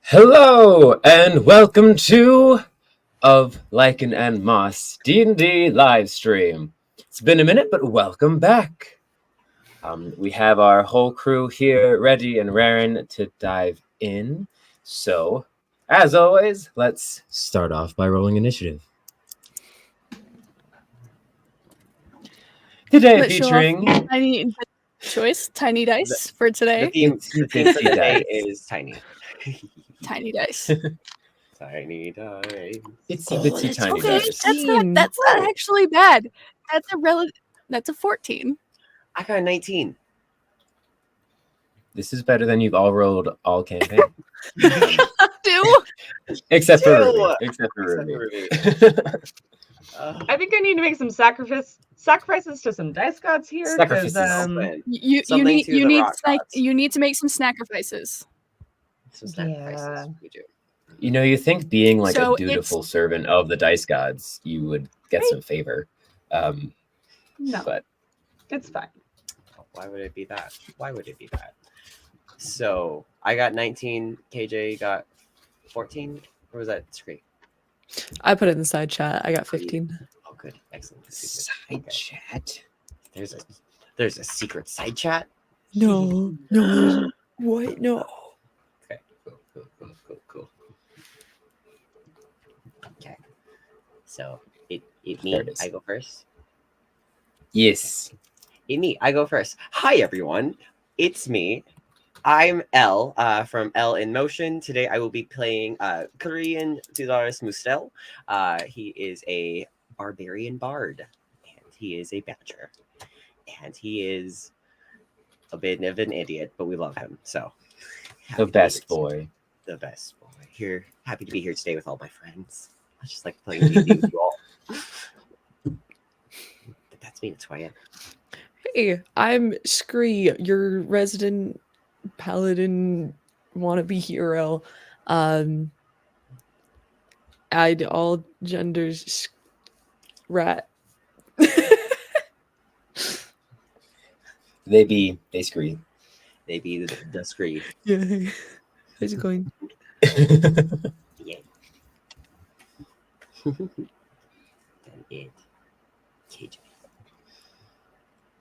Hello and welcome to of Lichen and Moss D&D live stream. It's been a minute, but welcome back. We have our whole crew here ready and raring to dive in. So, as always, let's start off by rolling initiative. Today Let's show off featuring tiny dice for today. The theme for the day dice. is tiny. Tiny dice. Tiny dice. Itsy bitsy tiny Okay, dice. that's not actually bad. That's a 14. I got a 19. This is better than you've all rolled all campaign. Do Except for Two. Ruby. I think I need to make some sacrifices to some dice gods here. Sacrifices. you Something need to you the need rock gods. you need to make some sacrifices. Some sacrifices. Yeah. We do. You know, you think being like So a dutiful servant of the dice gods, you would get some favor. No, But it's fine. Why would it be that? Why would it be that? So I got 19. KJ got 14. Or was that screen? I put it in the side chat. I got 15. Oh, good. Excellent. side chat. There's a secret side chat. No. What? No. Okay. Cool. Okay. So it me. There it is. I go first. Yes. Me. I go first. Hi everyone. It's me. I'm L from L in Motion. Today I will be playing Korean $2 Mustel. He is a barbarian bard, and he is a badger, and he is a bit of an idiot, but we love him. So The best boy. the best boy. Here, happy to be here today with all my friends. I just like playing D&D with you all. But that's me. That's who I am. Hey, I'm Scree, your resident paladin wannabe hero. I'd all genders rat. They scream. They be the Scree. Yeah. How's it going? Yeah. And it. KJ.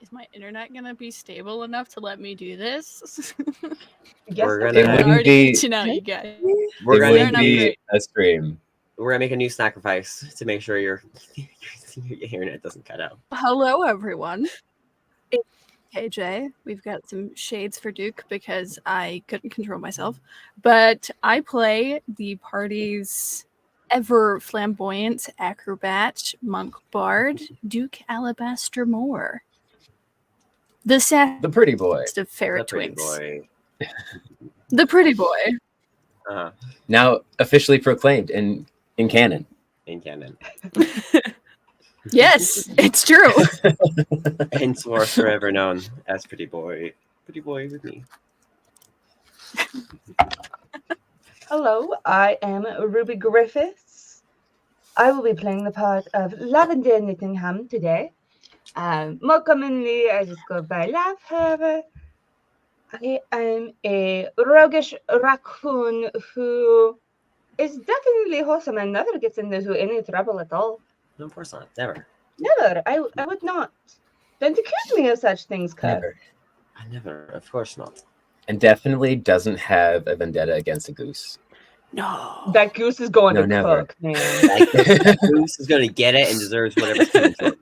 Is my internet gonna be stable enough to let me do this? Yes, We're that's gonna- It fine. wouldn't Already be- reaching out, you guys. We're it gonna wouldn't not be great. a scream. make a new sacrifice to make sure your internet doesn't cut out. Hello, everyone. It's KJ. We've got some shades for Duke because I couldn't control myself. But I play the party's ever flamboyant acrobat monk bard, Duke Alabaster Moore. The sassest The pretty boy. of ferret The pretty twinks. boy. The pretty boy. Uh-huh. Now officially proclaimed in canon. In canon. Yes, it's true. Henceforth forever known as Pretty Boy. Pretty Boy with me. Hello, I am Ruby Griffiths. I will be playing the part of Lavender Nittingham today. More commonly, I just go by Lav. However, I am a roguish raccoon who is definitely wholesome and never gets into any trouble at all. No, of course not. Never. Never. I would not. Don't accuse me of such things, Kurt. Never. I never. Of course not. And definitely doesn't have a vendetta against a goose. No. That goose is going No, to never. cook, man. Like, Goose is going to get it and deserves whatever's coming to it.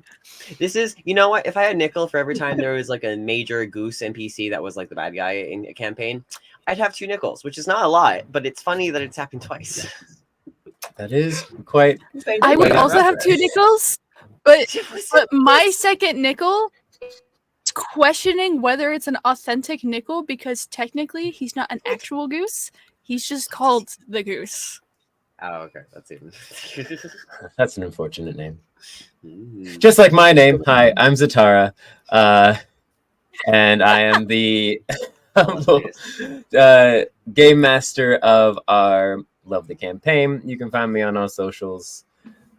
This is, you know what? If I had a nickel for every time there was like a major goose NPC that was like the bad guy in a campaign, I'd have 2 nickels, which is not a lot, but it's funny that it's happened twice. That is quite I would Wait, also have 2 reference. nickels, but my second nickel is questioning whether it's an authentic nickel because technically he's not an actual goose. He's just called the goose. Oh, okay. That's even. that's an unfortunate name. Mm. Just like my name. Hi, I'm Zatara. And I am the game master of our lovely campaign. You can find me on all socials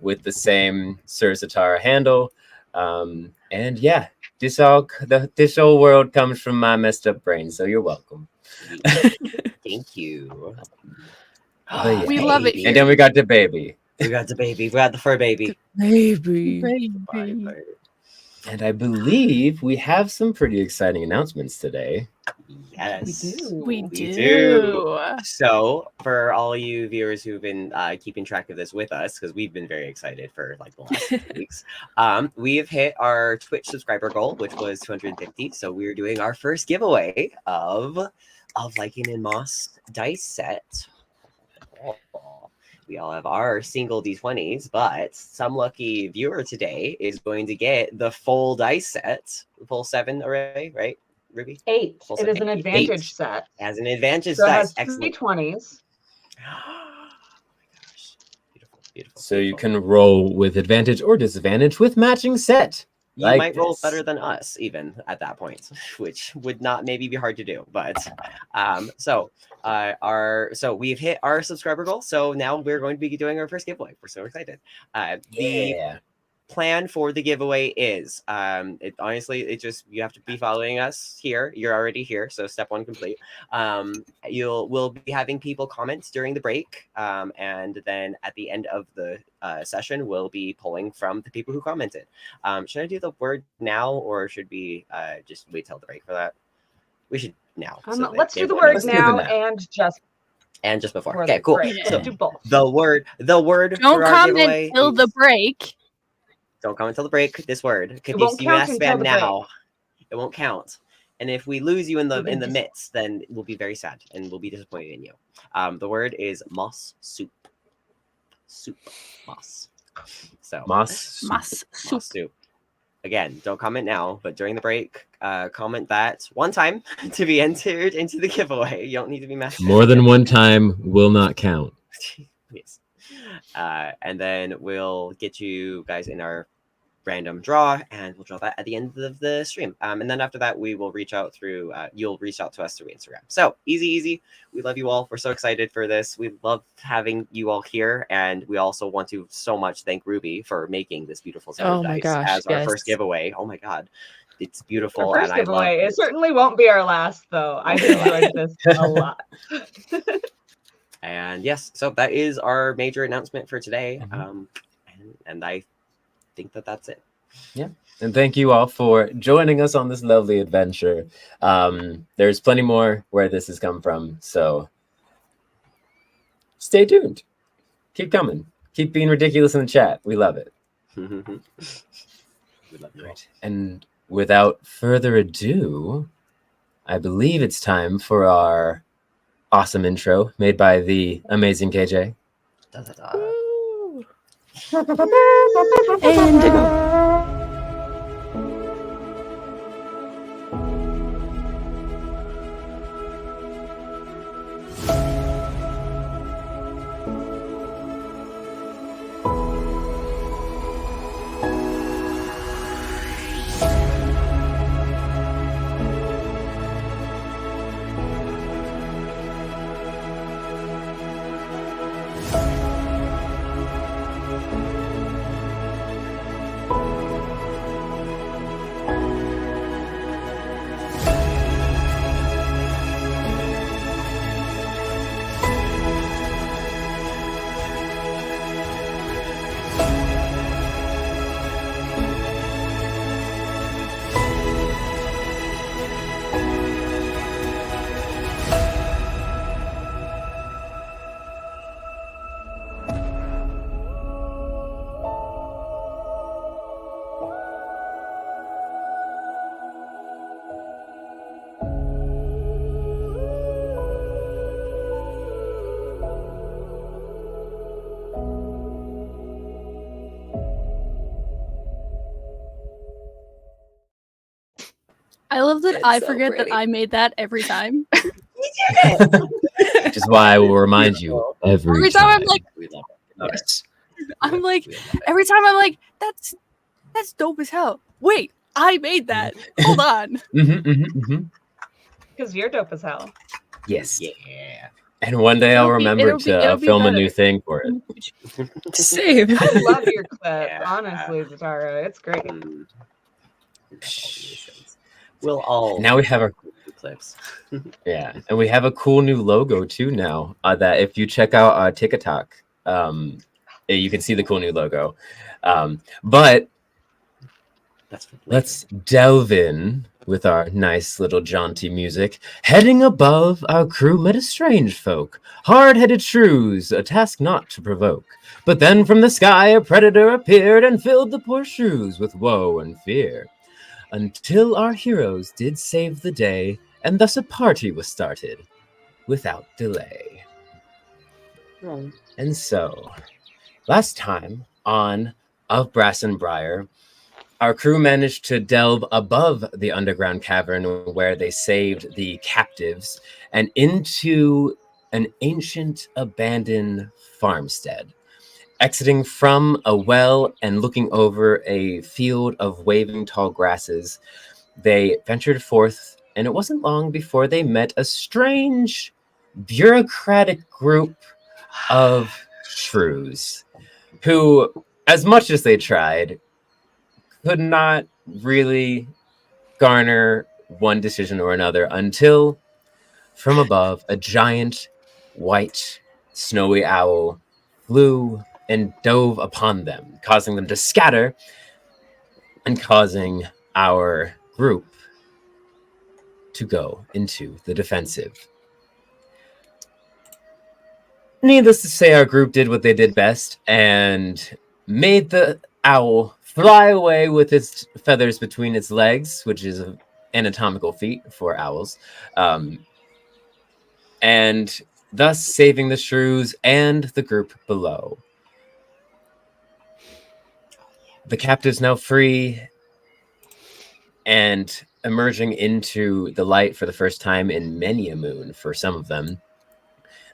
with the same Sir Zatara handle. And yeah, this whole world comes from my messed up brain, so you're welcome. Thank you. But We yeah. love it Baby. And then we got the baby. We got the baby. We got the fur baby. Baby. Baby. And I believe we have some pretty exciting announcements today. Yes. We We do. So, for all you viewers who've been keeping track of this with us, because we've been very excited for like the last 2 weeks, we have hit our Twitch subscriber goal, which was 250. So we're doing our first giveaway of Lichen and Moss dice set. We all have our single D20s, but some lucky viewer today is going to get the full dice set, full 7 array, right, Ruby? 8. Full It set. is an advantage set. As an advantage So it dice. has 3 Excellent. 20s. Oh my gosh. Beautiful, beautiful. So you beautiful. can roll with advantage or disadvantage with matching set. You like might roll this. better than us even at that point, which would not maybe be hard to do. But so we've hit our subscriber goal. So now we're going to be doing our first giveaway. We're so excited. The Yeah. plan for the giveaway is it honestly it just you have to be following us here. You're already here, so step 1 complete. We'll be having people comment during the break, and then at the end of the session we'll be pulling from the people who commented. Should I do the word now, or should we just wait till the break for that? We should now. so that Let's do the everyone word knows. Let's do the now now. and just before. for Okay, the cool. break. Yeah. So Let's do both. the word Don't for our comment giveaway till the is- break. Don't comment till the break. This word. It won't You count ask until spam the break. now. It won't count. And if we lose you in the You'll be midst, then we'll be very sad and we'll be disappointed in you. The word is moss soup. Soup. Moss. So Moss. Moss soup. moss soup. Again, don't comment now, but during the break, comment that one time to be entered into the giveaway. You don't need to be mad. More than one time will not count. Yes. And then we'll get you guys in our random draw, and we'll draw that at the end of the stream. And then after that, we will reach out through. You'll reach out to us through Instagram. So easy. We love you all. We're so excited for this. We love having you all here, and we also want to so much thank Ruby for making this beautiful set Oh of my dice gosh, as our yes. first giveaway. Oh my god, it's Our beautiful, first and I love giveaway. it. It certainly won't be our last, though. I've enjoyed this a lot. And yes, so that is our major announcement for today. Mhm. And I think that's it. And thank you all for joining us on this lovely adventure. There's plenty more where this has come from, so stay tuned. Keep coming. Keep being ridiculous in the chat. We love it. We love you all. And without further ado, I believe it's time for our awesome intro made by the amazing KJ. Da, da, da. Woo. And go. I love that That's I so forget pretty. that I made that every time. Which is why I will remind you every Every time I'm time. like, We love it. Yes. I'm like, We love it. every time I'm like, that's dope as hell. Wait, I made that. Hold on. Because you're dope as hell. Yes. Yeah. And one day I'll It'll be- remember it'll be- to it'll be film a better. new thing for it. Same. I love your clip, Yeah. honestly, Zatara. It's great. Mm. We'll all Now we have our clips. Yeah, and we have a cool new logo too now. That if you check out TikTok, you can see the cool new logo. But That's for later. let's delve in with our nice little jaunty music. Heading above, our crew met a strange folk, hard-headed shrews, a task not to provoke. But then from the sky a predator appeared and filled the poor shrews with woe and fear. Until our heroes did save the day, and thus a party was started without delay. Oh. And so, last time on Of Brass and Briar, our crew managed to delve above the underground cavern where they saved the captives and into an ancient abandoned farmstead. Exiting from a well and looking over a field of waving tall grasses, they ventured forth, and it wasn't long before they met a strange, bureaucratic group of shrews who, as much as they tried, could not really garner one decision or another until, from above, a giant white snowy owl flew and dove upon them, causing them to scatter and causing our group to go into the defensive. Needless to say, our group did what they did best and made the owl fly away with its feathers between its legs, which is an anatomical feat for owls, and thus saving the shrews and the group below. The captives now free and emerging into the light for the first time in many a moon for some of them.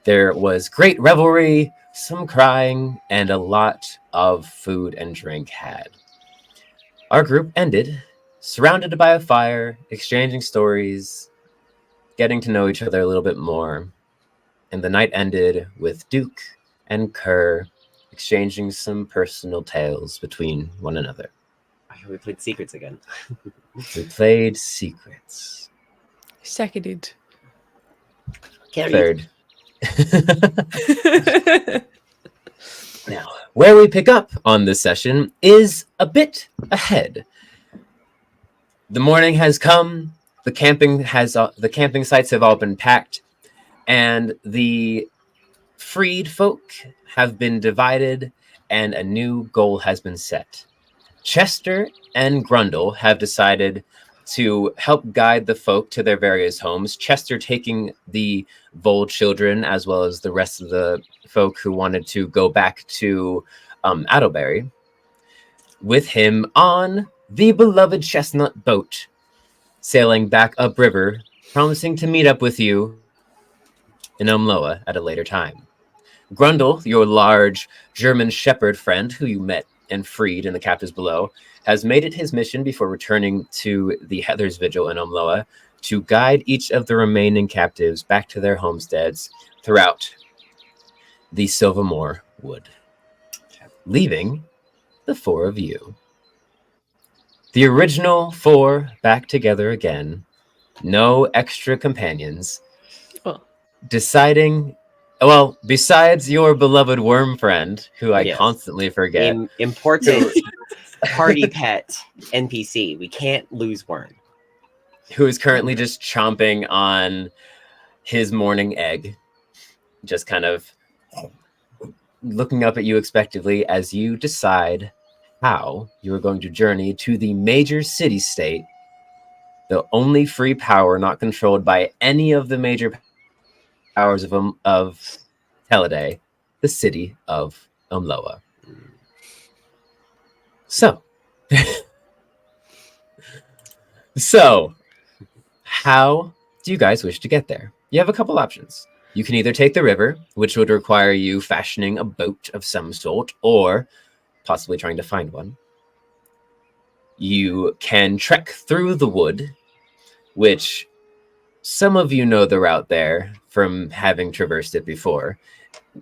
There was great revelry, some crying, and a lot of food and drink had. Our group ended, surrounded by a fire, exchanging stories, getting to know each other a little bit more. And the night ended with Duke and Kerr exchanging some personal tales between one another. We played Secrets again. We played Secrets. Seconded. Carried. Third. Now, where we pick up on this session is a bit ahead. The morning has come. The camping sites have all been packed, and the freed folk have been divided, and a new goal has been set. Chester and Grundle have decided to help guide the folk to their various homes. Chester taking the Vole children as well as the rest of the folk who wanted to go back to Adelberry with him on the beloved chestnut boat, sailing back upriver, promising to meet up with you in Umloa at a later time. Grundle, your large German shepherd friend who you met and freed in the captives below, has made it his mission before returning to the Heather's Vigil in Umloa to guide each of the remaining captives back to their homesteads throughout the Silvermoor Wood, leaving the four of you. The original four back together again, no extra companions, Oh. deciding, well, besides your beloved worm friend, who I Yes. constantly forget, Important party pet NPC. We can't lose Worm. who is currently just chomping on his morning egg, just kind of looking up at you expectantly as you decide how you are going to journey to the major city-state, the only free power not controlled by any of the major powers of Teleday, the city of Umloa. So, how do you guys wish to get there? You have a couple options. You can either take the river, which would require you fashioning a boat of some sort, or possibly trying to find one. You can trek through the wood, which some of you know the route there from having traversed it before,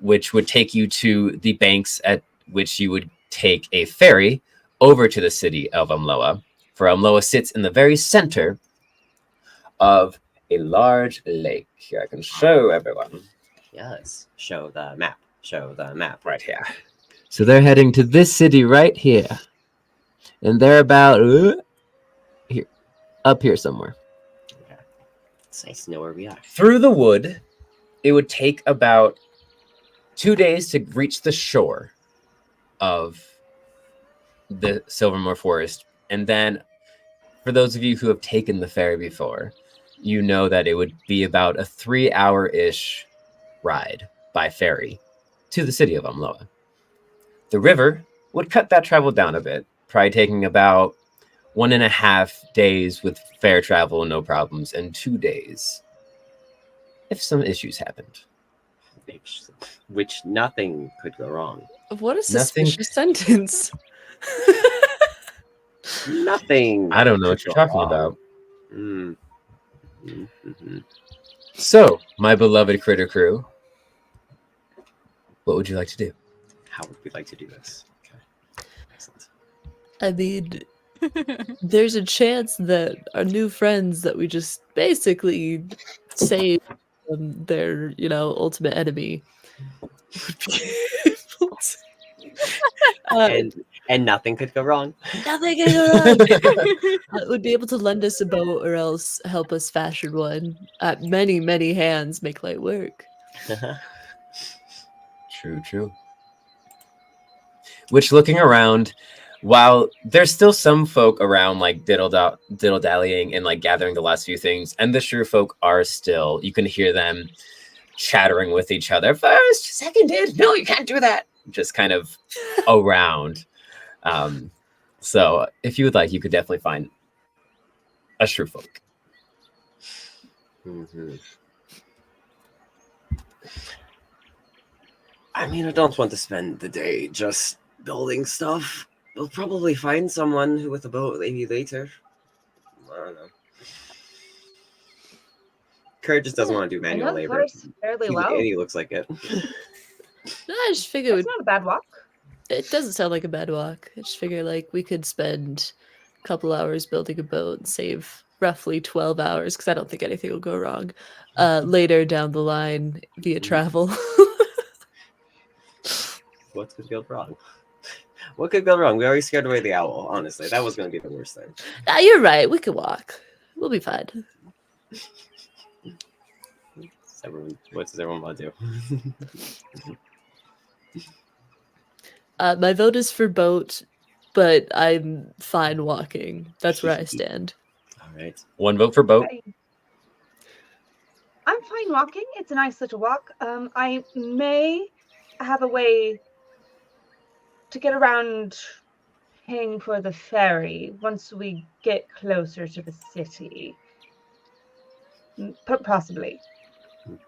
which would take you to the banks at which you would take a ferry over to the city of Umloa, for Umloa sits in the very center of a large lake. Here, I can show everyone. Yes. Show the map. Show the map. Right here. So they're heading to this city right here. And they're about here, up here somewhere. Okay. It's nice to know where we are. Through the wood, it would take about 2 days to reach the shore of the Silvermore Forest. And then, for those of you who have taken the ferry before, you know that it would be about a 3-hour-ish ride by ferry to the city of Elmohe. The river would cut that travel down a bit, probably taking about 1.5 days with fair travel, no problems, and 2 days if some issues happened. Which nothing could go wrong. What a Nothing- suspicious sentence. Nothing. I don't know what could you're go talking wrong. about. Mm-hmm. So, my beloved critter crew, what would you like to do? How would we like to do this? Okay. Excellent. I mean, there's a chance that our new friends that we just basically saved from their, ultimate enemy would be able to, And nothing could go wrong. nothing can go wrong. Would be able to lend us a boat or else help us fashion one. Many, many hands make light work. True. Which, looking around, while there's still some folk around, like diddle-dallying and like gathering the last few things, and the shrew folk are still, you can hear them chattering with each other. First, seconded, no, you can't do that. Just kind of around. So if you would like, you could definitely find a shrew folk. Mm-hmm. I mean, I don't want to spend the day just building stuff. We'll probably find someone who with a boat maybe later. I don't know. Kurt just doesn't want to do I manual know the labor. forest fairly well. And he looks like it. I just figure It's not a bad walk. it doesn't sound like a bad walk. I just figure like we could spend a couple hours building a boat and save roughly 12 hours because I don't think anything will go wrong later down the line via travel. What could go wrong? What could go wrong? We already scared away the owl, honestly. That was going to be the worst thing. You're right. We could walk. We'll be fine. What does everyone want to do? My vote is for boat, but I'm fine walking. That's where I stand. All right. One vote for boat. Okay. I'm fine walking. It's a nice little walk. I may have a way to get around paying for the ferry once we get closer to the city. Possibly.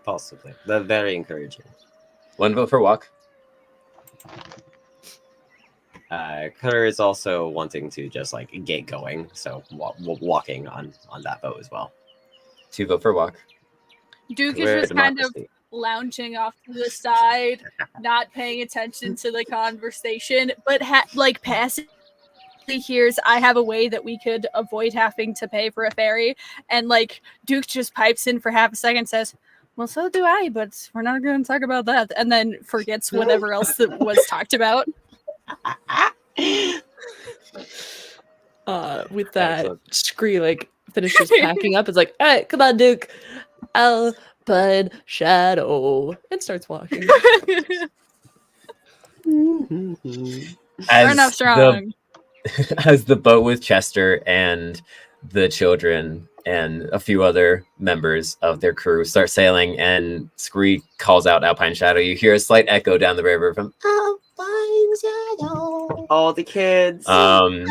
Possibly. That's very encouraging. One vote for walk. Cutter is also wanting to just like get going, so walking on that boat as well. 2 vote for walk. Duke is We're a just kind of democracy. lounging off to the side, not paying attention to the conversation, but passively hears, I have a way that we could avoid having to pay for a ferry. And like Duke just pipes in for half a second and says, well, so do I, but we're not going to talk about that. And then forgets whatever else that was talked about. With that, Excellent. Scree like finishes packing up. It's like, all right, come on, Duke. Alpine shadow, and starts walking. Fair enough, strong. As the boat with Chester and the children and a few other members of their crew start sailing, and Scree calls out Alpine Shadow, you hear a slight echo down the river from Alpine Shadow. All the kids. Um,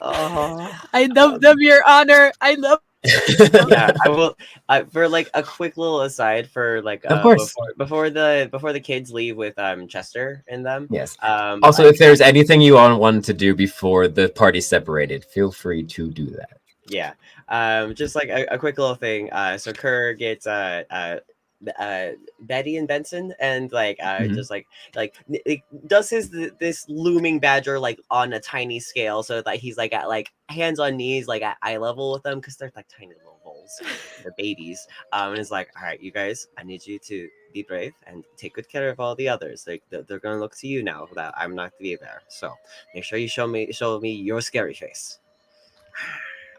I love them, Your Honor. I love Yeah, I will. For like a quick little aside, for like Of course. before the kids leave with Chester and them. yes. Also, Also, if there's anything you all want to do before the party separated, feel free to do that. yeah, just like a quick little thing. So Kerr gets Betty and Benson, and like Mhm. just like does this looming badger like on a tiny scale, so that he's like at like hands on knees, like at eye level with them, because they're like tiny little voles, they're babies. And it's like, all right, you guys, I need you to be brave and take good care of all the others. Like they're gonna look to you now that I'm not to be there. So make sure you show me your scary face.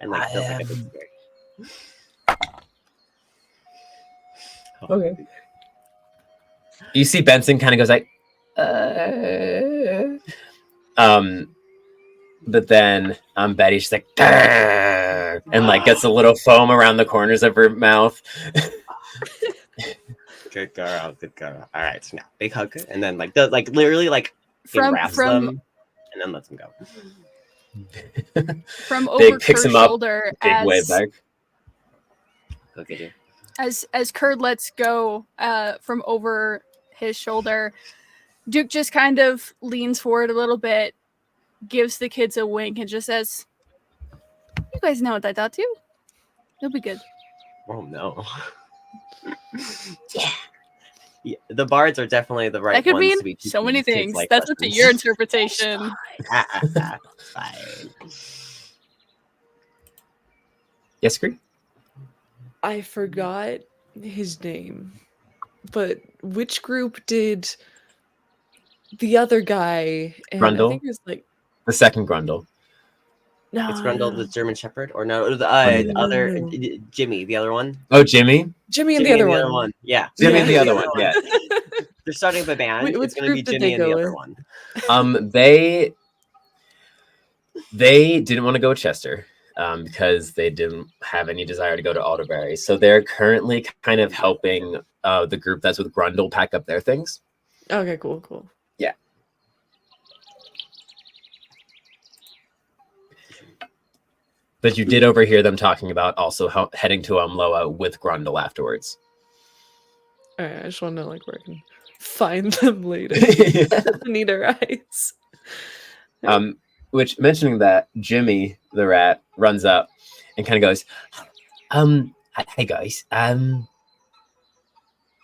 And like feels like a bit scary. Okay. You see Benson kind of goes like, but then Betty, she's like, "Grr," and like gets a little foam around the corners of her mouth. Good girl, good girl. All right, so now big hug, and then like does like literally like wraps them, and then lets them go. From Big over picks Kurt's him up, shoulder big wave back. Look at you. as Kurt lets go from over his shoulder, Duke just kind of leans forward a little bit, gives the kids a wink, and just says, "You guys know what I thought too. You'll be good." Oh no. Yeah, the bards are definitely the right That could ones mean to be so many teaching kids, things. like, That's up to lessons. your interpretation. Fine. Yes, Green? I forgot his name, but which group did the other guy? And I Grundle? think it was like The second Grundle. no, It's Grundle no. the German Shepherd, or no, the No, other no. Jimmy, the other one. Oh, Jimmy? Jimmy and Jimmy the other and the one. other one. Yeah, Jimmy and the Yeah. other one, yeah. They're starting up a band. Which It's going to be group did Jimmy they and the go other with? one. They didn't want to go with Chester because they didn't have any desire to go to Alderberry. So they're currently kind of helping the group that's with Grundle pack up their things. Okay, cool. Yeah. But you did overhear them talking about also heading to Loa with Grundle afterwards. All right, I just want to know like where I can find them later. Need our eyes. Which, mentioning that, Jimmy the rat runs up and kind of goes, hey guys,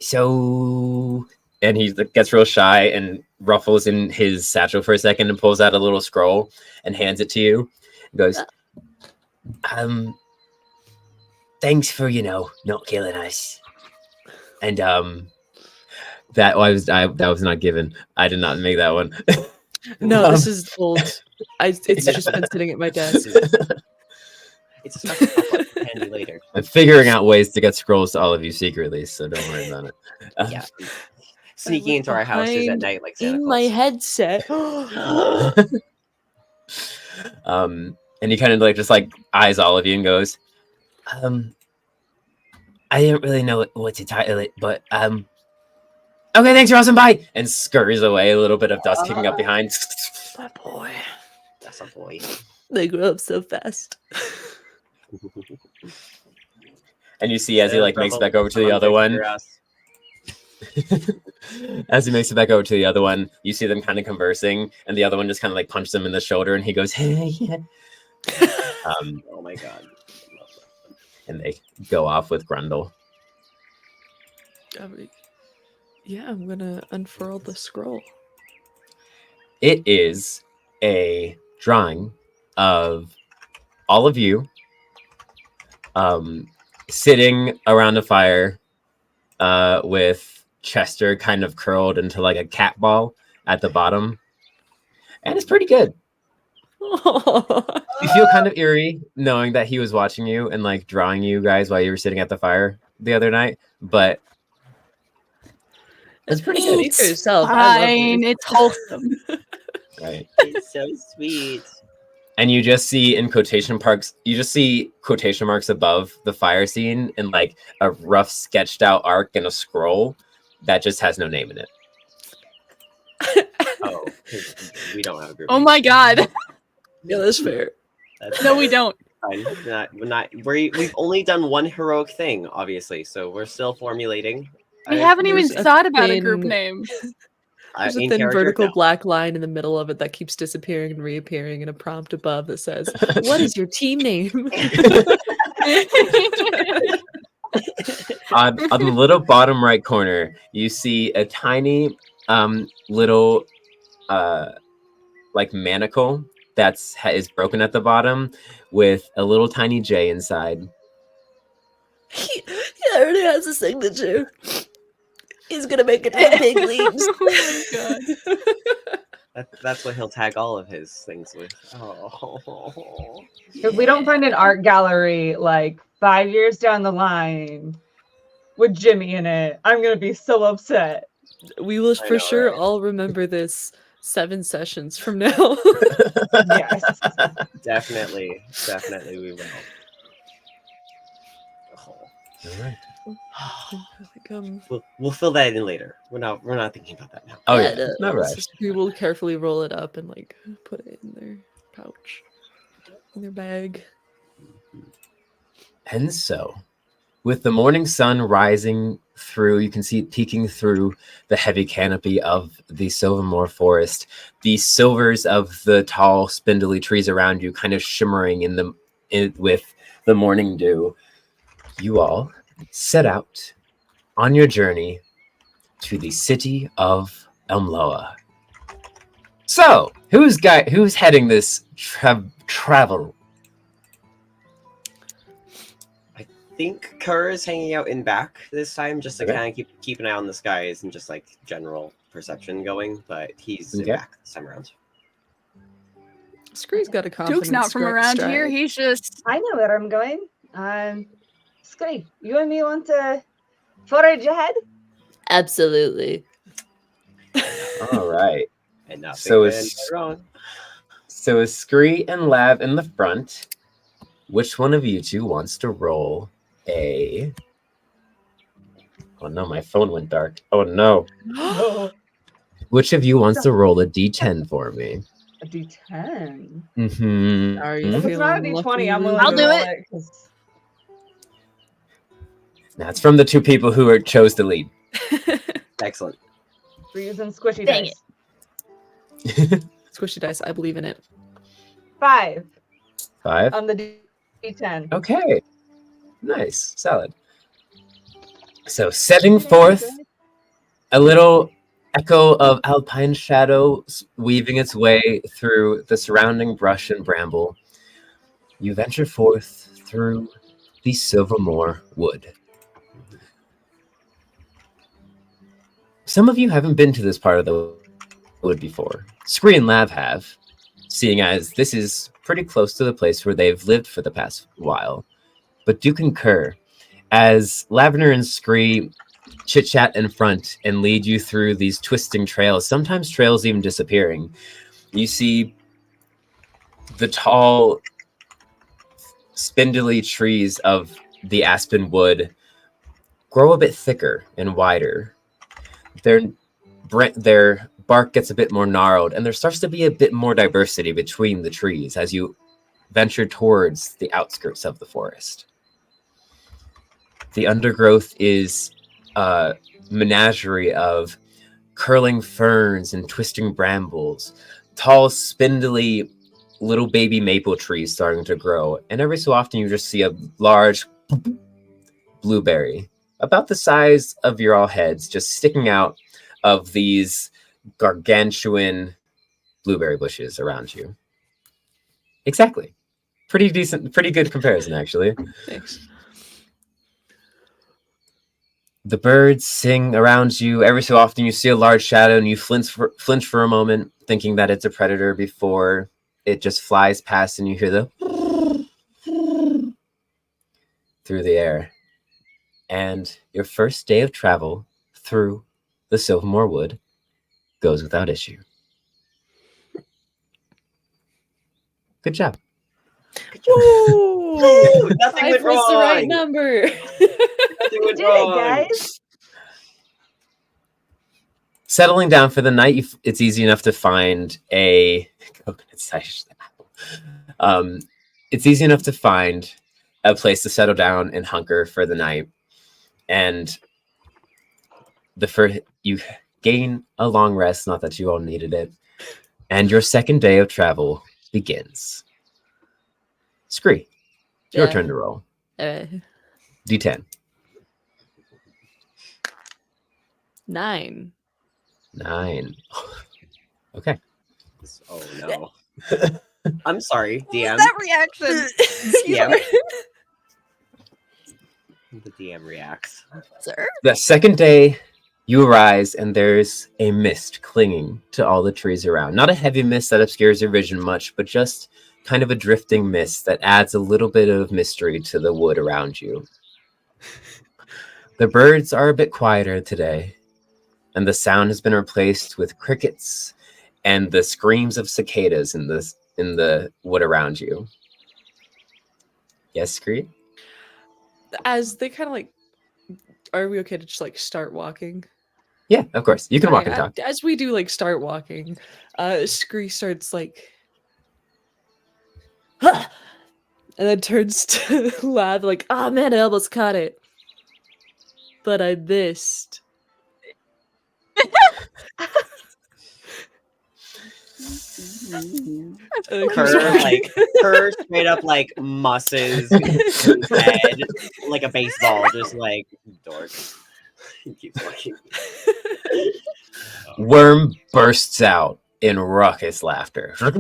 so, and he gets real shy and ruffles in his satchel for a second and pulls out a little scroll and hands it to you. And goes, thanks for, not killing us. And that was not given. I did not make that one. No, this is old. It's just been sitting at my desk. It's stuff to pop up handy later. I'm figuring out ways to get scrolls to all of you secretly, so don't worry about it. Yeah. Sneaking into our houses at night like Santa in Claus. my headset. And he kind of just eyes all of you and goes, I didn't really know what to title it, but okay, thanks for awesome, bye, and scurries away, a little bit of dust kicking up behind. That boy. That's a boy. They grow up so fast. And you see as he makes it back over to the other one. As he makes it back over to the other one, you see them kind of conversing, and the other one just kind of punches him in the shoulder, and he goes, hey, yeah. Oh my god. And they go off with Grundle. Yeah, I'm gonna unfurl the scroll. It is a drawing of all of you sitting around a fire with Chester kind of curled into a cat ball at the bottom. And it's pretty good. You feel kind of eerie knowing that he was watching you and drawing you guys while you were sitting at the fire the other night, but it's pretty good. Speak for yourself. I love Fine, it. it's wholesome. Right. It's so sweet. And you just see quotation marks above the fire scene and a rough sketched out arc and a scroll that just has no name in it. Oh, we don't have a group. Oh my god. Yeah, that's fair. No, we don't. Fine. We've only done one heroic thing, obviously, so we're still formulating. We haven't even there's a thought about a group thin- name. There's a in thin character, vertical no. black line in the middle of it that keeps disappearing and reappearing, and a prompt above that says, "What is your team name?" On the little bottom right corner, you see a tiny little like manacle is broken at the bottom with a little tiny J inside. He already has a signature. He's gonna make it to the big leagues. Oh my god. That's what he'll tag all of his things with. Oh. If we don't find an art gallery like 5 years down the line with Jimmy in it, I'm gonna be so upset. We will I for know, sure right? all remember this 7 sessions from now. Yes. Definitely we will. All right. We'll fill that in later. We're not thinking about that now. Oh yeah, no, no it's rush. just we will carefully roll it up and like put it in their pouch, in their bag. And so, with the morning sun rising through, you can see it peeking through the heavy canopy of the Silvermore forest. The silvers of the tall, spindly trees around you, kind of shimmering with the morning dew. You all set out on your journey to the city of Elmohe. So, who's heading this travel? I think Kerr is hanging out in back this time, just to Okay. kind of keep an eye on the skies and just like general perception going. But he's in Okay. back this time around. Scree's got a confidence. Duke's not from around here. He's just I know where I'm going. Scree, you and me want to forage ahead? Absolutely. All right. And nothing So went it's- wrong. So is Scree and Lav in the front. Which one of you two wants to roll a... Oh no, my phone went dark. Oh no. No. Which of you wants to roll a d10 for me? A D10. Mm-hmm. Are you If it's not a feeling D20, lucky, I'm willing I'll to do roll it. it. 'Cause That's from the two people who chose to lead. Excellent. we're using squishy Dang dice. Squishy dice, I believe in it. 5 5. on the D10. Okay. Nice. Solid. So setting forth a little echo of alpine shadow weaving its way through the surrounding brush and bramble, you venture forth through the Silvermore Wood. Some of you haven't been to this part of the wood before. Scree and Lav have, seeing as this is pretty close to the place where they've lived for the past while. But do concur, as Lavender and Scree chit-chat in front and lead you through these twisting trails, sometimes trails even disappearing. You see the tall, spindly trees of the aspen wood grow a bit thicker and wider. Their bark gets a bit more gnarled, and there starts to be a bit more diversity between the trees as you venture towards the outskirts of the forest. The undergrowth is a menagerie of curling ferns and twisting brambles, tall, spindly little baby maple trees starting to grow, and every so often you just see a large blueberry about the size of your all heads just sticking out of these gargantuan blueberry bushes around you. Exactly. Pretty decent, pretty good comparison, actually. Thanks. The birds sing around you. Every so often you see a large shadow and you flinch for a moment, thinking that it's a predator before it just flies past and you hear the through the air. And your first day of travel through the Silvermore Wood goes without issue. Good job. Woo! Nothing 5 went was the right wrong. number. Nothing We went did wrong. it, guys. Settling down for the night, it's easy enough to find a it's easy enough to find a place to settle down and hunker for the night. And you gain a long rest, not that you all needed it. And your second day of travel begins. Scree, it's your Yeah. turn to roll. Uh, D10. 9. 9. Okay. Oh no. I'm sorry, What DM. was that reaction? DM. The DM reacts. Sir? The second day, you arise and there's a mist clinging to all the trees around. Not a heavy mist that obscures your vision much, but just kind of a drifting mist that adds a little bit of mystery to the wood around you. The birds are a bit quieter today, and the sound has been replaced with crickets and the screams of cicadas in the wood around you. Yes, Screed? As they kind of like, are we okay to just like start walking? Yeah, of course. You can walk and talk. As we do like start walking, Scree starts like, "Huh!" and then turns to Lav like, "Oh man, I almost caught it, but I missed." Her straight up like musses his head like a baseball, just like dork. He keeps walking. Worm bursts out in raucous laughter. Oh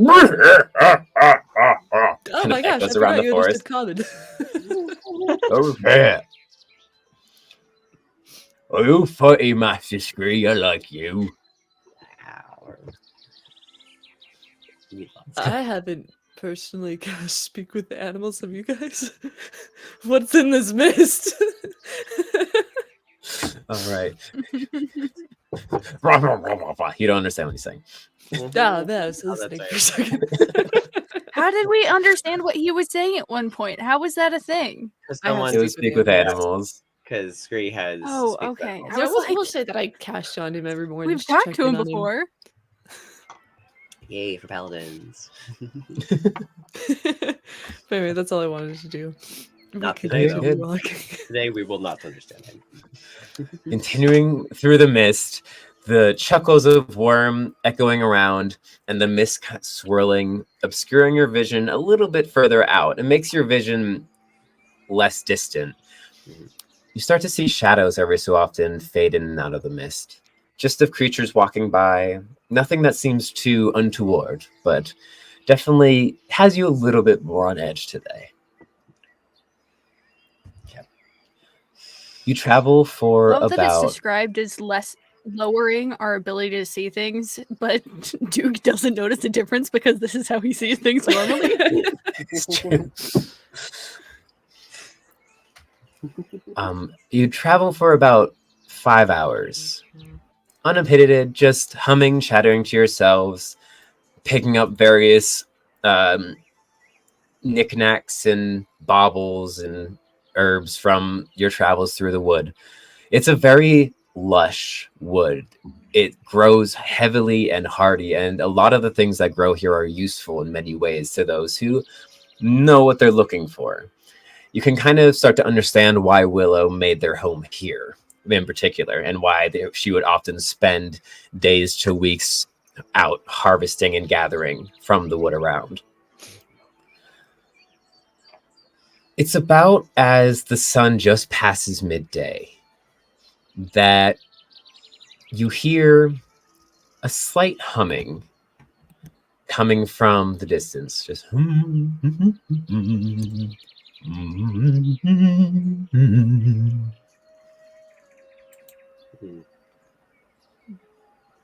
my gosh, I echoes around forgot the you forest. understood common. Oh, yeah. Are you funny, Master Scree? I like you. Ow. I haven't personally got to speak with the animals. Have you guys? What's in this mist? All right. You don't understand what he's saying. Ah, man, I was listening for a second. How did we understand what he was saying at one point? How was that a thing? It was speak with animals. Because Scree has. Oh, speak with okay. animals. I was I will like, say that I cast on him every morning. we've just to talked check to him in on before. Yay for paladins. But anyway, that's all I wanted to do. Not We can today, continue though. walking. Today we will not understand him. Continuing through the mist, the chuckles of Worm echoing around, and the mist swirling, obscuring your vision a little bit further out. It makes your vision less distant. You start to see shadows every so often fade in and out of the mist. Just of creatures walking by. Nothing that seems too untoward, but definitely has you a little bit more on edge today. You travel for Love that it's about... described as lowering our ability to see things, but Duke doesn't notice the difference because this is how he sees things normally. It's true. You travel for about 5 hours. Unimpeded, just humming, chattering to yourselves, picking up various knickknacks and baubles and herbs from your travels through the wood. It's a very lush wood. It grows heavily and hardy, and a lot of the things that grow here are useful in many ways to those who know what they're looking for. You can kind of start to understand why Willow made their home here in particular, and why she would often spend days to weeks out harvesting and gathering from the wood around. It's about as the sun just passes midday that you hear a slight humming coming from the distance. Just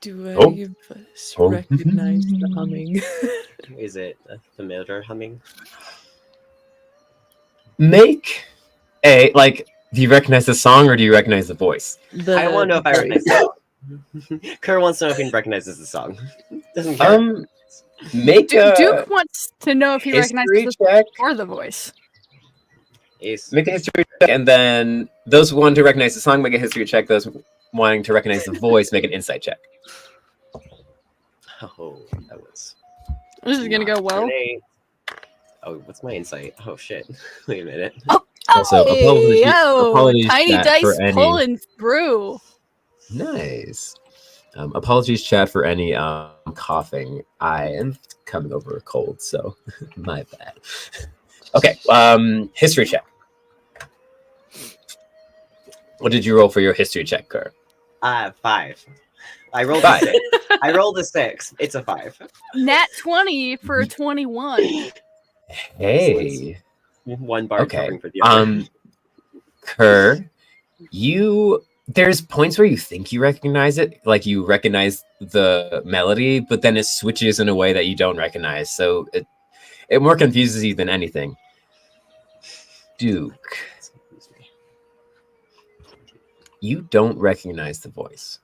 Do any Oh. of us Oh. recognize the humming? Is it a familiar humming? Make a, like, do you recognize the song or do you recognize the voice? I want to know if I recognize the song. Kerr wants to know if he recognizes the song. Doesn't care. Make Duke wants to know if he history recognizes the check. or the voice. Ace. Make a history check, and then those wanting to recognize the song make a history check. Those wanting to recognize the voice make an insight check. Oh, that was. This is gonna go well. Great. Oh, what's my insight? Oh shit! Wait a minute. Also, apologies- apologies, tiny chat, dice for any- pulling through. Nice. Apologies, Chad, for any coughing. I am coming over a cold, so my bad. Okay, history check. What did you roll for your history check, Kurt? 5. I rolled Five. a 6. I rolled a 6. It's a 5. Nat 20 for a 21. Hey. One bar Okay. covering for the other. Kerr, there's points where you think you recognize it, like you recognize the melody, but then it switches in a way that you don't recognize. So it more confuses you than anything. Duke, Excuse me. you don't recognize the voice.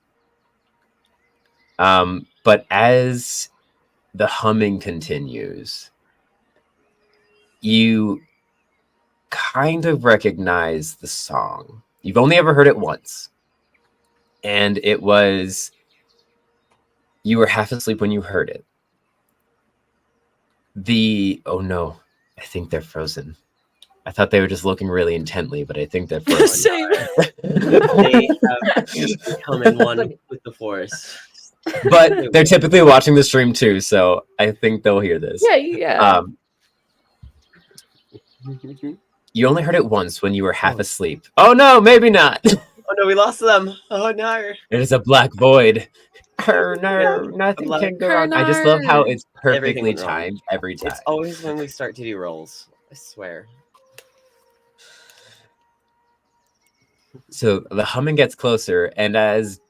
But as the humming continues, you kind of recognize the song. You've only ever heard it once. And it was, you were half asleep when you heard it. Oh no, I think they're frozen. I thought they were just looking really intently, but I think they're frozen. Same. They have become in one with the force. But they're typically watching the stream too, so I think they'll hear this. Yeah. You only heard it once when you were half asleep. Oh no, maybe not. Oh no, we lost them. Oh no. It is a black void. No, nothing Black- can go wrong. I just love how it's Everything perfectly went wrong. timed every time. It's always when we start to do rolls. I swear. So the humming gets closer, and as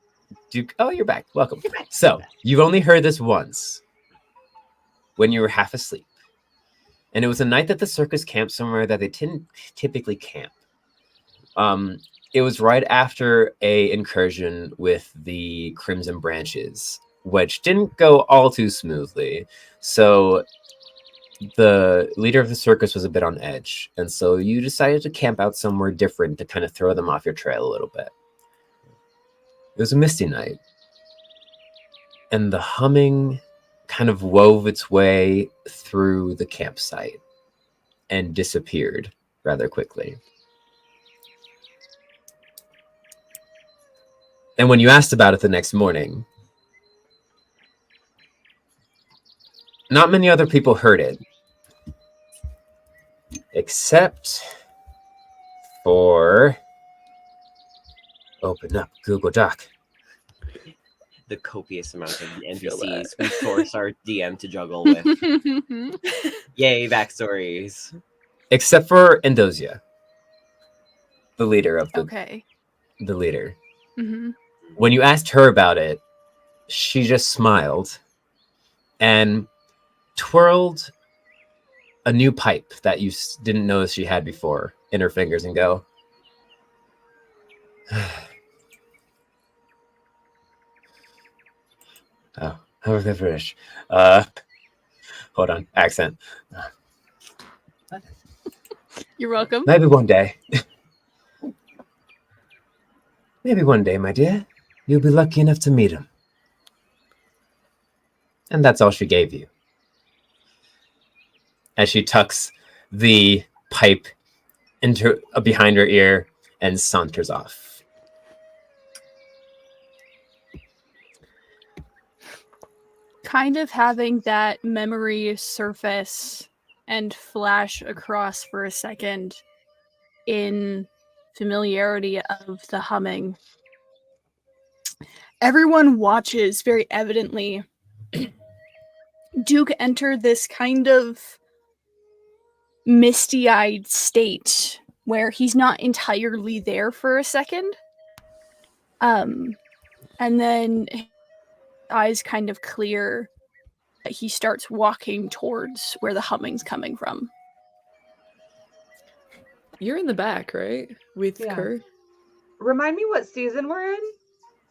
Duke, oh, you're back. Welcome. So you've only heard this once when you were half asleep, and it was a night that the circus camped somewhere that they didn't typically camp. It was right after a incursion with the Crimson Branches, which didn't go all too smoothly. So the leader of the circus was a bit on edge, and so you decided to camp out somewhere different to kind of throw them off your trail a little bit. It was a misty night, and the humming kind of wove its way through the campsite and disappeared rather quickly. And when you asked about it the next morning, not many other people heard it, except for open up Google Doc. The copious amount of Feel NPCs we force our DM to juggle with. Yay, backstories. Except for Endosia, the leader of the Okay. leader. Mm-hmm. When you asked her about it, she just smiled and twirled a new pipe that you didn't notice she had before in her fingers and go, oh, how was that British? Hold on, accent. You're welcome. Maybe one day. Maybe one day, my dear, you'll be lucky enough to meet him. And that's all she gave you. As she tucks the pipe into behind her ear and saunters off. Kind of having that memory surface and flash across for a second in familiarity of the humming. Everyone watches very evidently. Duke enter this kind of misty-eyed state where he's not entirely there for a second. And then his eyes kind of clear. He starts walking towards where the humming's coming from. You're in the back, right? With Yeah. Kerr? Remind me what season we're in,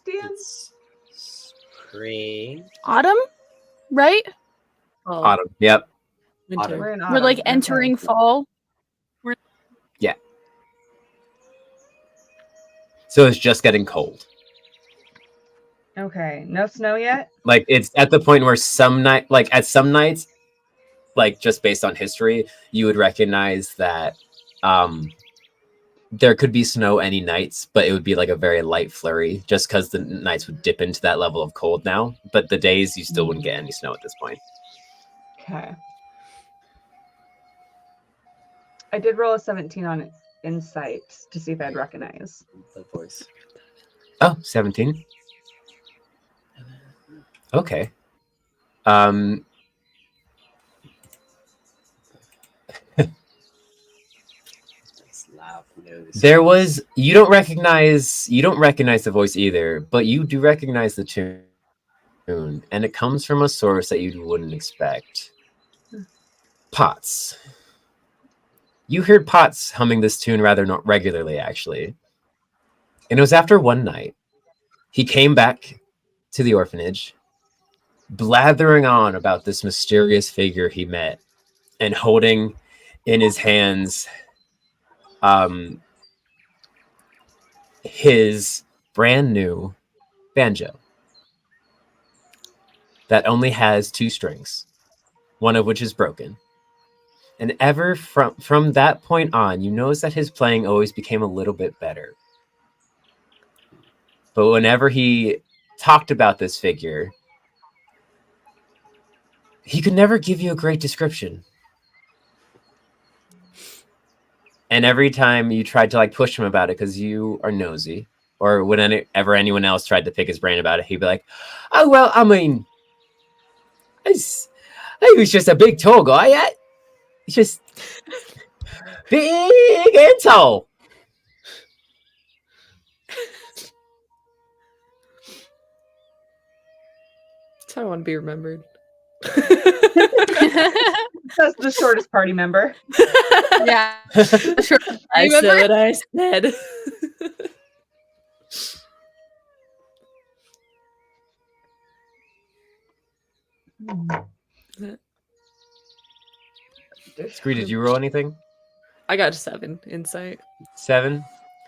Dan? It's spring. Autumn? Right? Oh, Autumn. Yep. winter. We're in autumn. We're like okay. entering fall. So it's just getting cold. Okay, no snow yet? Like it's at the point where some nights, like just based on history, you would recognize that there could be snow any nights, but it would be like a very light flurry just because the nights would dip into that level of cold now. But the days you still wouldn't get any snow at this point. Okay. I did roll a 17 on insight to see if I'd recognize. The voice. Oh, 17. Okay. Um, there was you don't recognize the voice either, but you do recognize the tune, and it comes from a source that you wouldn't expect. Potts. You heard Potts humming this tune rather not regularly, actually. And it was after one night. He came back to the orphanage, blathering on about this mysterious figure he met, and holding in his hands his brand new banjo that only has 2 strings, one of which is broken. And ever from that point on, you notice that his playing always became a little bit better. But whenever he talked about this figure, he could never give you a great description. And every time you tried to like push him about it because you are nosy, or whenever anyone else tried to pick his brain about it, he'd be like, "Oh well, I mean, he was just a big tall guy. Yeah? He's just big and tall." That's how I want to be remembered. That's the shortest party member. Yeah. Sure. I Remember? said what I said. Scree, did you roll anything? I got a 7 insight. 7?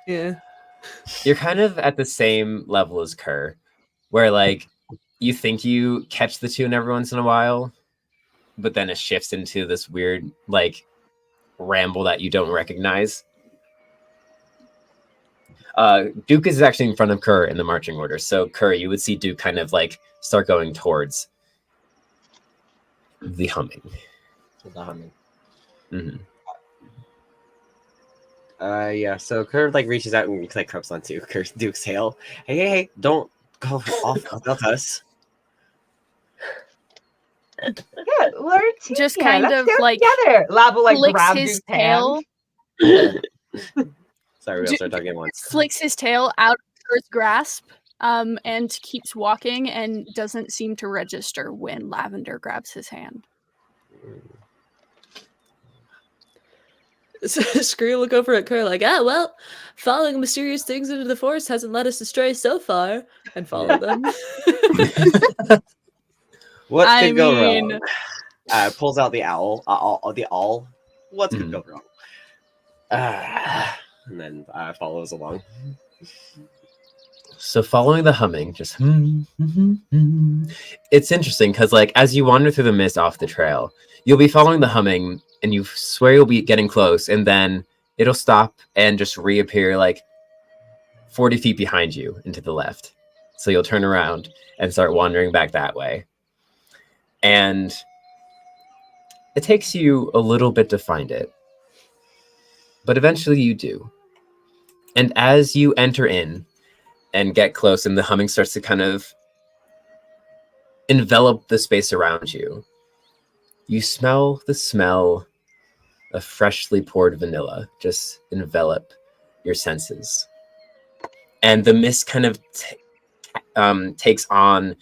Yeah. You're kind of at the same level as Kerr, where like you think you catch the tune every once in a while, but then it shifts into this weird like ramble that you don't recognize. Duke is actually in front of Kerr in the marching order, so Kerr, you would see Duke kind of like start going towards the humming. The humming. Mm-hmm. Yeah, so Kerr like reaches out and like cups onto Duke's tail. Hey, don't go off without us. Yeah, we're a team Just here. kind Let's of, go like, together. Lava like flicks grabs his his tail. hand. Sorry, we'll start talking at once. Flicks his tail out of Kerr's grasp, and keeps walking and doesn't seem to register when Lavender grabs his hand. Scree look over at Kerr like, ah, well, following mysterious things into the forest hasn't led us astray so far, and follow them. What I could go mean- wrong? Pulls out the owl. The owl. What could Mhm. go wrong? And then follows along. So following the humming, just it's interesting because like as you wander through the mist off the trail, you'll be following the humming and you swear you'll be getting close, and then it'll stop and just reappear like 40 feet behind you and to the left. So you'll turn around and start wandering back that way. And it takes you a little bit to find it, but eventually you do. And as you enter in and get close and the humming starts to kind of envelop the space around you, you smell the smell of freshly poured vanilla just envelop your senses. And the mist kind of takes on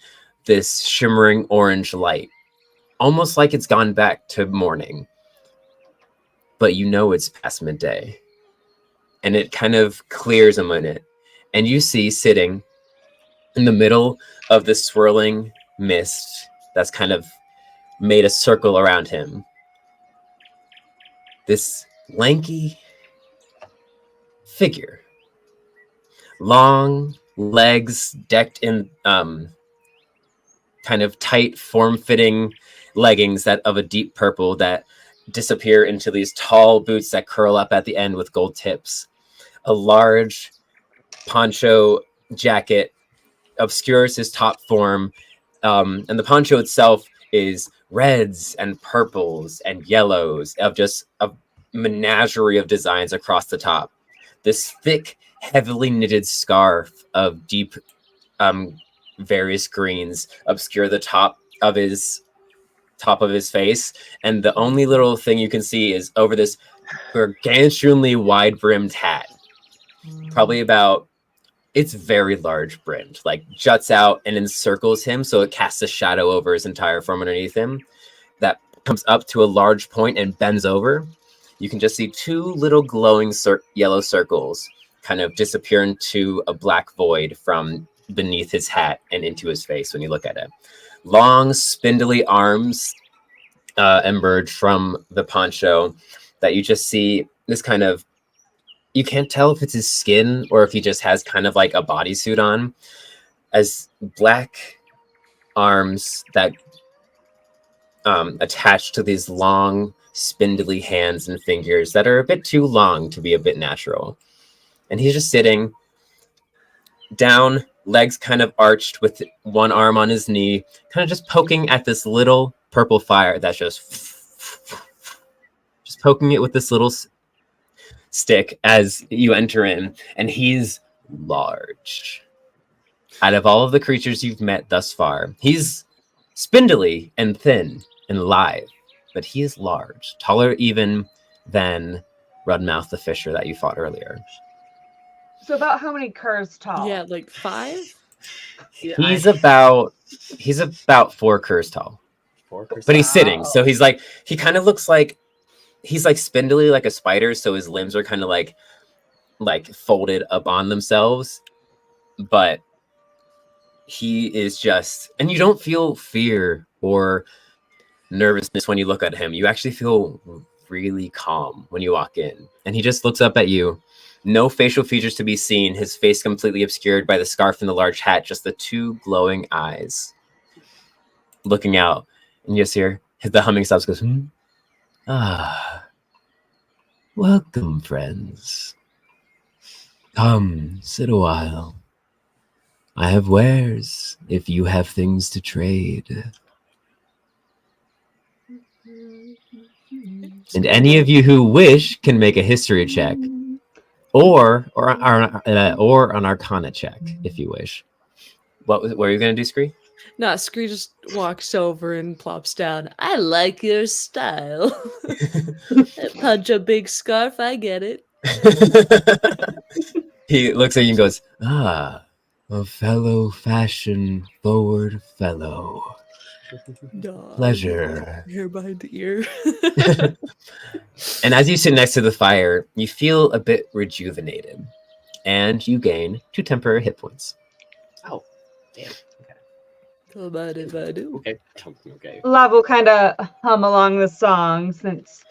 this shimmering orange light, almost like it's gone back to morning. But you know it's past midday. And it kind of clears a minute. And you see sitting in the middle of this swirling mist that's kind of made a circle around him, this lanky figure. Long legs decked in kind of tight, form-fitting leggings that of a deep purple that disappear into these tall boots that curl up at the end with gold tips. A large poncho jacket obscures his top form, and the poncho itself is reds and purples and yellows of just a menagerie of designs across the top. This thick, heavily knitted scarf of deep various greens obscure the top of his face, and the only little thing you can see is over this gargantuanly wide brimmed hat, probably about, it's very large brimmed, like juts out and encircles him, so it casts a shadow over his entire form underneath him that comes up to a large point and bends over. You can just see two little glowing yellow circles kind of disappear into a black void from beneath his hat and into his face when you look at it. Long, spindly arms emerge from the poncho that you just see this kind of, you can't tell if it's his skin or if he just has kind of like a bodysuit on, as black arms that attach to these long, spindly hands and fingers that are a bit too long to be a bit natural. And he's just sitting down, legs kind of arched with one arm on his knee, kind of just poking at this little purple fire that's just poking it with this little stick as you enter in. And he's large. Out of all of the creatures you've met thus far, he's spindly and thin and lithe, but he is large, taller even than Rudmouth the Fisher that you fought earlier. So about how many curs tall? Yeah, like 5? He's about 4 curs tall. 4%. But he's sitting, so he's like, he kind of looks like, he's like spindly like a spider, so his limbs are kind of like folded up on themselves, but he is just, and you don't feel fear or nervousness when you look at him. You actually feel really calm when you walk in, and he just looks up at you. No facial features to be seen, his face completely obscured by the scarf and the large hat, just the two glowing eyes looking out. And you just hear the humming stops, goes, Ah, welcome, friends. Come, sit a while. I have wares if you have things to trade. And any of you who wish can make a history check, or an Arcana check if you wish. What were you gonna do, Scree? No, Scree just walks over and plops down. I like your style. Punch a big scarf, I get it. He looks at you and goes, Ah, a fellow fashion-forward fellow. No, Pleasure. Hair behind the ear. And as you sit next to the fire, you feel a bit rejuvenated, and you gain 2 temporary hit points. Oh, damn. Come on if I do. Okay. Lav will kind of hum along the song since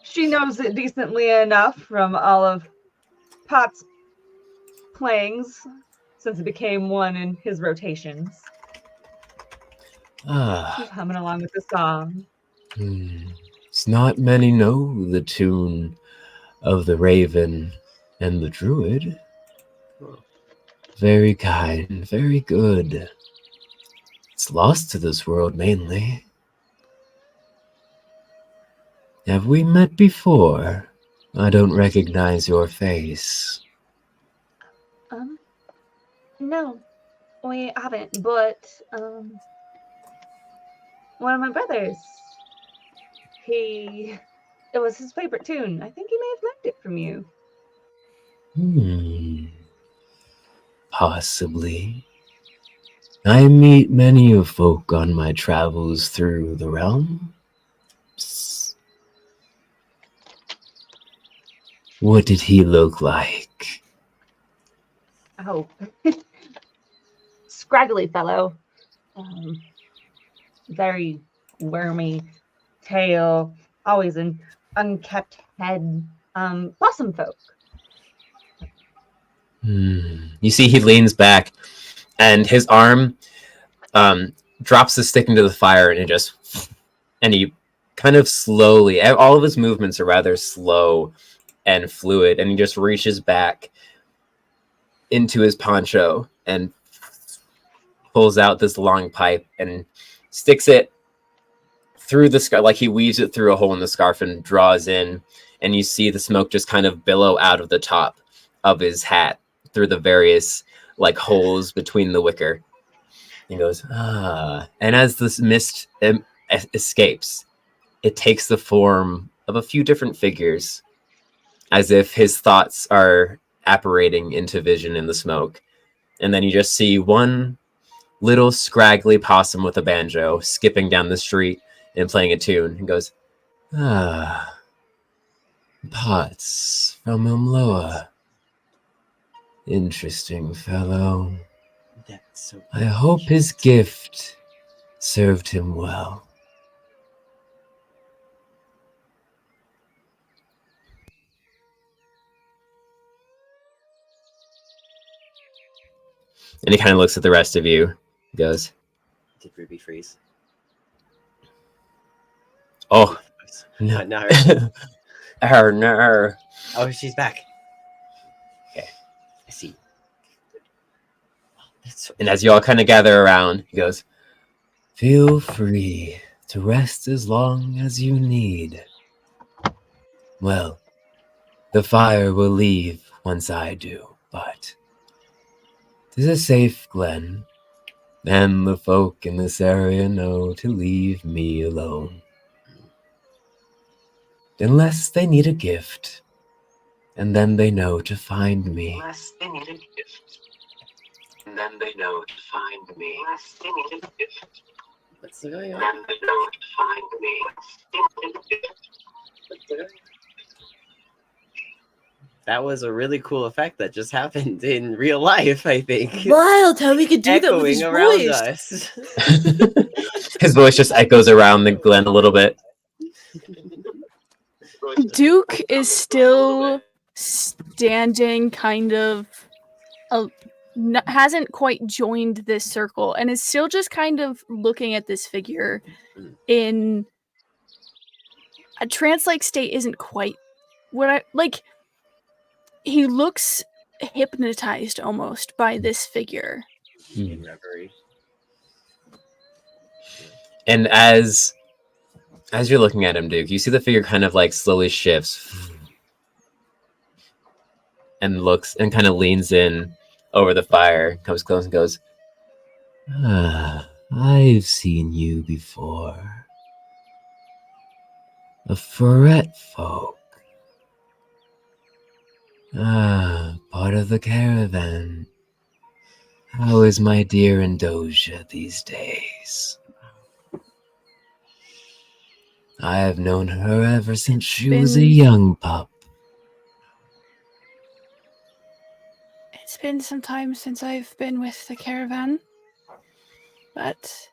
she knows it decently enough from all of Pot's playings since it became one in his rotations. She's humming along with the song. It's not many know the tune of the Raven and the Druid. Very kind, very good. It's lost to this world mainly. Have we met before? I don't recognize your face. No, we haven't, but one of my brothers, it was his favorite tune. I think he may have learned it from you. Possibly. I meet many of folk on my travels through the realm. What did he look like? Oh, scraggly fellow. Very wormy tail, always an unkept head. Blossom folk. You see he leans back and his arm drops the stick into the fire, and he kind of slowly, all of his movements are rather slow and fluid, and he just reaches back into his poncho and pulls out this long pipe and sticks it through the scarf, like he weaves it through a hole in the scarf and draws in, and you see the smoke just kind of billow out of the top of his hat through the various like holes between the wicker. He goes, ah. And as this mist escapes, it takes the form of a few different figures, as if his thoughts are apparating into vision in the smoke. And then you just see one little scraggly possum with a banjo skipping down the street and playing a tune. He goes, ah, Potts from Elmohe. Interesting fellow. That's so I hope his gift served him well. And he kind of looks at the rest of you. He goes, Did Ruby freeze? oh, No, no. no. Oh, no. Oh, she's back. Okay. I see. That's so And as you all kind of gather around, he goes, feel free to rest as long as you need. Well, the fire will leave once I do, but 'tis a safe glen, and the folk in this area know to leave me alone. Unless they need a gift, and then they know to find me. Unless they need a gift, and then they know to find me. Unless they need a gift, What's going and on? then they know to find me. What's going on? That was a really cool effect that just happened in real life, I think. Wild how we could do that with Echoing his around voice. us. His voice just echoes around the glen a little bit. Duke is still standing kind of hasn't quite joined this circle and is still just kind of looking at this figure in a trance-like state. Isn't quite what I like. He looks hypnotized almost by this figure. In reverie. And as you're looking at him, Duke, you see the figure kind of like slowly shifts and looks and kind of leans in over the fire, comes close and goes, ah, I've seen you before. A ferret folk. Ah, part of the caravan. How is my dear Indoja these days? I have known her ever since she was a young pup. It's been some time since I've been with the caravan, but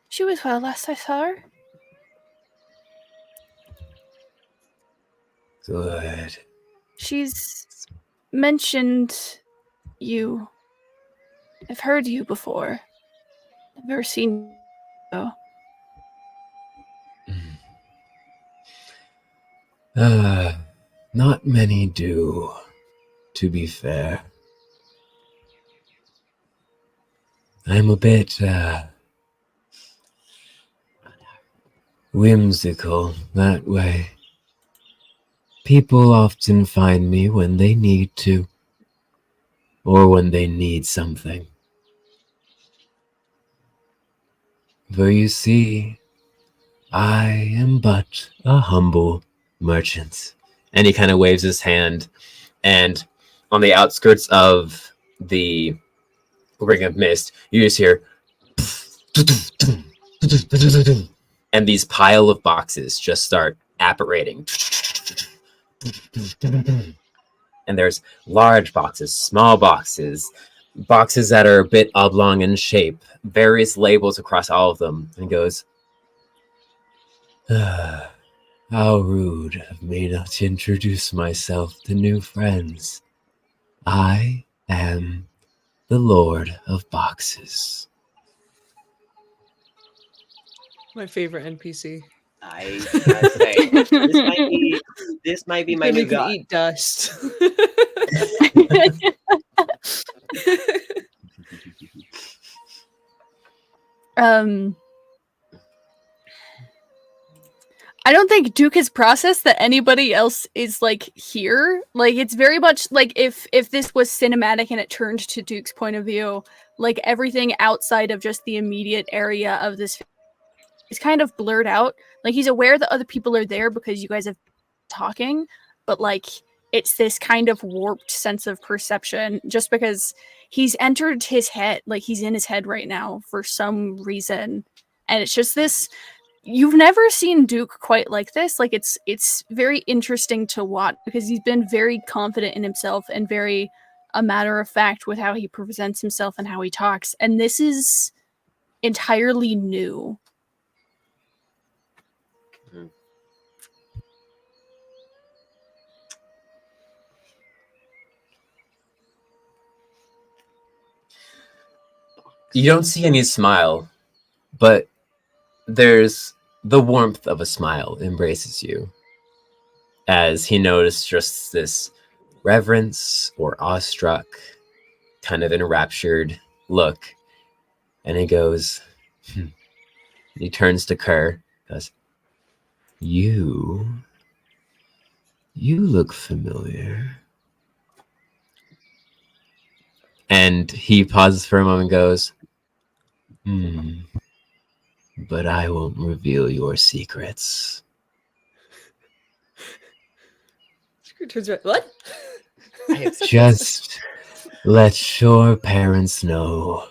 she was well last I saw her. Good. She's mentioned you. I've heard you before. I've never seen you, though. Not many do, to be fair. I'm a bit, whimsical that way. People often find me when they need to, or when they need something. For you see, I am but a humble merchant. And he kind of waves his hand, and on the outskirts of the ring of mist, you just hear and these pile of boxes just start apparating. And there's large boxes, small boxes, boxes that are a bit oblong in shape, various labels across all of them. And he goes, how rude of me not to introduce myself to new friends. I am the Lord of Boxes. My favorite NPC. I gotta say, this might be my Gonna new make me god. eat dust. I don't think Duke has processed that anybody else is like here. Like it's very much like if this was cinematic and it turned to Duke's point of view, like everything outside of just the immediate area of this is kind of blurred out. Like he's aware that other people are there because you guys have been talking, but like it's this kind of warped sense of perception just because he's entered his head, like he's in his head right now for some reason. And it's just this you've never seen Duke quite like this. Like it's very interesting to watch because he's been very confident in himself and very a matter of fact with how he presents himself and how he talks. And this is entirely new. You don't see any smile, but there's the warmth of a smile embraces you as he noticed just this reverence or awestruck, kind of enraptured look. And he goes, he turns to Kerr, goes, You look familiar. And he pauses for a moment and goes, but I won't reveal your secrets. Screw turns around. What? Just let your parents know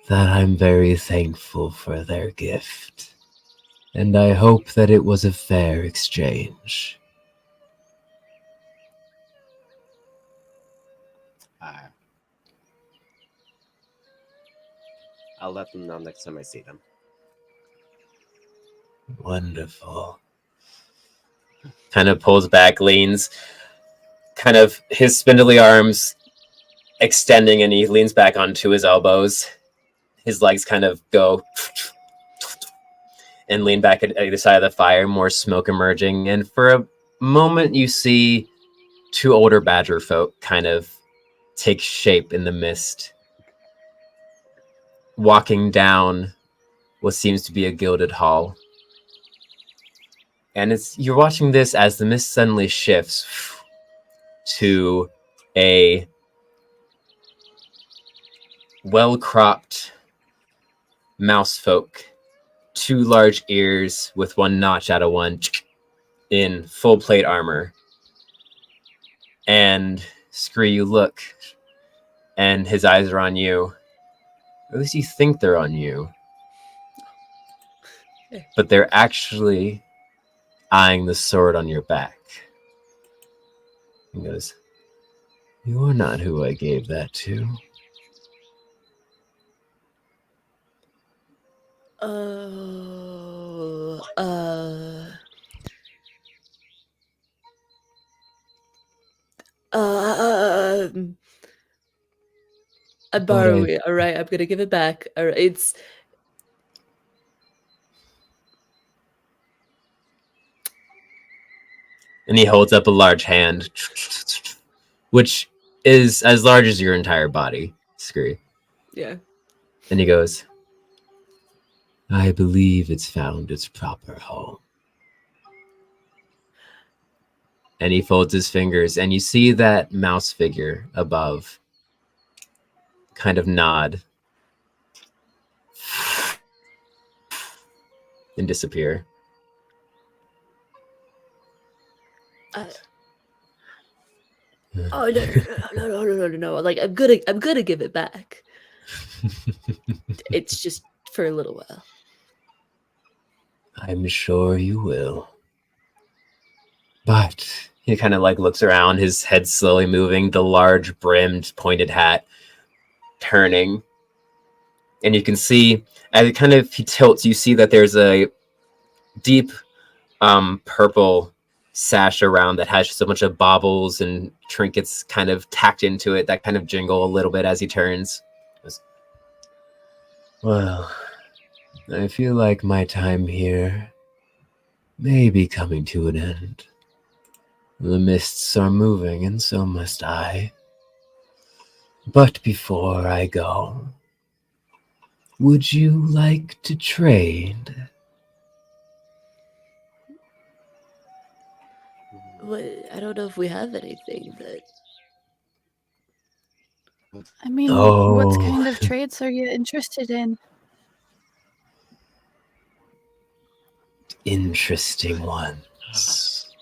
that I'm very thankful for their gift, and I hope that it was a fair exchange. I'll let them know next time I see them. Wonderful. Kind of pulls back, leans, kind of his spindly arms extending, and he leans back onto his elbows. His legs kind of go and lean back at either side of the fire, more smoke emerging. And for a moment, you see two older badger folk kind of take shape in the mist, walking down what seems to be a gilded hall. And you're watching this as the mist suddenly shifts to a well-cropped mouse folk, two large ears with one notch out of one, in full plate armor. And Scree, you look, and his eyes are on you. Or at least you think they're on you. But they're actually eyeing the sword on your back. He goes, You're not who I gave that to. I'm borrowing it, all right? I'm gonna give it back. All right, it's And he holds up a large hand, which is as large as your entire body, Scree. yeah. And he goes, I believe it's found its proper home. And he folds his fingers, and you see that mouse figure above kind of nod and disappear. Oh no! Like I'm gonna give it back. It's just for a little while. I'm sure you will. But he kind of like looks around, his head slowly moving, the large brimmed pointed hat turning. And you can see as it kind of he tilts, you see that there's a deep purple sash around that has just a bunch of baubles and trinkets kind of tacked into it that kind of jingle a little bit as he turns. Well, I feel like my time here may be coming to an end. The mists are moving, and so must I. But before I go, would you like to trade? I don't know if we have anything that. I mean, what Oh. kind of trades are you interested in? Interesting ones.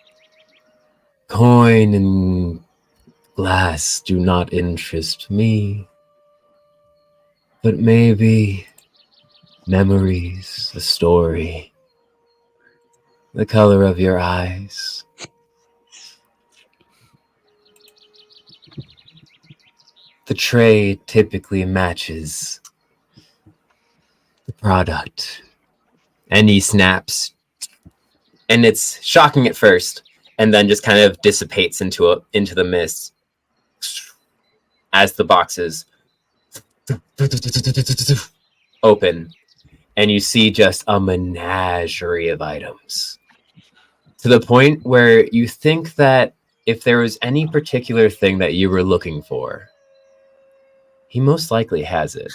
Coin and glass do not interest me. But maybe memories, a story, the color of your eyes. The tray typically matches the product. And he snaps. And it's shocking at first, and then just kind of dissipates into the mist as the boxes open, and you see just a menagerie of items. To the point where you think that if there was any particular thing that you were looking for, he most likely has it.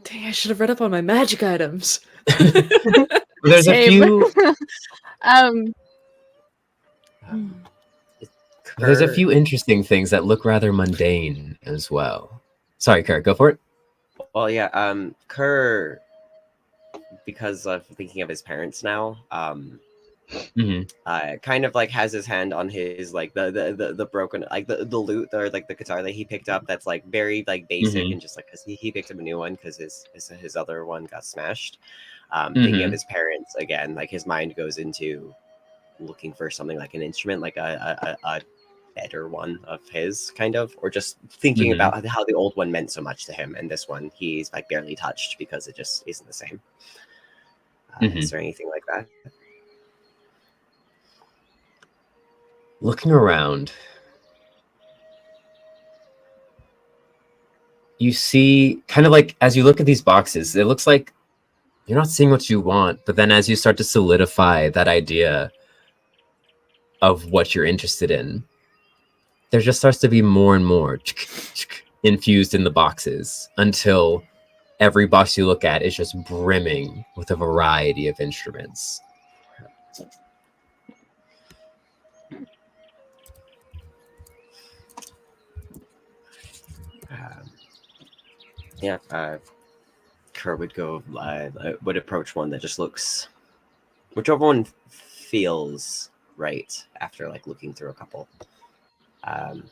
Dang, I should have read up on my magic items. There's a Same. few. There's a Kerr- few interesting things that look rather mundane as well. Sorry, Kurt, go for it. Well, yeah. Kerr, because of thinking of his parents now, kind of like has his hand on his like the broken like the lute or like the guitar that he picked up that's like very like basic and just like because he picked up a new one because his other one got smashed. Thinking of his parents again, like his mind goes into looking for something like an instrument, like a better one of his kind of, or just thinking about how the old one meant so much to him, and this one he's like barely touched because it just isn't the same. Is there anything like that? Looking around, you see kind of like as you look at these boxes, it looks like you're not seeing what you want, but then as you start to solidify that idea of what you're interested in, there just starts to be more and more infused in the boxes until every box you look at is just brimming with a variety of instruments. Kerr would go would approach one that just looks, whichever one feels right after like looking through a couple, and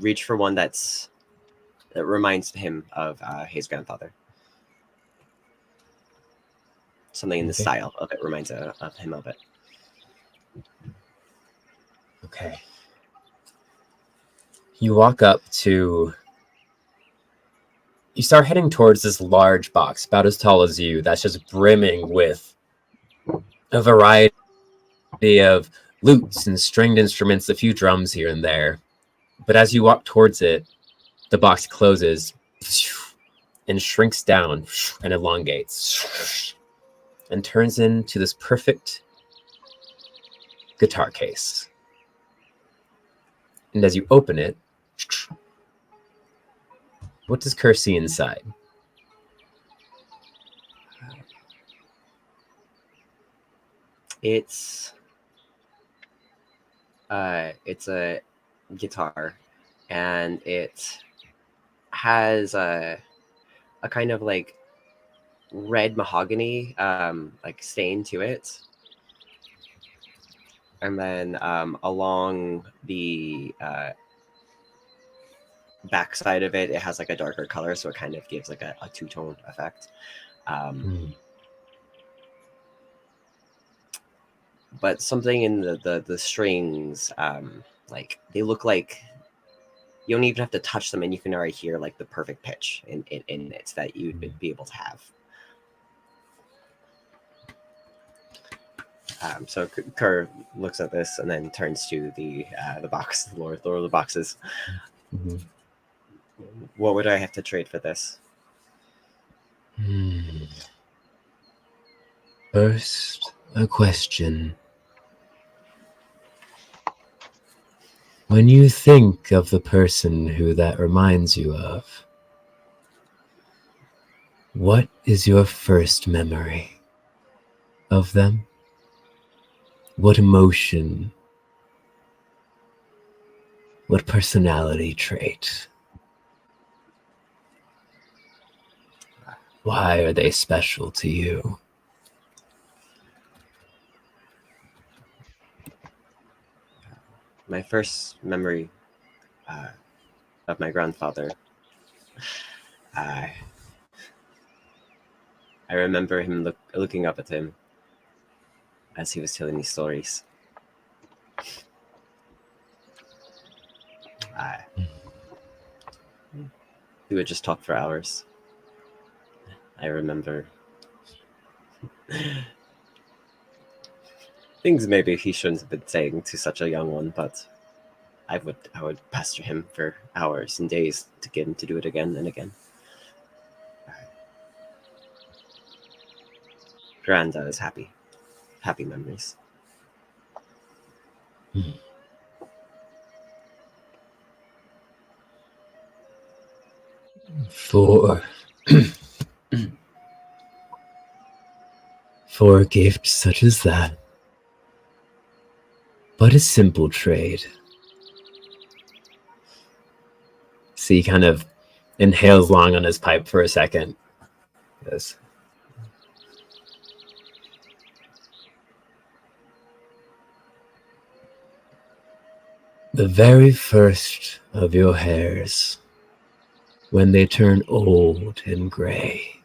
reach for one that reminds him of his grandfather. Something in the style of it reminds of him of it. Okay. You walk up to... You start heading towards this large box, about as tall as you, that's just brimming with a variety of lutes and stringed instruments, a few drums here and there. But as you walk towards it, the box closes and shrinks down and elongates and turns into this perfect guitar case. And as you open it, what does Kerr see inside? It's a guitar, and it has a kind of like red mahogany like stain to it, and then along the backside of it, it has like a darker color, so it kind of gives like a two-tone effect. But something in the strings, like they look like you don't even have to touch them, and you can already hear like the perfect pitch in it that you'd be able to have. So Kerr looks at this and then turns to the box, the lower of the boxes. What would I have to trade for this? First, a question. When you think of the person who that reminds you of, what is your first memory of them? What emotion? What personality trait? Why are they special to you? My first memory of my grandfather. I I remember him looking up at him as he was telling me stories. I We would just talk for hours. I remember things maybe he shouldn't have been saying to such a young one, but I would pester him for hours and days to get him to do it again and again. Granda is happy. Happy memories. For for a gift such as that, but a simple trade. So he kind of inhales long on his pipe for a second. Yes. The very first of your hairs, when they turn old and gray.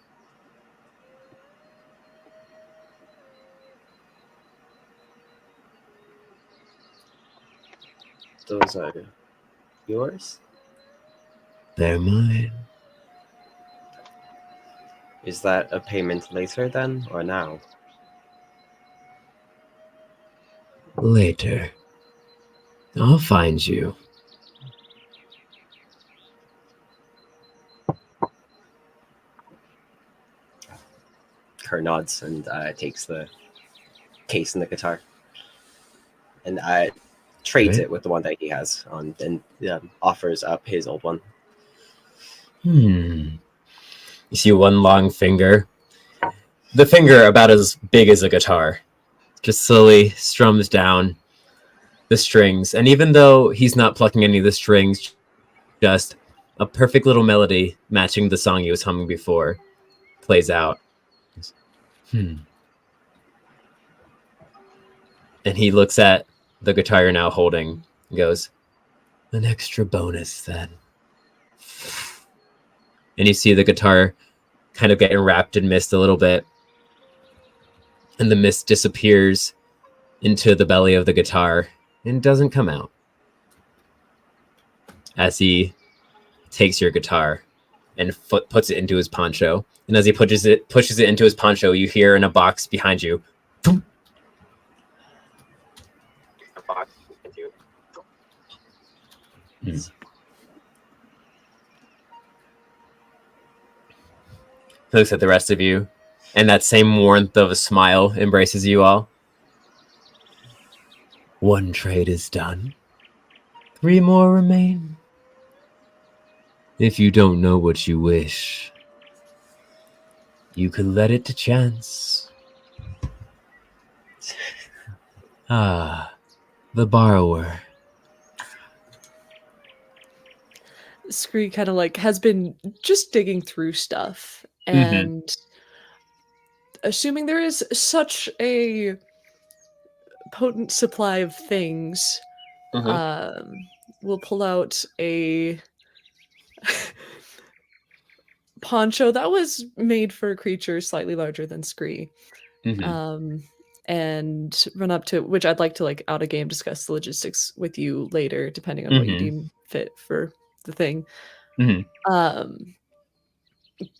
Those are yours? They're mine. Is that a payment later then, or now? Later. I'll find you. Kerr nods and takes the case and the guitar, and trades Right. it with the one that he has on, and offers up his old one. You see one long finger. The finger about as big as a guitar. Just slowly strums down the strings. And even though he's not plucking any of the strings, just a perfect little melody matching the song he was humming before plays out. And he looks at the guitar you're now holding and goes, an extra bonus then. And you see the guitar kind of getting wrapped in mist a little bit. And the mist disappears into the belly of the guitar and doesn't come out. As he takes your guitar and puts it into his poncho. And as he pushes it into his poncho, you hear in a box behind you. Thump. A box behind you. He looks at the rest of you, and that same warmth of a smile embraces you all. One trade is done. 3 more remain. If you don't know what you wish, you could let it to chance. Ah, the borrower. Scree kind of like has been just digging through stuff and assuming there is such a potent supply of things, we'll pull out a poncho that was made for a creature slightly larger than Scree. And run up to, which I'd like to like out of game discuss the logistics with you later, depending on what you deem fit for the thing.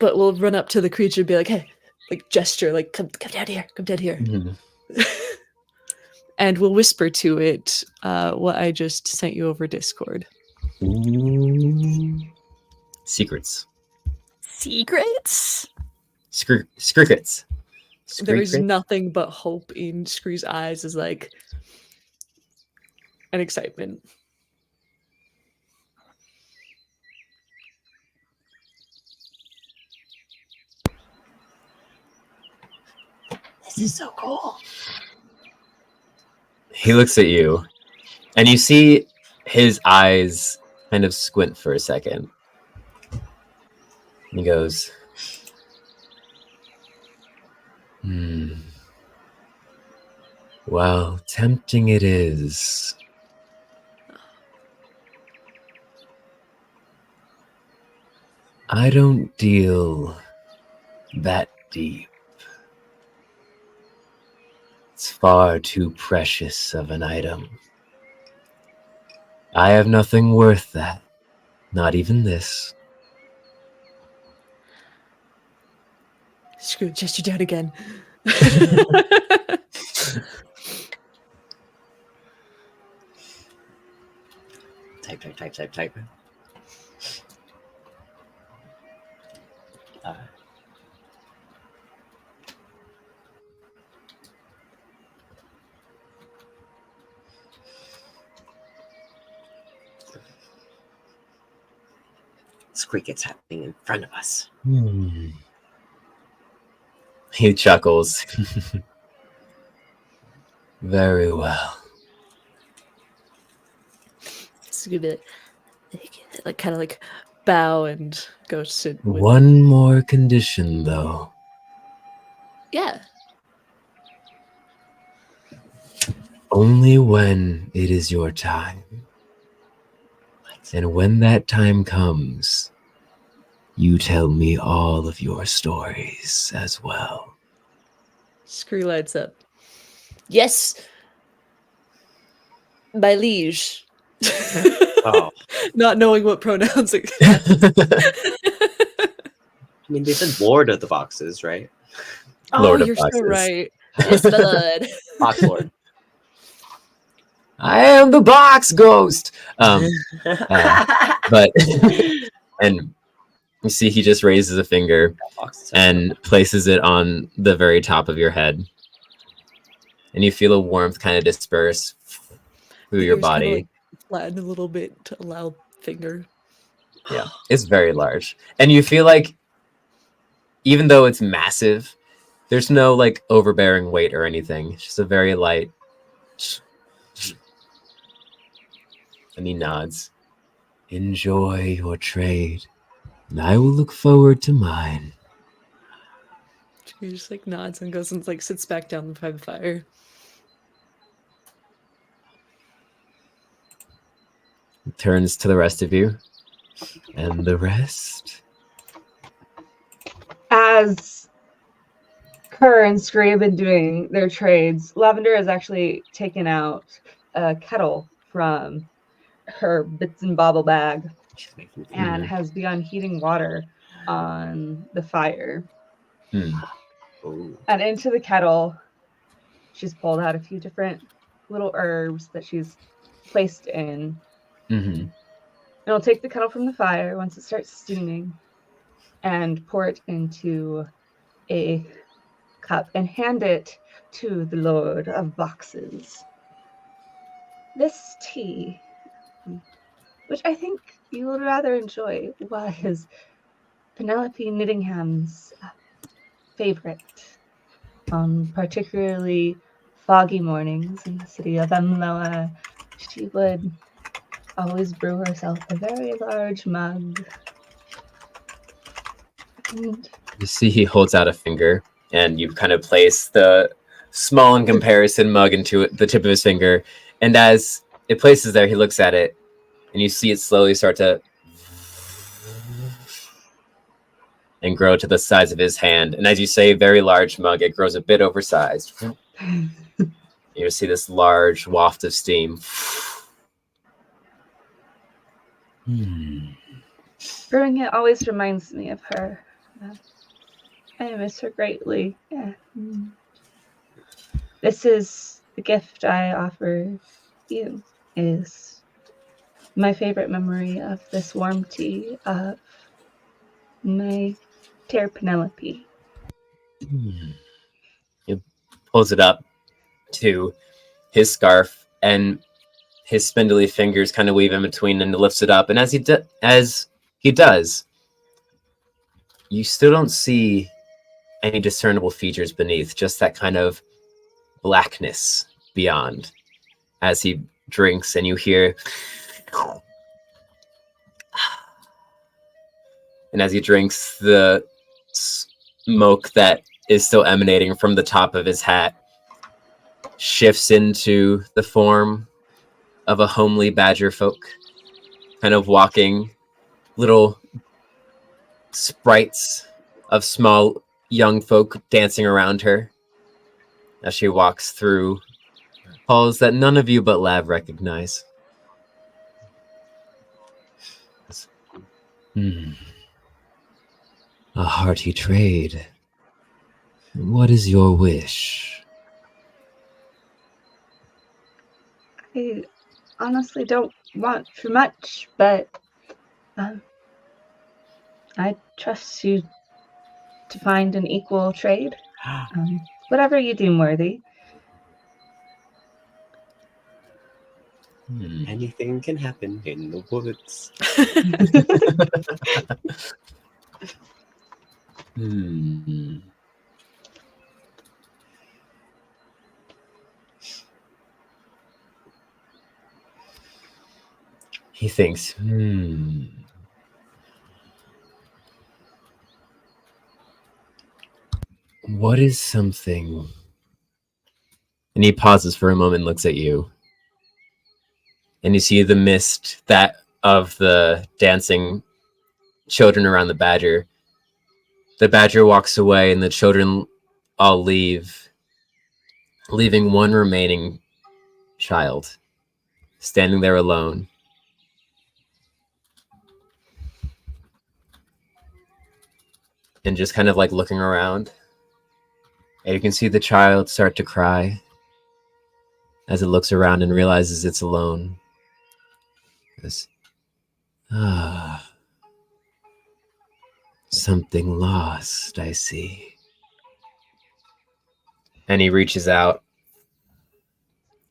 But we'll run up to the creature and be like, hey, like gesture, like come down here, come down here. And we'll whisper to it what I just sent you over Discord. Secrets. Secrets? Scrickets. There is nothing but hope in Scree's eyes, is like an excitement. This is so cool. He looks at you, and you see his eyes kind of squint for a second. And he goes, well, tempting it is. I don't deal that deep. It's far too precious of an item. I have nothing worth that. Not even this. Screw, chest you down again. Type. This cricket's happening in front of us. He chuckles. Very well. It's gonna be like kind of like bow and go sit with. One more condition, though. Yeah. Only when it is your time. And when that time comes, you tell me all of your stories as well. Screw lights up. Yes, my liege. Oh. Not knowing what pronouns it I mean, they said Lord of the Boxes, right? Lord of you're so Boxes. right. Yes, my lord. Box Lord. I am the box ghost. But and you see, he just raises a finger and places it on the very top of your head, and you feel a warmth kind of disperse through your Fingers kinda, body. like, flatten a little bit to allow finger. Yeah, it's very large, and you feel like, even though it's massive, there's no like overbearing weight or anything. It's just a very light. And he nods. Enjoy your trade, and I will look forward to mine. He just like nods and goes and like sits back down by the fire. He turns to the rest of you, and the rest. As Kerr and Scree have been doing their trades, Lavender has actually taken out a kettle from her bits and bobble bag and has begun heating water on the fire. And into the kettle, she's pulled out a few different little herbs that she's placed in. And I'll take the kettle from the fire once it starts steaming and pour it into a cup and hand it to the Lord of Boxes. This tea, which I think you would rather enjoy, was Penelope Knittingham's favorite on particularly foggy mornings in the city of Elmohe. She would always brew herself a very large mug. And You see, he holds out a finger, and you kind of place the small in comparison mug into the tip of his finger. And as it places there, he looks at it, and you see it slowly start to and grow to the size of his hand. And as you say, very large mug, it grows a bit oversized. You see this large waft of steam. brewing it always reminds me of her. I miss her greatly. Yeah. This is the gift I offer you, is my favorite memory of this warm tea of my dear Penelope. He pulls it up to his scarf, and his spindly fingers kind of weave in between, and lifts it up. And as he does, you still don't see any discernible features beneath, just that kind of blackness beyond. as he drinks, and you hear, and as he drinks, the smoke that is still emanating from the top of his hat shifts into the form of a homely badger folk, kind of walking, little sprites of small young folk dancing around her as she walks through halls that none of you but Lav recognize. A hearty trade. What is your wish? I honestly don't want for much, but I trust you to find an equal trade. Whatever you deem worthy. Anything can happen in the woods. He thinks, what is something? And he pauses for a moment and looks at you. And you see the mist that of the dancing children around the badger. The badger walks away and the children all leave, leaving one remaining child standing there alone. And just kind of like looking around. And you can see the child start to cry as it looks around and realizes it's alone. It goes, something lost, I see. And he reaches out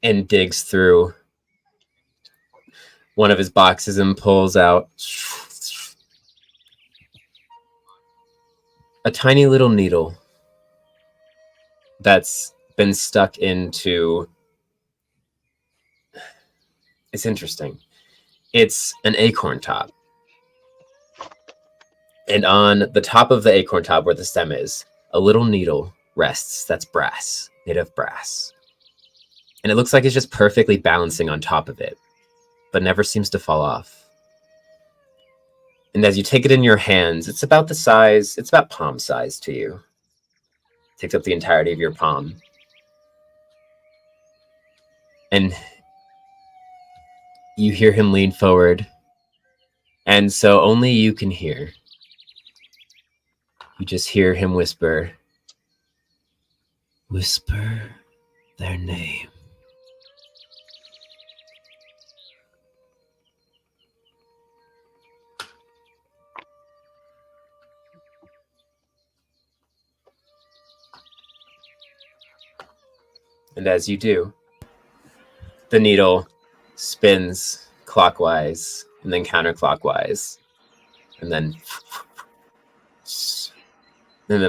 and digs through one of his boxes and pulls out a tiny little needle that's been stuck into... It's interesting. It's an acorn top. And on the top of the acorn top where the stem is, a little needle rests that's brass, made of brass. And it looks like it's just perfectly balancing on top of it, but never seems to fall off. And as you take it in your hands, it's about palm size to you. It takes up the entirety of your palm. And you hear him lean forward, and so only you can hear. You just hear him whisper their name. And as you do, the needle spins clockwise and then counterclockwise and then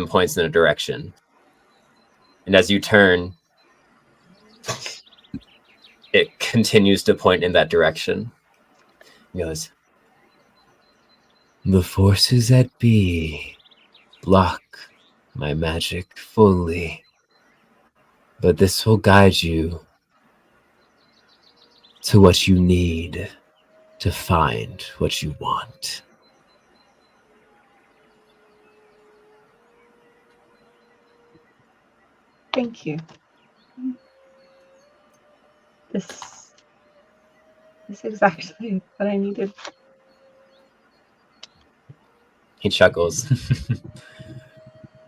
points in a direction. And as you turn, it continues to point in that direction. He goes, the forces at B block my magic fully, but this will guide you to what you need to find what you want. Thank you. This is exactly what I needed. He chuckles.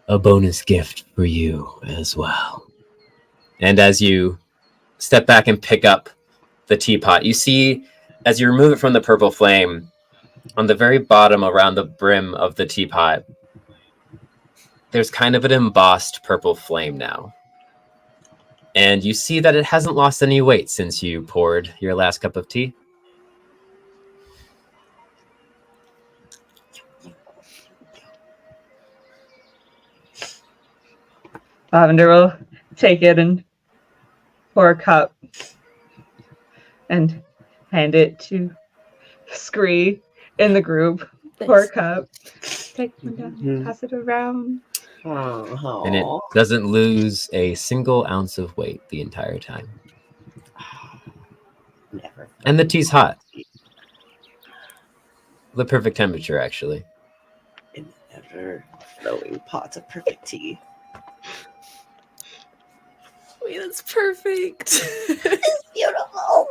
A bonus gift for you as well. And as you step back and pick up the teapot, you see, as you remove it from the purple flame, on the very bottom around the brim of the teapot, there's kind of an embossed purple flame now. And you see that it hasn't lost any weight since you poured your last cup of tea. Lavender will take it and pour a cup and hand it to Scree in the group. Pour a cup. Take one down, pass it around. And it doesn't lose a single ounce of weight the entire time. Never. And the tea's hot. The perfect temperature, actually. In the ever flowing pot of perfect tea. Wait, that's perfect. It's beautiful.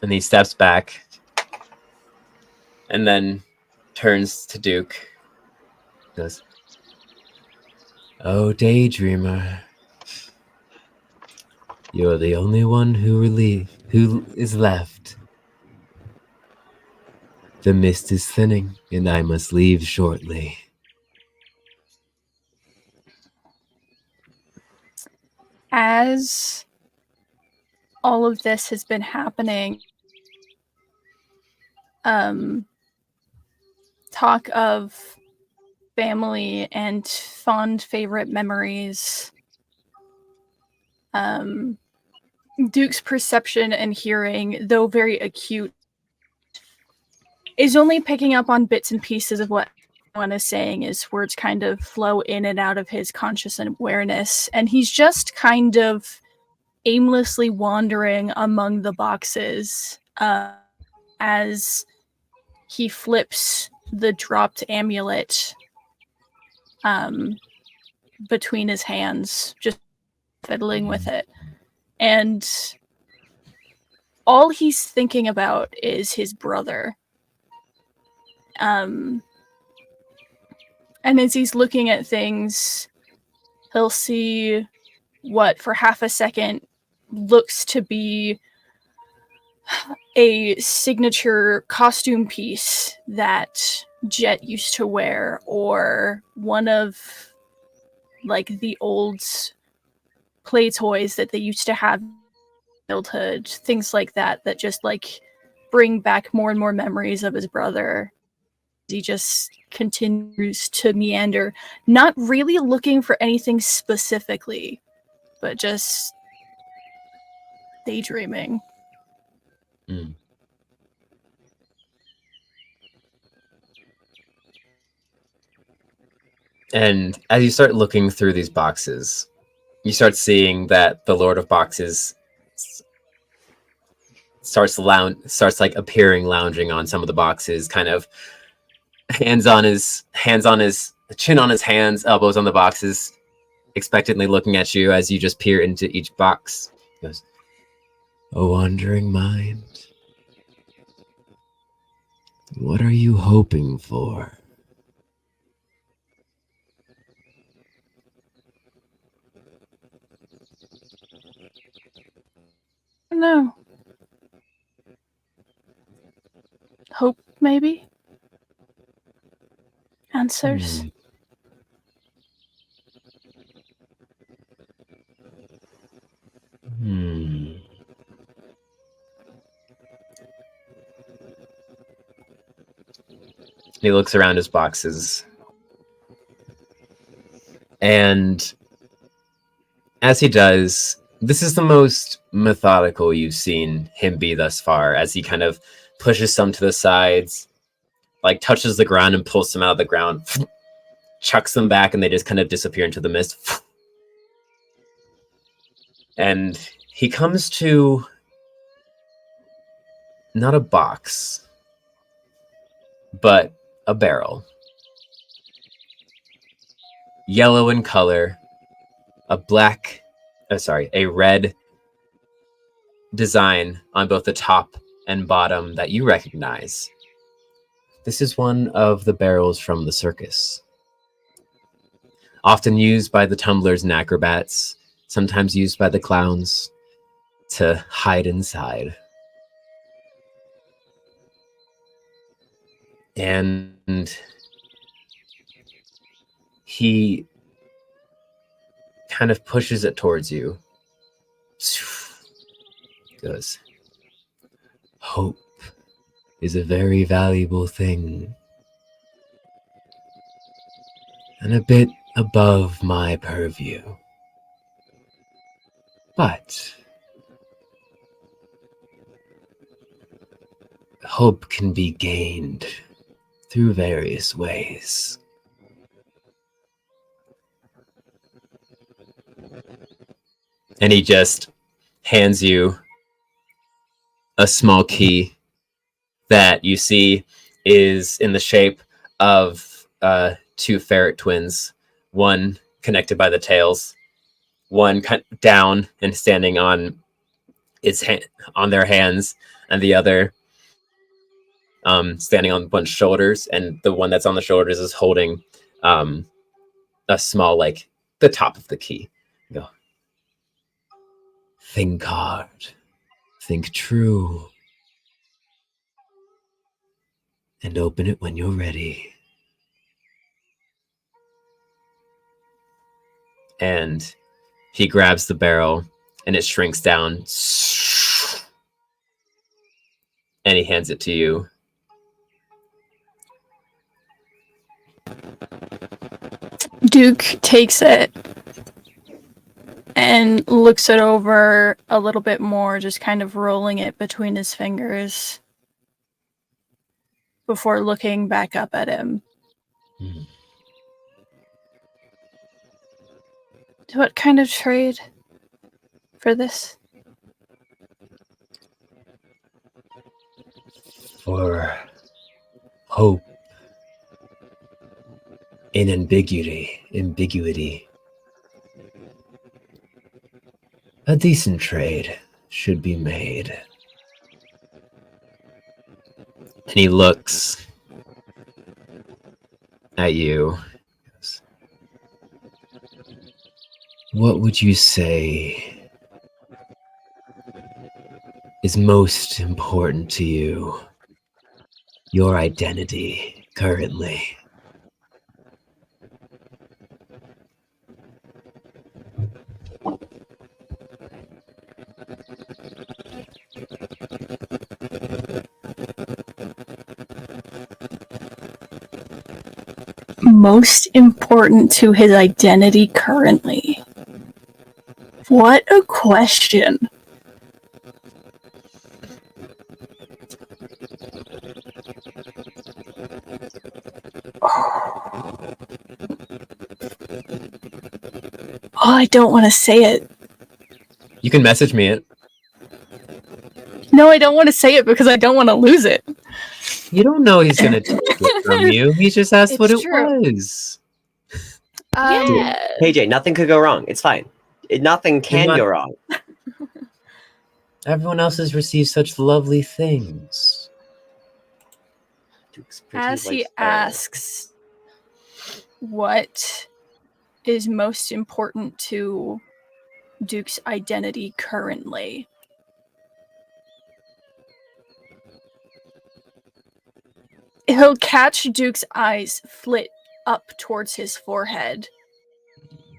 And he steps back and then turns to Duke. Goes, "Oh, daydreamer. You're the only one who is left. The mist is thinning, and I must leave shortly." As all of this has been happening, talk of family and fond favorite memories, Duke's perception and hearing, though very acute, is only picking up on bits and pieces of what everyone is saying as words kind of flow in and out of his conscious awareness, and he's just kind of aimlessly wandering among the boxes as he flips the dropped amulet between his hands, just fiddling with it. And all he's thinking about is his brother. And as he's looking at things, he'll see what for half a second looks to be a signature costume piece that Jet used to wear, or one of like the old play toys that they used to have in childhood, things like that just like bring back more and more memories of his brother. He just continues to meander, not really looking for anything specifically, but just daydreaming. Mm. And as you start looking through these boxes, you start seeing that the Lord of Boxes starts like appearing, lounging on some of the boxes, kind of hands on his chin on his hands, elbows on the boxes, expectantly looking at you as you just peer into each box. He goes, "A wandering mind. What are you hoping for?" No. Hope, maybe? Answers? He looks around his boxes. And as he does, this is the most methodical you've seen him be thus far, as he kind of pushes some to the sides, like touches the ground and pulls some out of the ground, chucks them back, and they just kind of disappear into the mist. And he comes to not a box, but a barrel. Yellow in color, a red design on both the top and bottom that you recognize. This is one of the barrels from the circus. Often used by the tumblers and acrobats, sometimes used by the clowns to hide inside. And he kind of pushes it towards you. Goes, "Hope is a very valuable thing, and a bit above my purview. But hope can be gained through various ways. And he just hands you a small key that you see is in the shape of two ferret twins, one connected by the tails, one down and standing on on their hands, and the other standing on a bunch of shoulders. And the one that's on the shoulders is holding a small, like the top of the key. You go, think hard, think true, and open it when you're ready. And he grabs the barrel and it shrinks down. And he hands it to you. Duke takes it and looks it over a little bit more, just kind of rolling it between his fingers before looking back up at him. What kind of trade for this? For hope in ambiguity. A decent trade should be made. And he looks at you. What would you say is most important to you? Your identity currently? Most important to his identity currently? What a question. Oh, I don't want to say it. You can message me it. No, I don't want to say it because I don't want to lose it. You don't know he's gonna take it from you. He just asked what it true. was. Yeah. KJ, nothing could go wrong. It's fine. Nothing can go wrong. Everyone else has received such lovely things. As he asks what is most important to Duke's identity currently, he'll catch Duke's eyes flit up towards his forehead.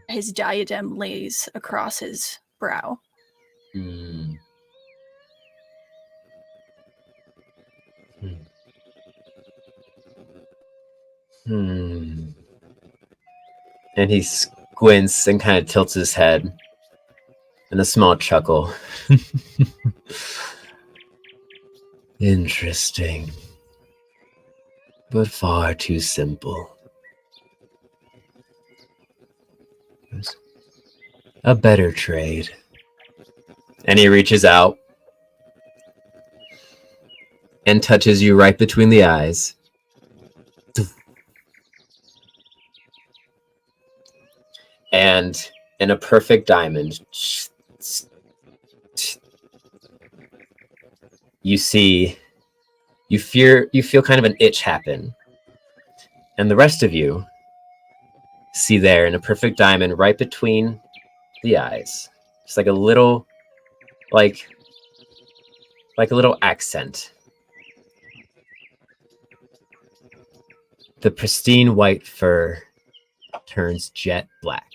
His diadem lays across his brow. And he squints and kind of tilts his head in a small chuckle. Interesting. But far too simple. A better trade. And he reaches out and touches you right between the eyes. And in a perfect diamond, you feel kind of an itch happen. And the rest of you see there in a perfect diamond right between the eyes. Just like a little, like a little accent. The pristine white fur turns jet black.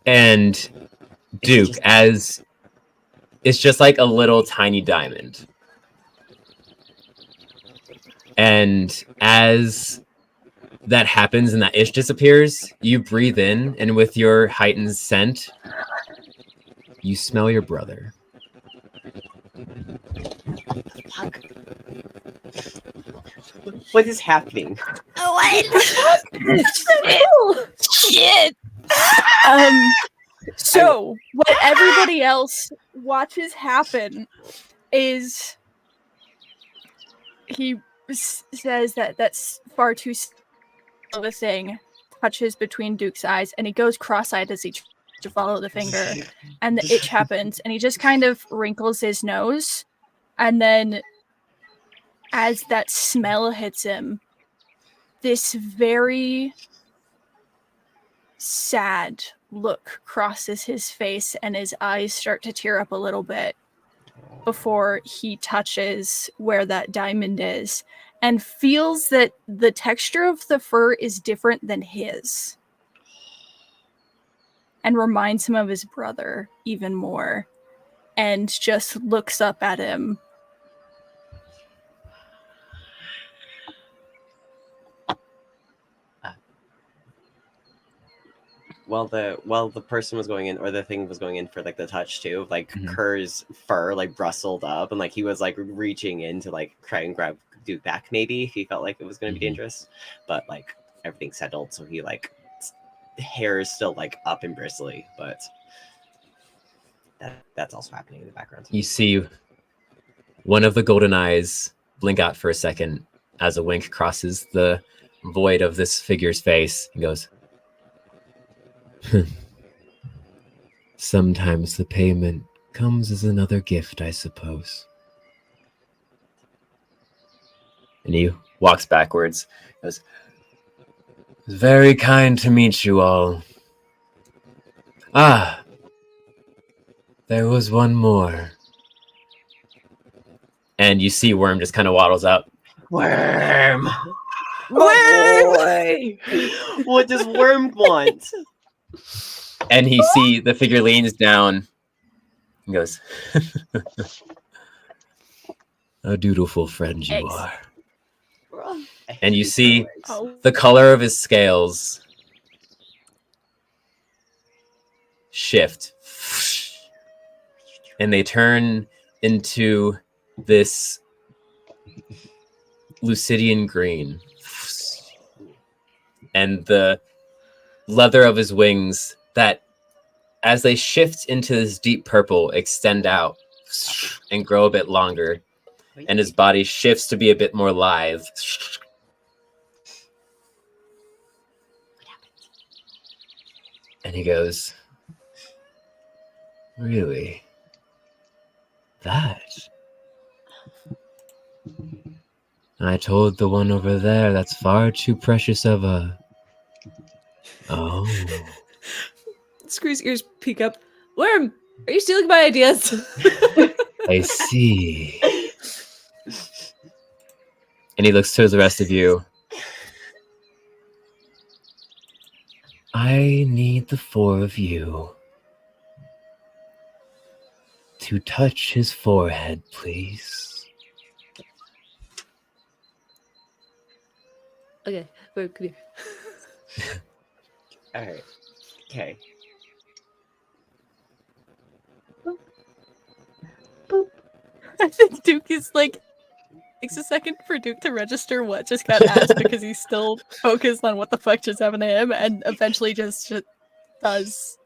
And Duke, as it's just like a little tiny diamond. And as that happens and that itch disappears, you breathe in, and with your heightened scent, you smell your brother. Fuck. What is happening? What? Shit. So what everybody else watches happen is he says that that's far too of a thing, touches between Duke's eyes, and he goes cross-eyed as he tries to follow the finger, and the itch happens, and he just kind of wrinkles his nose, and then as that smell hits him, this very sad look crosses his face, and his eyes start to tear up a little bit before he touches where that diamond is and feels that the texture of the fur is different than his and reminds him of his brother even more, and just looks up at him. While the person was going in, or the thing was going in for like the touch too, like Kerr's fur like bristled up, and like he was like reaching in to like try and grab Duke back, maybe if he felt like it was going to be dangerous, but like everything settled, so he like hair is still like up and bristly, but that's also happening in the background. You see one of the golden eyes blink out for a second as a wink crosses the void of this figure's face. He goes, sometimes the payment comes as another gift, I suppose. And he walks backwards. He goes, it's very kind to meet you all. Ah, there was one more. And you see Worm just kind of waddles up. Worm! Boy! What does Worm want? And he see the figure leans down and goes, a dutiful friend you are. And you see the color of his scales shift. And they turn into this Lucidian green. And the leather of his wings, that as they shift into this deep purple, extend out and grow a bit longer. And his body shifts to be a bit more lithe. And he goes, really? That? I told the one over there that's far too precious of a... Oh. Screw's ears peek up. Worm, are you stealing my ideas? I see. And he looks towards the rest of you. I need the four of you to touch his forehead, please. Okay, Worm, come here. Alright. Okay. Boop. I think Duke is like, takes a second for Duke to register what just got asked because he's still focused on what the fuck just happened to him, and eventually just does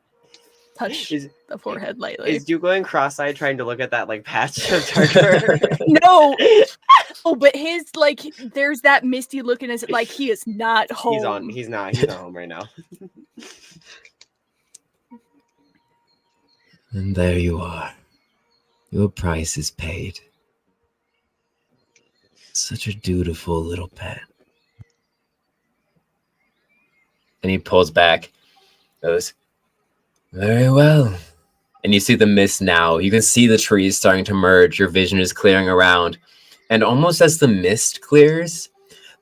touch the forehead lightly. Is Duke going cross-eyed trying to look at that like patch of dark fur? No! Oh, but his, like, there's that misty look in his, like, he is not home. He's not home right now. And there you are. Your price is paid. Such a dutiful little pet. And he pulls back. Goes, very well. And you see the mist now. You can see the trees starting to merge. Your vision is clearing around. And almost as the mist clears,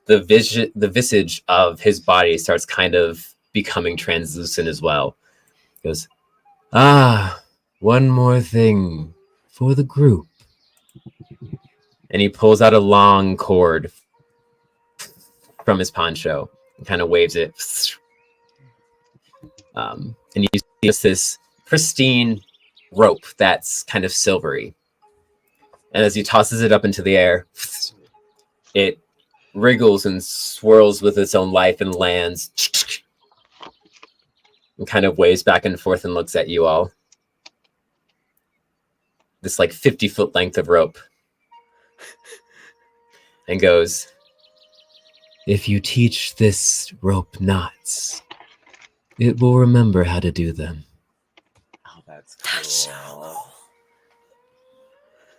the visage of his body starts kind of becoming translucent as well. He goes, ah, one more thing for the group. And he pulls out a long cord from his poncho and kind of waves it. And you see just this pristine rope that's kind of silvery. And as he tosses it up into the air, it wriggles and swirls with its own life and lands and kind of waves back and forth and looks at you all. This like 50-foot length of rope. And goes, if you teach this rope knots, it will remember how to do them. Oh, that's cool.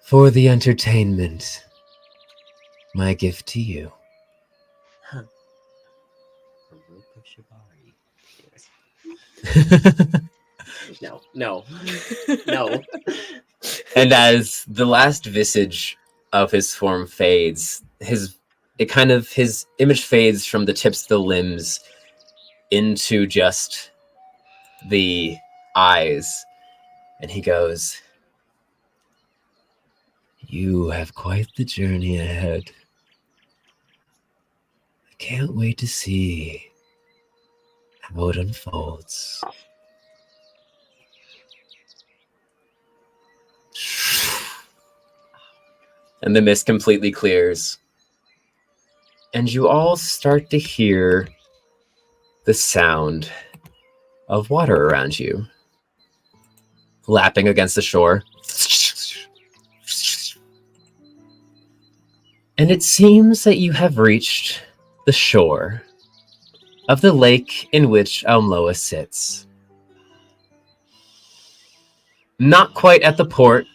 For the entertainment, my gift to you. A rope of shibari. No. No. And as the last visage of his form fades, his image fades from the tips of the limbs into just the eyes. And he goes, you have quite the journey ahead. I can't wait to see how it unfolds. And the mist completely clears. And you all start to hear the sound of water around you, lapping against the shore. And it seems that you have reached the shore of the lake in which Elmohe sits. Not quite at the port,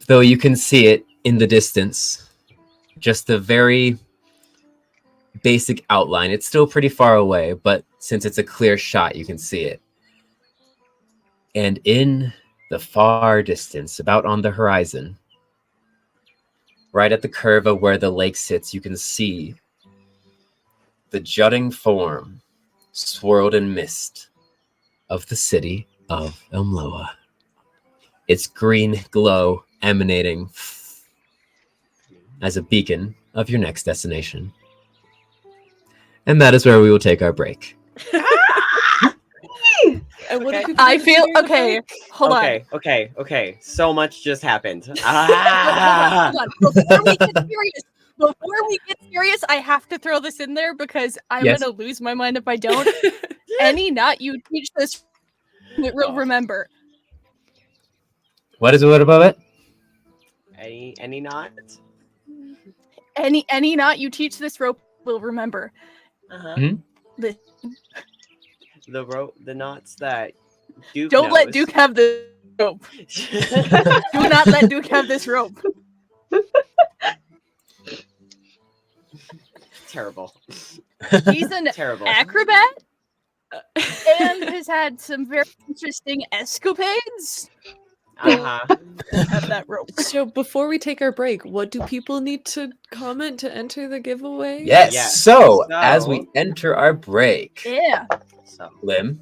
though you can see it in the distance. Just a very basic outline. It's still pretty far away, but since it's a clear shot, you can see it. And in the far distance, about on the horizon, right at the curve of where the lake sits, you can see the jutting form, swirled in mist, of the city of Elmohe. Its green glow emanating as a beacon of your next destination. And that is where we will take our break. And what Okay. do people I do feel during the okay. break? Hold on. Okay. So much just happened. Hold on. Before we get serious, I have to throw this in there because I'm Yes. gonna lose my mind if I don't. Any nut you teach this will remember. What above it? Any not? Any knot you teach this rope will remember. Uh-huh. Mhm. The- The knots that Duke Don't let knows. Duke have the rope. Do not let Duke have this rope. Terrible. He's an Terrible. acrobat and has had some very interesting escapades. Uh-huh. Don't have that rope. So before we take our break, what do people need to comment to enter the giveaway? Yes. So, as So- we enter our break, Yeah. So Lim,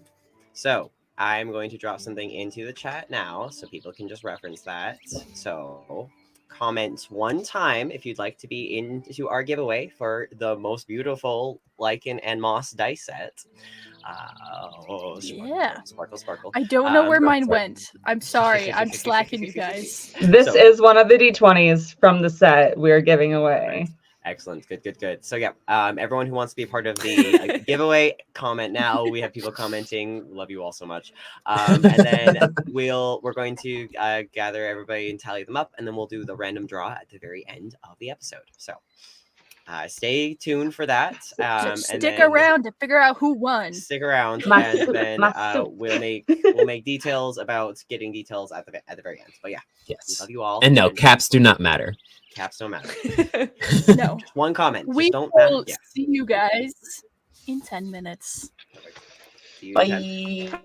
So I'm going to drop something into the chat now so people can just reference that. So comment one time if you'd like to be into our giveaway for the most beautiful lichen and moss dice set. Yeah. Sparkle. I don't know where mine sorry. went. I'm sorry. I'm slacking, you guys. This So- is one of the D20s from the set we're giving away. Excellent. Good. So yeah, everyone who wants to be a part of the giveaway, comment now. We have people commenting. Love you all so much. And then we're going to gather everybody and tally them up, and then we'll do the random draw at the very end of the episode. So stay tuned for that. Just and stick then around to figure out who won. Stick around, My and soup, then my soup. we'll make details about getting details at the very end. But yeah, we yes. love you all. And no, caps do not matter. Caps don't matter. No. Just one comment. We Just don't matter. will Yeah. see you guys in 10 minutes. See you in 10. Bye.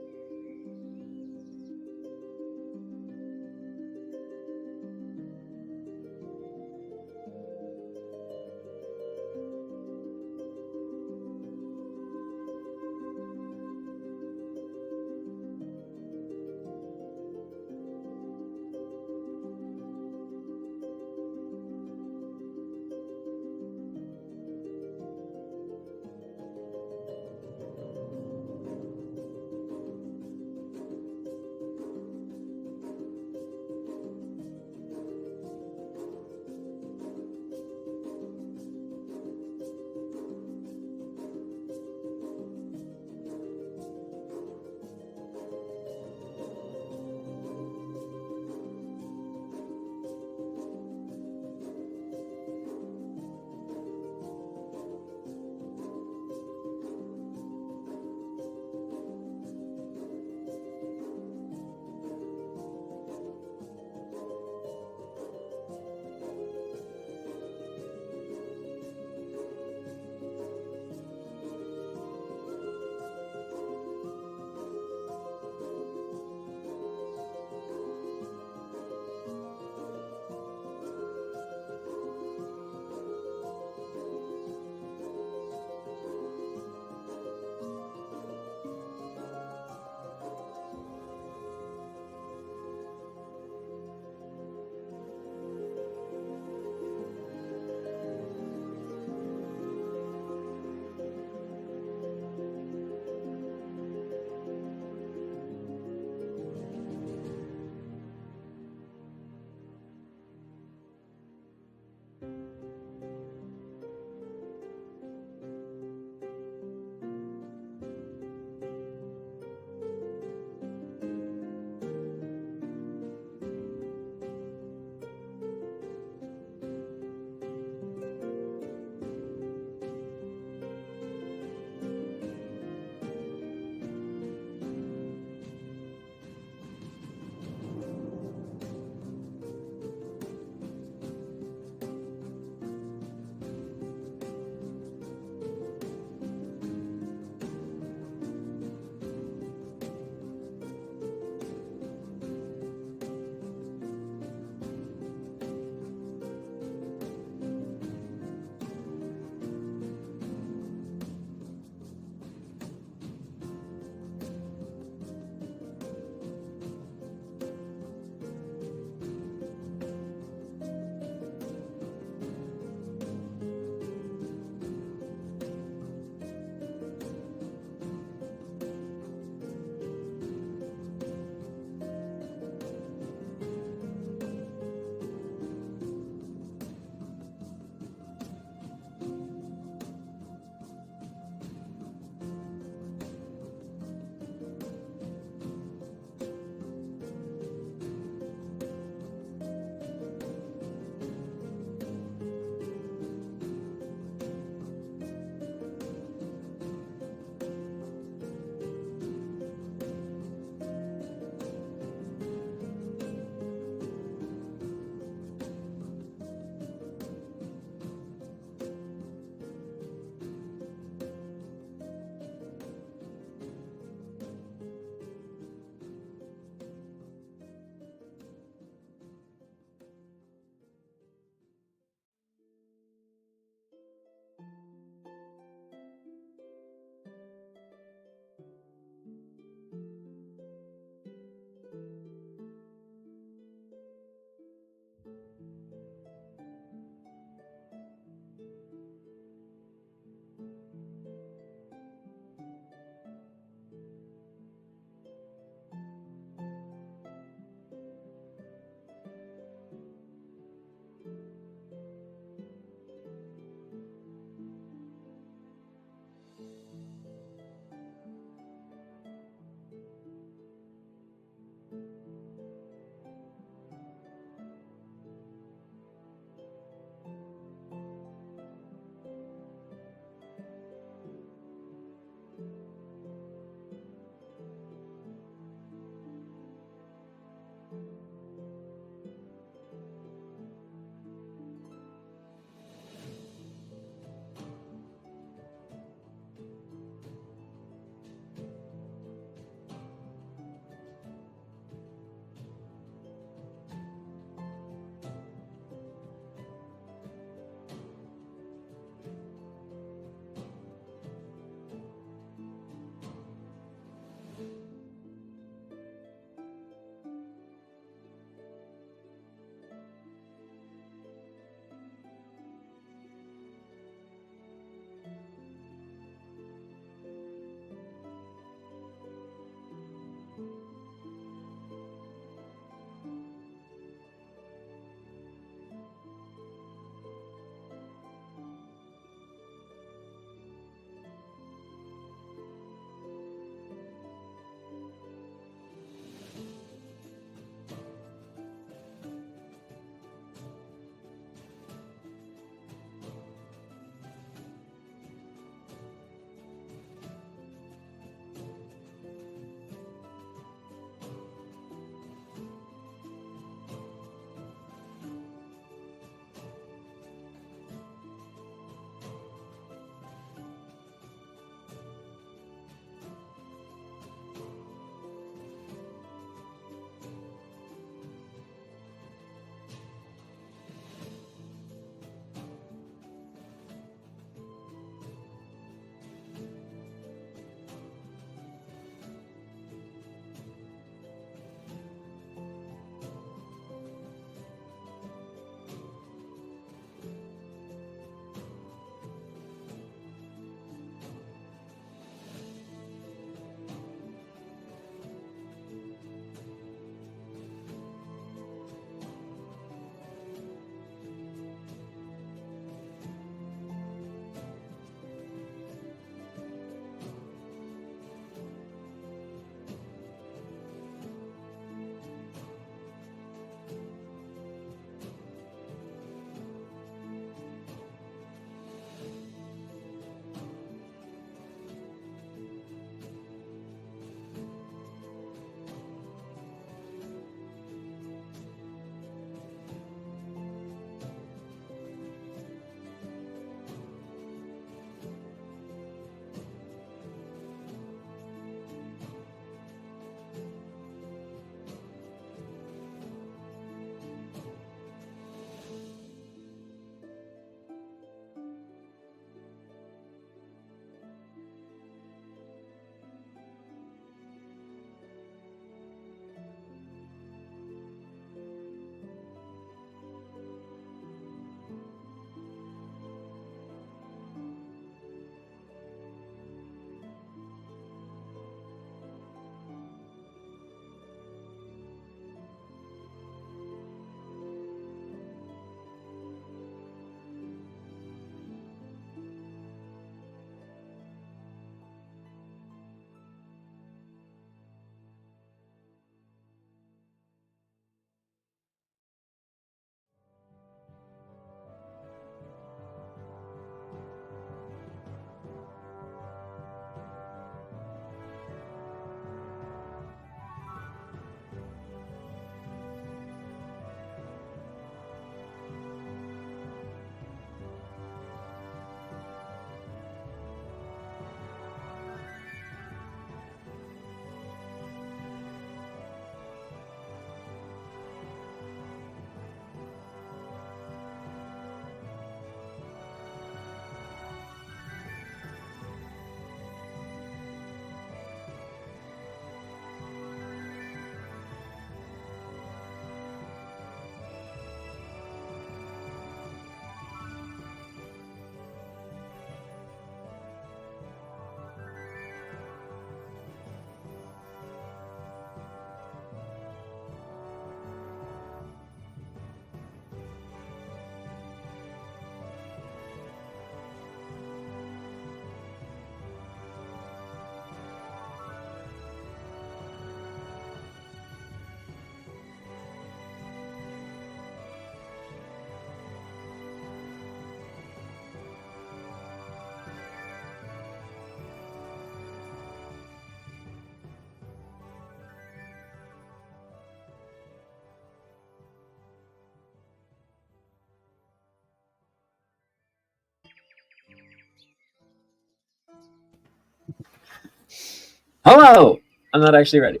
Hello! I'm not actually ready.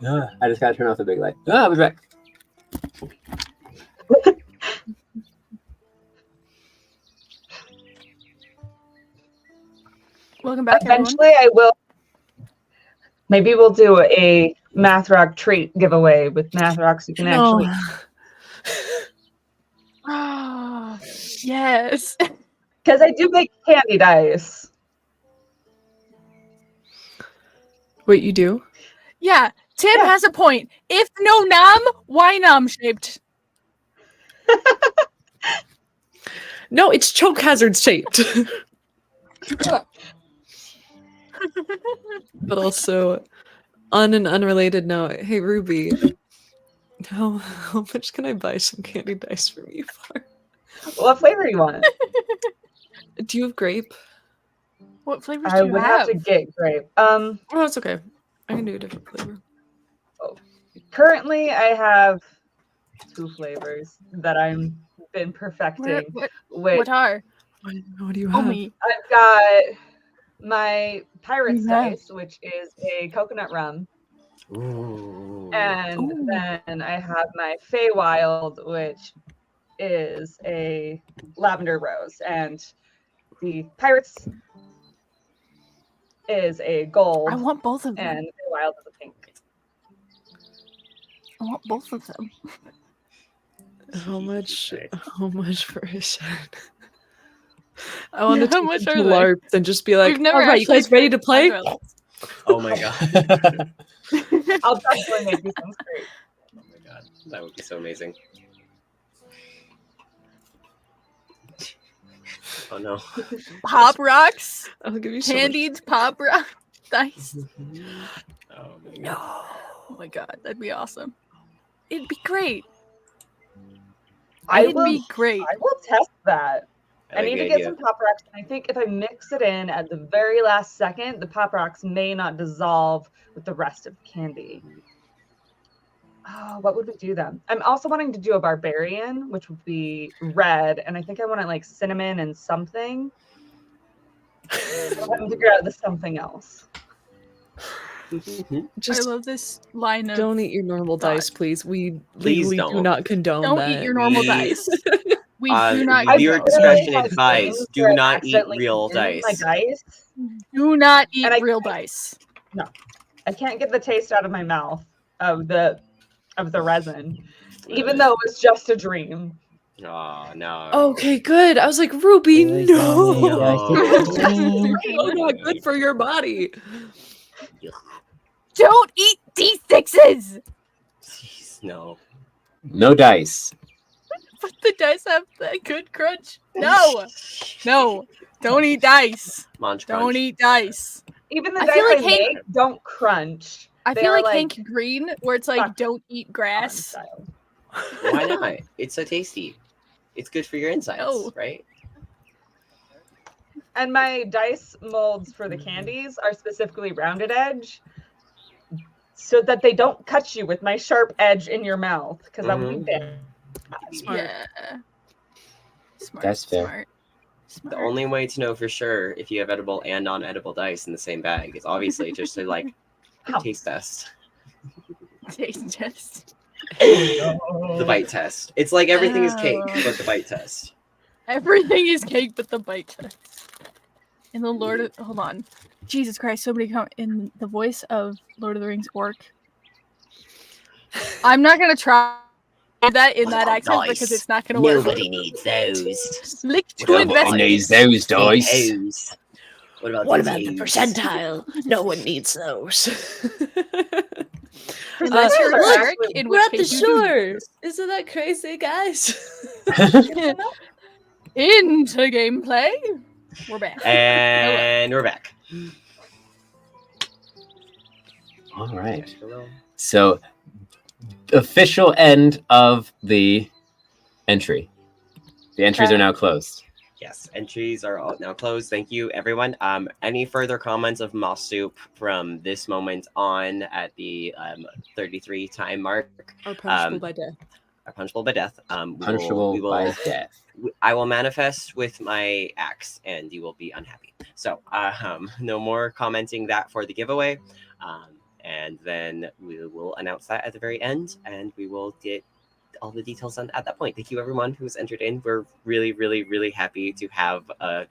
I just gotta turn off the big light. I'll be back. Welcome back, everyone. Eventually, I will. Maybe we'll do a Math Rock treat giveaway with Math Rocks you can actually. Ah, yes. Because I do make candy dice. Wait, you do? Yeah, Tim Yeah. has a point. If no nom, why nom shaped? No, it's choke hazard shaped. But also, on an unrelated note, hey Ruby, how much can I buy some candy dice from you for? What flavor you want? Do you have grape? What flavors I do you would have to get grape. Oh, it's okay. I can do a different flavor. Currently, I have 2 flavors that I've been perfecting. What are? What do you Tell have? me. I've got my Pirates Yeah. dice, which is a coconut rum. Ooh. And Ooh. then I have my Feywild, which is a lavender rose. And the Pirates is a gold. I want both of them. And Feywild is a pink. I want both of them. How much? Right. How much for a set? I want to How take much it to are they? LARPs and just be like, We've never all right, you actually guys ready to played play? either of us. Oh my god. I'll definitely make you some straight. Oh my god. That would be so amazing. Oh no. Pop rocks, I'll give you so much. candied pop rock dice. Oh my god. No. Oh my god, that'd be awesome. It'd be great. I It'd will, be great. I will test that. I I like need the to get idea. some Pop Rocks. And I think if I mix it in at the very last second, the Pop Rocks may not dissolve with the rest of the candy. Oh, what would we do then? I'm also wanting to do a barbarian, which would be red, and I think I want it like cinnamon and something. I haven't figured out the something else. I Just love this line of don't eat your normal thought. dice, please. We Please legally do don't. not condone Don't that. eat your normal We- dice. We do not viewer condone. discretion Had advised. games Do where I not eat accidentally real consumed dice. My dice. Do not eat And I- real dice. I can't get the taste out of my mouth of the resin, even though it was just a dream. Oh no. Okay, good. I was like, Ruby, Like, no. No. You're not good for your body. Don't eat D6s! Jeez, no. No dice. But the dice have that good crunch. No! No! Don't eat dice. Munch Don't crunch. eat dice. Even the I dice feel like I Hank- make don't crunch. I They feel are like Hank Green, where it's like, fuck don't eat grass. style. Why not? It's so tasty. It's good for your insides, No. right? And my dice molds for the candies are specifically rounded edge, so that they don't cut you with my sharp edge in your mouth, because that would be bad. Smart. Yeah. Smart. That's fair. Smart. The Smart. only way to know for sure if you have edible and non-edible dice in the same bag is obviously just to like taste test. Taste test. The bite test. It's like everything is cake, but the bite test. Everything is cake but the bite test. In the Lord of... Hold on. Jesus Christ, somebody come in the voice of Lord of the Rings orc. I'm not going to try that in that accent because it's not going to work. Nobody needs those. Lick to Nobody investment. needs those dice. Those. What What about about the those? percentile? No one needs those. Unless you're Those are Eric, actually- in We're which at the case you do need shore. those. Isn't that crazy, guys? Into gameplay. We're back. And we're back. All right. So, official end of the entry. The entries are now closed. Yes, entries are all now closed. Thank you, everyone. Any further comments of Moss Soup from this moment on at the 33 time mark? Or punishable by death. are punishable by death. Punishable by death. I will manifest with my axe, and you will be unhappy. So, no more commenting that for the giveaway. And then we will announce that at the very end, and we will get all the details done at that point. Thank you, everyone who's entered in. We're really, really, really happy to have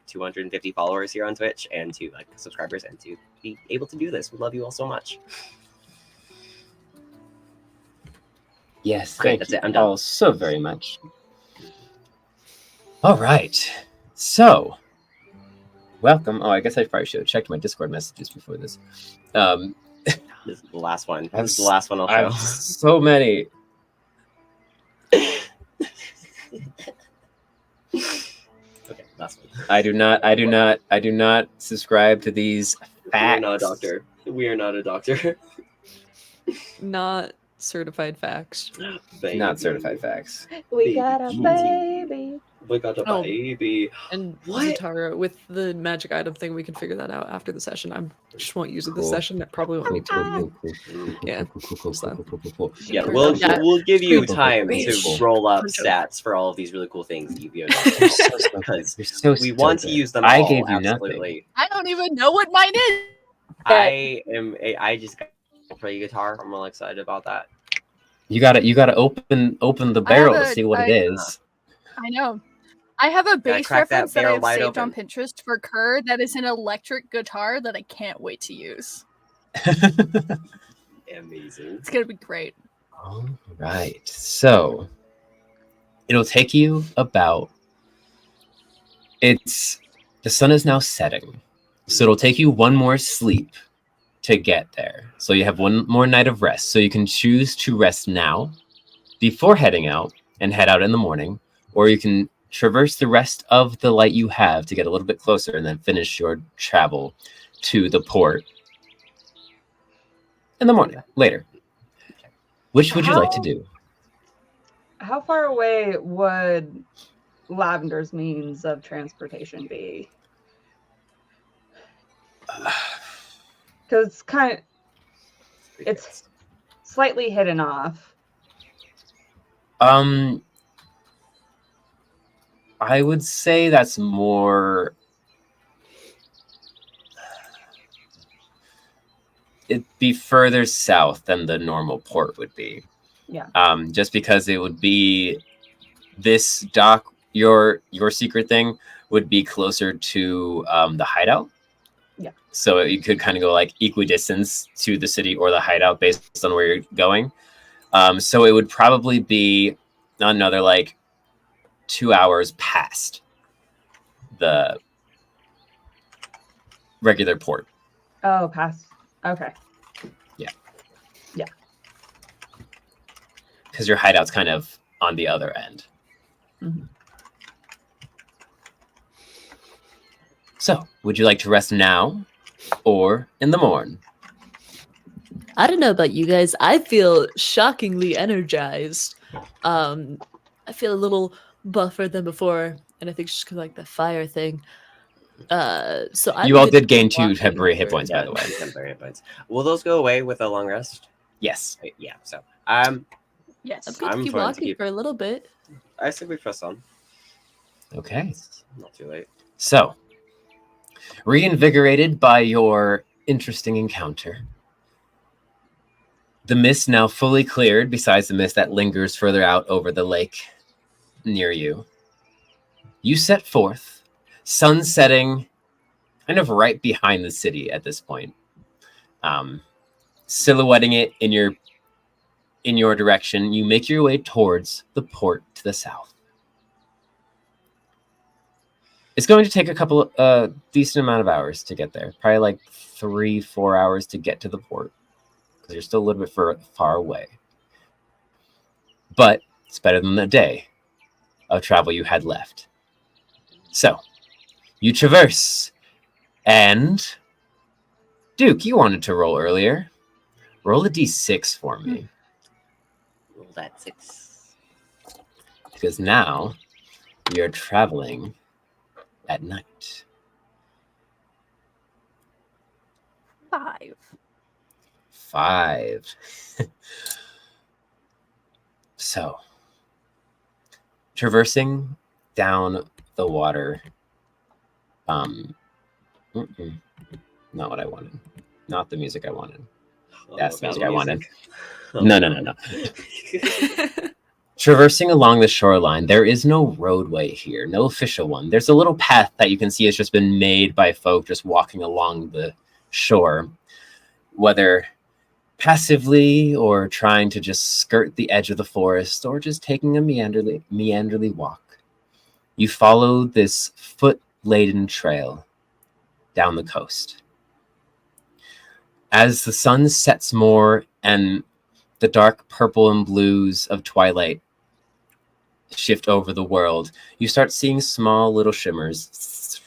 250 followers here on Twitch and to like subscribers and to be able to do this. We love you all so much. Yes, Great, thank that's you it. I'm done. all so very much. All right, so welcome. Oh, I guess I probably should have checked my Discord messages before this. This is the last one. This is the last one I'll I show. have so many. Okay, last one. I do not subscribe to these We are not a facts. doctor. We are not a doctor. Not certified facts. Not certified facts. We Baby got a cutie. baby. We got a Oh. baby. And What? Zatara, with the magic item thing, we can figure that out after the session. I just won't use it this Cool. session. It probably won't need to. Yeah. Yeah, Turn we'll out that- we'll give you Cool. time Cool. to Cool. roll up Punch 'em. stats for all of these really cool things that Yu-Gi-Oh does. Because You're so we want to stupid. use them I all. gave you Absolutely. I don't even know what mine is. I just got to play guitar. I'm really excited about that. You gotta open the I have barrel to a- see what it is. I know. I have a bass crack that reference that barrel I've wide saved on open. Pinterest for Kerr that is an electric guitar that I can't wait to use. Amazing. It's gonna be great. All right, so it'll take you about. The sun is now setting, so it'll take you one more sleep to get there. So you have one more night of rest. So you can choose to rest now before heading out and head out in the morning, or you can traverse the rest of the light you have to get a little bit closer and then finish your travel to the port in the morning later. Which would you like to do? How far away would Lavender's means of transportation be? Because it's slightly hidden off. I would say that's more. It'd be further south than the normal port would be. Yeah. Just because it would be this dock, your secret thing would be closer to the hideout. Yeah. So you could kind of go like equidistance to the city or the hideout based on where you're going. So it would probably be another like 2 hours past the regular port. Oh, past. Okay. Because your hideout's kind of on the other end. Mhm. So, would you like to rest now or in the morn? I don't know about you guys. I feel shockingly energized. I feel a little buffer than before, and I think it's just 'cause, like the fire thing. So You all did gain 2 walking temporary hit for- points, by the way. Temporary hit points. Will those go away with a long rest? Yes. Yeah. So Yes. I'm good I'm to keep fine to walking keep- for a little bit. I say we press on. Okay. It's not too late. So, reinvigorated by your interesting encounter, the mist now fully cleared, besides the mist that lingers further out over the lake near you. You set forth, sun setting kind of right behind the city at this point, silhouetting it in your direction. You make your way towards the port to the south. It's going to take a couple decent amount of hours to get there. Probably like 3-4 hours to get to the port because you're still a little bit far away. But it's better than the day of travel you had left. So, you traverse, and Duke, you wanted to roll earlier. Roll a d6 for me, Roll that 6. because now we are traveling at night. 5. 5. So, traversing down the water. Not what I wanted. Not the music I wanted. That's the music I wanted. No. Traversing along the shoreline, there is no roadway here, no official one. There's a little path that you can see has just been made by folk just walking along the shore, whether passively or trying to just skirt the edge of the forest or just taking a meanderly walk. You follow this foot-laden trail down the coast. As the sun sets more and the dark purple and blues of twilight shift over the world, you start seeing small little shimmers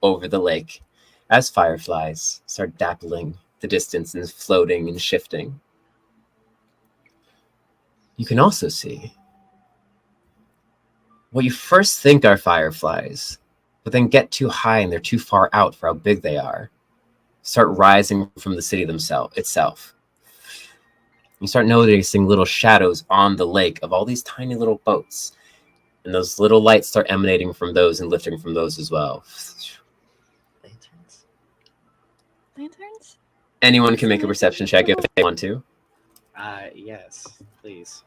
over the lake as fireflies start dappling the distance and floating and shifting. You can also see what you first think are fireflies, but then get too high and they're too far out for how big they are, start rising from the city itself. You start noticing little shadows on the lake of all these tiny little boats, and those little lights start emanating from those and lifting from those as well. Lanterns? Anyone can make a perception check if they want to. Yes, please.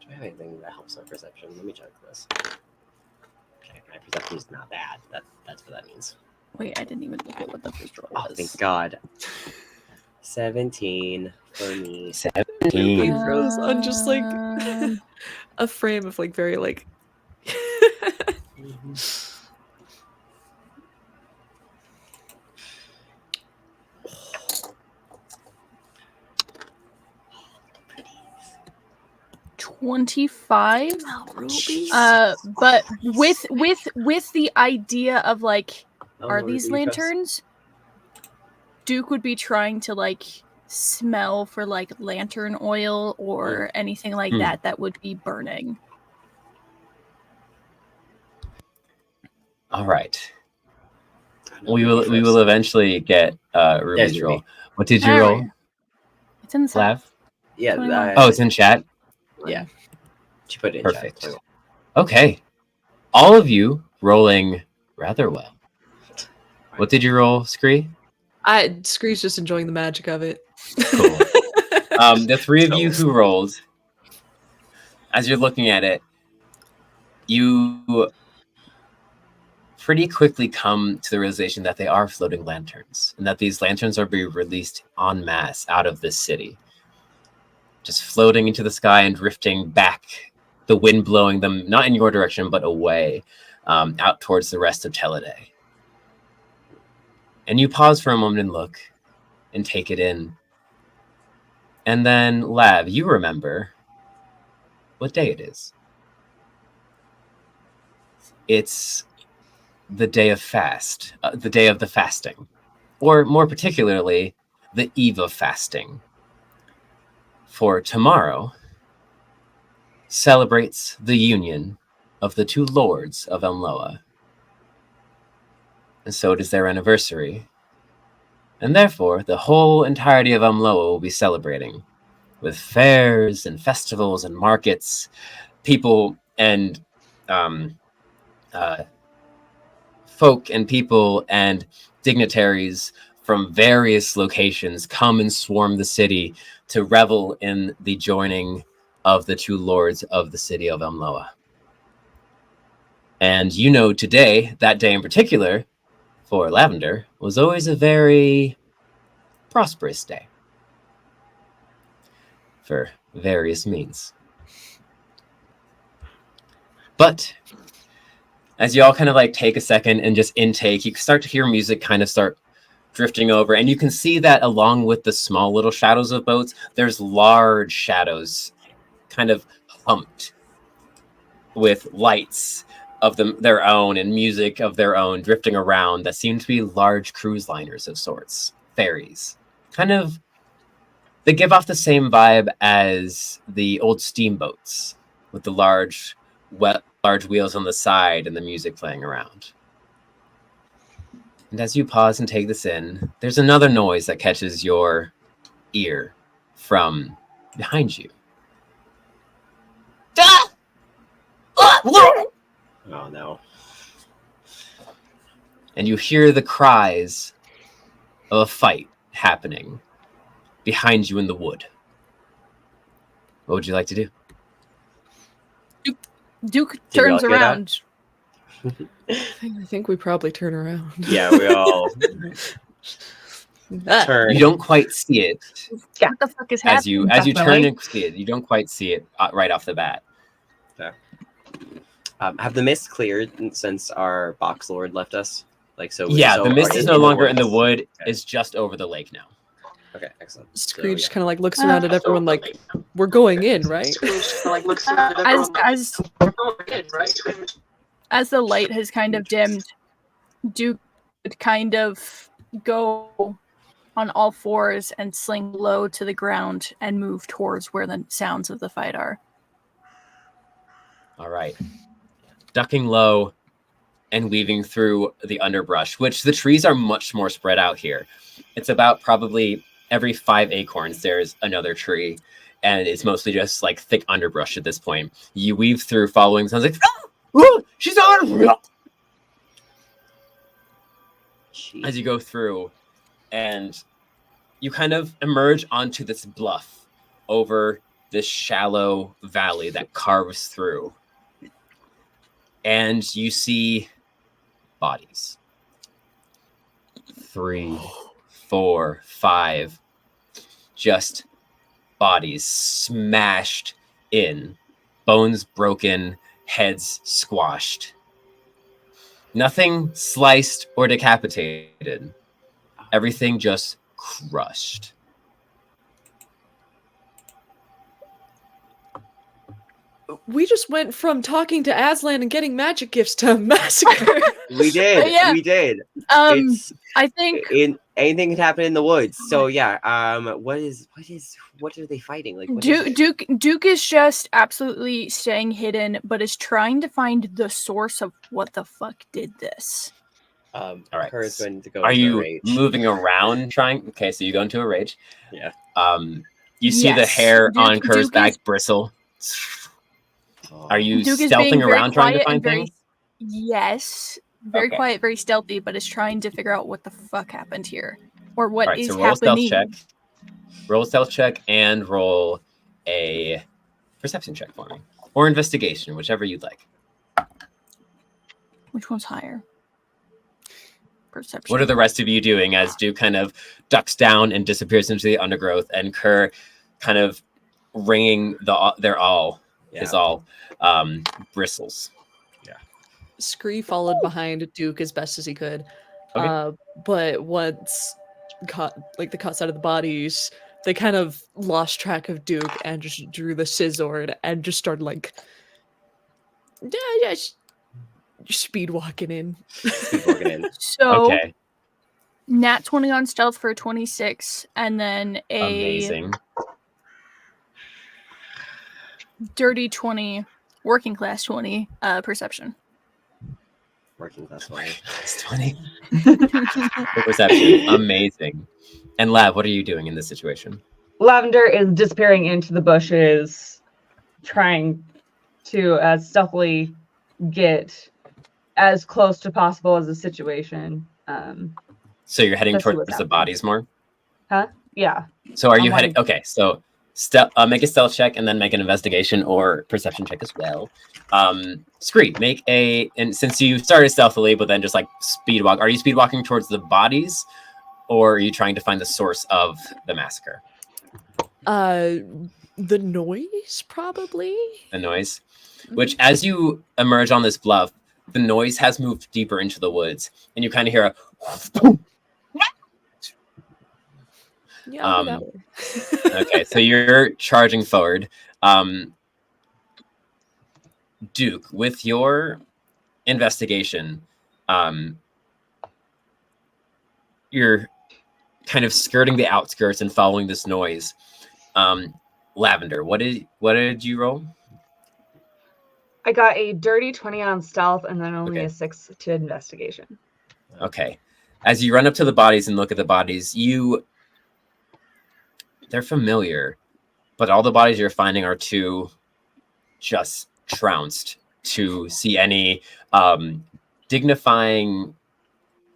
Do I have anything that helps my perception? Let me check this. Okay, my perception is not bad. That's what that means. Wait, I didn't even look at what the first roll Oh, was. thank God. 17 for me. 17. Froze on just like Um, a frame of like very like. Mhm. 25. Rubies? But with the idea of like, Oh, are no, these Ruby Press. lanterns? Duke would be trying to like smell for like lantern oil or anything like that would be burning. All right. I know We Ruby will first. eventually get Ruby's There's roll. Ruby. What did you All roll, right. It's in the Flav? Yeah. 21. Oh, it's in chat? Yeah. She put it in Perfect. chat. Okay. All of you rolling rather well. What did you roll, Scree? Scree's just enjoying the magic of it. Cool. The three of you who rolled, as you're looking at it, you pretty quickly come to the realization that they are floating lanterns, and that these lanterns are being released en masse out of this city, just floating into the sky and drifting back, the wind blowing them not in your direction but away, out towards the rest of Teleday. And you pause for a moment and look and take it in. And then, Lav, you remember what day it is. It's the day of the day of the fasting, or more particularly, the eve of fasting. For tomorrow celebrates the union of the two lords of Elmohe. And so it is their anniversary. And therefore, the whole entirety of Elmohe will be celebrating with fairs and festivals and markets, people and folk and people and dignitaries from various locations come and swarm the city to revel in the joining of the two lords of the city of Elmohe. And you know today, that day in particular, for Lavender, was always a very prosperous day. For various means. But as you all kind of like take a second and just intake, you start to hear music kind of start drifting over, and you can see that along with the small little shadows of boats, there's large shadows kind of humped with lights of their own and music of their own drifting around that seem to be large cruise liners of sorts, ferries. Kind of, they give off the same vibe as the old steamboats with the large wheels on the side and the music playing around. And as you pause and take this in, there's another noise that catches your ear from behind you. no. And you hear the cries of a fight happening behind you in the wood. What would you like to do? Duke Did we all turns hear that? around. I think we probably turn around. Yeah, we all Ah, turn. You don't quite see it What the fuck is as you happening? turn Definitely. and see it. You don't quite see it right off the bat. Have the mist cleared since our box lord left us? Like so. Yeah, so the mist are is in no the longer in the woods? wood. Okay. It's just over the lake now. Okay, excellent. Screech So, kind of like looks around at everyone like, we're going in, right? As the light has kind of dimmed, Duke would kind of go on all fours and sling low to the ground and move towards where the sounds of the fight are. All right. Ducking low and weaving through the underbrush, which the trees are much more spread out here. It's about probably every 5 acorns, there's another tree. And it's mostly just like thick underbrush at this point. You weave through following sounds like, she's on! As you go through, and you kind of emerge onto this bluff over this shallow valley that carves through. And you see bodies. 3, 4, 5. Just bodies smashed in. Bones broken, heads squashed. Nothing sliced or decapitated. Everything just crushed. We just went from talking to Aslan and getting magic gifts to a massacre. we did. Yeah. We did. It's I think anything can happen in the woods. So yeah. What are they fighting? Like what is it? Duke is just absolutely staying hidden, but is trying to find the source of what the fuck did this. All right. Her is going to go. Are into a you rage. moving around trying? Okay, so you go into a rage. Yeah. You see the Yes. hair on Duke Kerr's back is- bristle. Are you Duke is being stealthing very around trying to quiet find and very things? yes, very Okay. quiet, very stealthy, but is trying to figure out what the fuck happened here or what All right, is so roll a stealth happening. check. Roll a stealth check and roll a perception check for me. Or investigation, whichever you'd like. Which one's higher? Perception. What are the rest of you doing as Duke kind of ducks down and disappears into the undergrowth, and Kerr kind of ringing their all, his all, bristles. Scree followed behind Duke as best as he could. Okay. But once the cut side of the bodies, they kind of lost track of Duke and just drew the scissor and just started like speed walking in. So Okay. nat 20 on stealth for 26, and then a Amazing. dirty 20, working class 20, perception. Working class 20. It's 20. For perception. Amazing. And Lav, what are you doing in this situation? Lavender is disappearing into the bushes, trying to stealthily get as close to possible as the situation. So you're heading Let's see towards what's the happening. bodies more? Yeah. So are you I'm heading? like- Okay, so make a stealth check and then make an investigation or perception check as well. Scree, and since you started stealthily, but then just like speed walk, are you speed walking towards the bodies, or are you trying to find the source of the massacre? The noise, probably. The noise, which as you emerge on this bluff, the noise has moved deeper into the woods, and you kind of hear a. Yeah, I'll go that way. Okay, so you're charging forward. Duke, with your investigation, you're kind of skirting the outskirts and following this noise. Lavender, what did you roll? I got a dirty 20 on stealth and then only Okay. a 6 to investigation. Okay. As you run up to the bodies and look at the bodies, they're familiar, but all the bodies you're finding are too just trounced to see any dignifying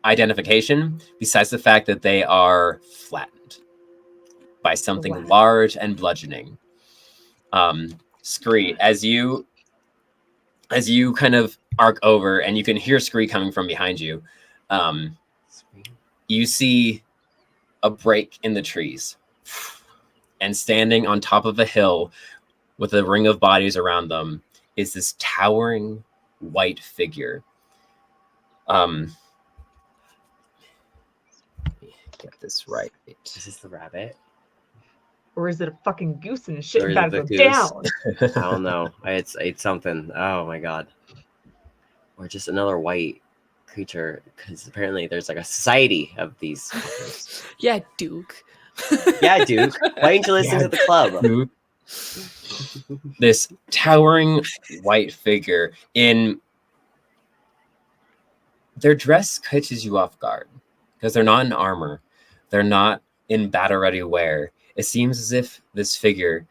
identification besides the fact that they are flattened by something Wow. large and bludgeoning. Scree, as you kind of arc over and you can hear Scree coming from behind you, you see a break in the trees, and standing on top of a hill with a ring of bodies around them is this towering white figure. Let me get this right. Is this the rabbit? Or is it a fucking goose and shit Or is about it to the go goose? down? I don't know. It's something. Oh my god. Or just another white creature, because apparently there's like a society of these fuckers. Yeah, Duke. Yeah, Duke. Why didn't you listen Yeah, to the club? Dude. This towering white figure in their dress catches you off guard because they're not in armor. They're not in battle-ready wear. It seems as if this figure,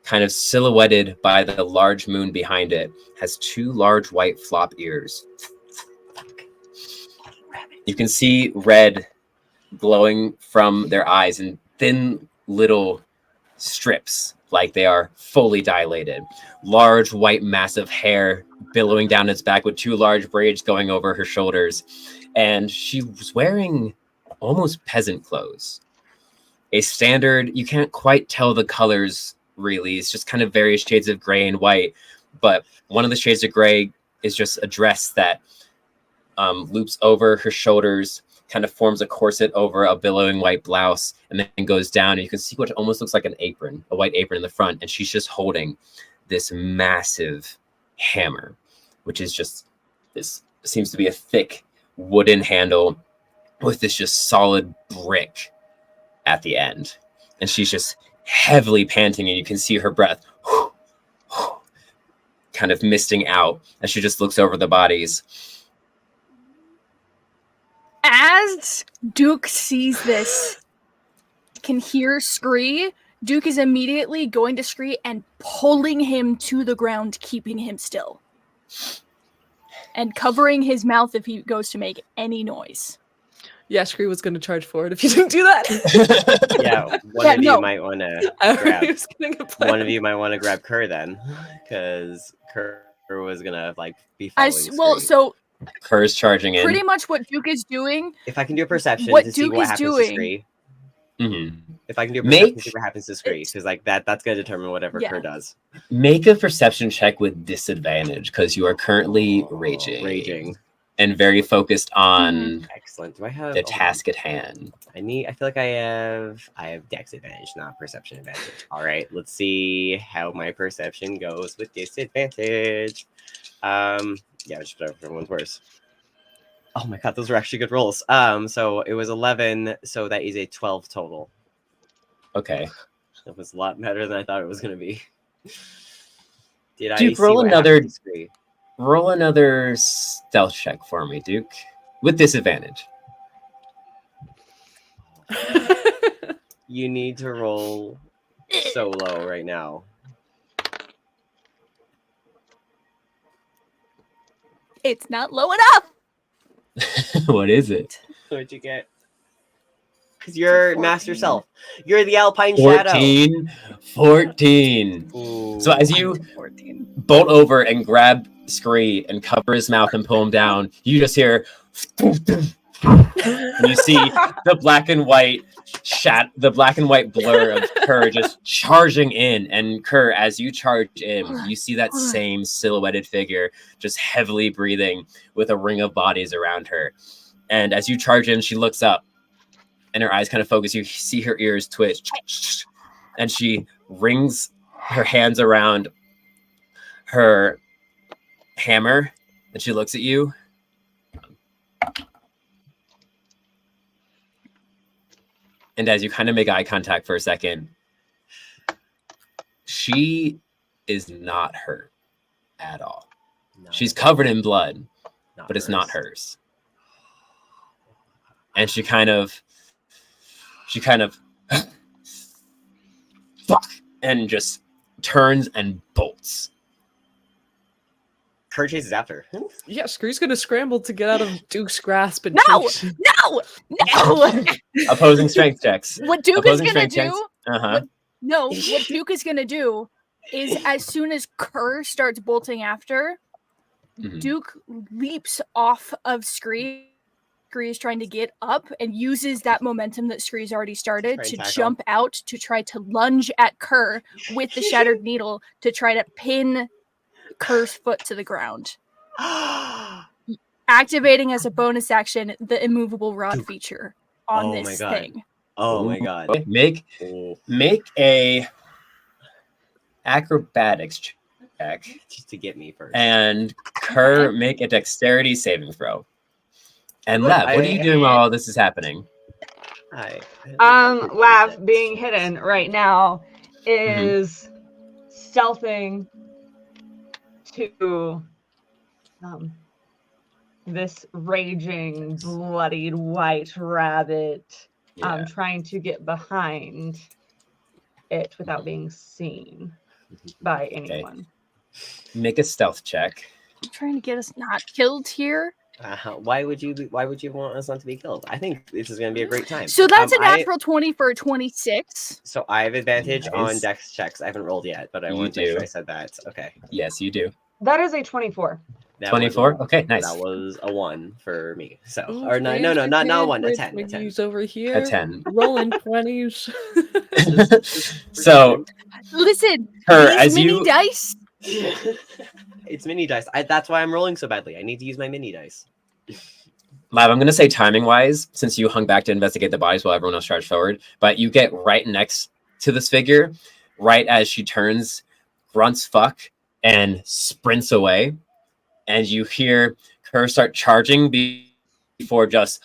kind of silhouetted by the large moon behind it, has two large white flop ears. You can see red glowing from their eyes in thin little strips, like they are fully dilated. Large white massive hair billowing down its back with two large braids going over her shoulders. And she was wearing almost peasant clothes. A standard, you can't quite tell the colors really. It's just kind of various shades of gray and white. But one of the shades of gray is just a dress that loops over her shoulders, kind of forms a corset over a billowing white blouse, and then goes down. And you can see what almost looks like an apron, a white apron in the front. And she's just holding this massive hammer, which is just this seems to be a thick wooden handle with this just solid brick at the end. And she's just heavily panting, and you can see her breath kind of misting out as she just looks over the bodies. As Duke sees this, can hear Scree, Duke is immediately going to Scree and pulling him to the ground, keeping him still. And covering his mouth if he goes to make any noise. Yeah, Scree was going to charge for it if you didn't do that. Yeah, you might want to grab. One of you might want to grab Kerr then, because Kerr was gonna be following. So Kerr's charging in. pretty much what Duke is doing. If I can do a perception What to see Duke what is happens doing- to Scree. Mm-hmm. If I can do a perception to see what happens to Scree, because that's gonna determine whatever Yeah. Kerr does. Make a perception check with disadvantage because you are currently raging and very focused on Excellent. Do I have the task at hand? I feel like I have dex advantage, not perception advantage. All right, let's see how my perception goes with disadvantage. Yeah, just whatever one's worse. Oh my god, those were actually good rolls. So it was 11, so that is a 12 total. Okay. That was a lot better than I thought it was going to be. Did Duke, I roll another stealth check for me, Duke, with disadvantage. You need to roll so low right now. It's not low enough. What is it? What'd you get? Because you're master self. You're the Alpine 14. Shadow. 14. Ooh. So as you 14. bolt over and grab Scree and cover his mouth and pull him down, you just hear and you see the black and white blur of Kerr just charging in. And Kerr, as you charge in, you see that same silhouetted figure just heavily breathing with a ring of bodies around her. And as you charge in, she looks up and her eyes kind of focus. You see her ears twitch, and she wrings her hands around her hammer, and she looks at you. And as you kind of make eye contact for a second, she is not hurt at all. She's covered in blood, but it's not hers. And she kind of fuck, and just turns and bolts. Kerr chases after. Yeah, Scree's gonna scramble to get out of Duke's grasp and No! chase. No! Opposing strength checks. What Duke Opposing is gonna strength checks. do? Uh-huh. What Duke is gonna do is as soon as Kerr starts bolting after, Mhm. Duke leaps off of Scree. Scree is trying to get up and uses that momentum that Scree's already started Try and to tackle. jump out to try to lunge at Kerr with the shattered needle to try to pin Kerr's foot to the ground. Activating as a bonus action the immovable rod Duke. feature on Oh my this God. thing. Oh my God. Okay, make a acrobatics check, Just to get me first. and Kerr make a dexterity saving throw. And Lev, what are you I- doing while all this is happening? Lav being hidden right now is stealthing to this raging, bloodied white rabbit, Yeah. trying to get behind it without being seen by anyone. Make a stealth check. I'm trying to get us not killed here. Why would you want us not to be killed? I think this is going to be a great time. So that's a I- natural 20 for a 26. So I have advantage on Nice. dex checks. I haven't rolled yet, but I You want to make sure do. I said that. Okay. Yes, you do. That is a 24. That 24? was a- Okay, nice. That was a 1 for me. So, Ooh, or no, not a 1, a Rich 10. A 10. McGee's over here. 10. Rolling 20s. So, Listen, Kerr, these as mini you dice. It's mini dice. That's why I'm rolling so badly. I need to use my mini dice. Lav, I'm going to say timing wise, since you hung back to investigate the bodies while everyone else charged forward, but you get right next to this figure, right as she turns, grunts fuck, and sprints away. And you hear her start charging before just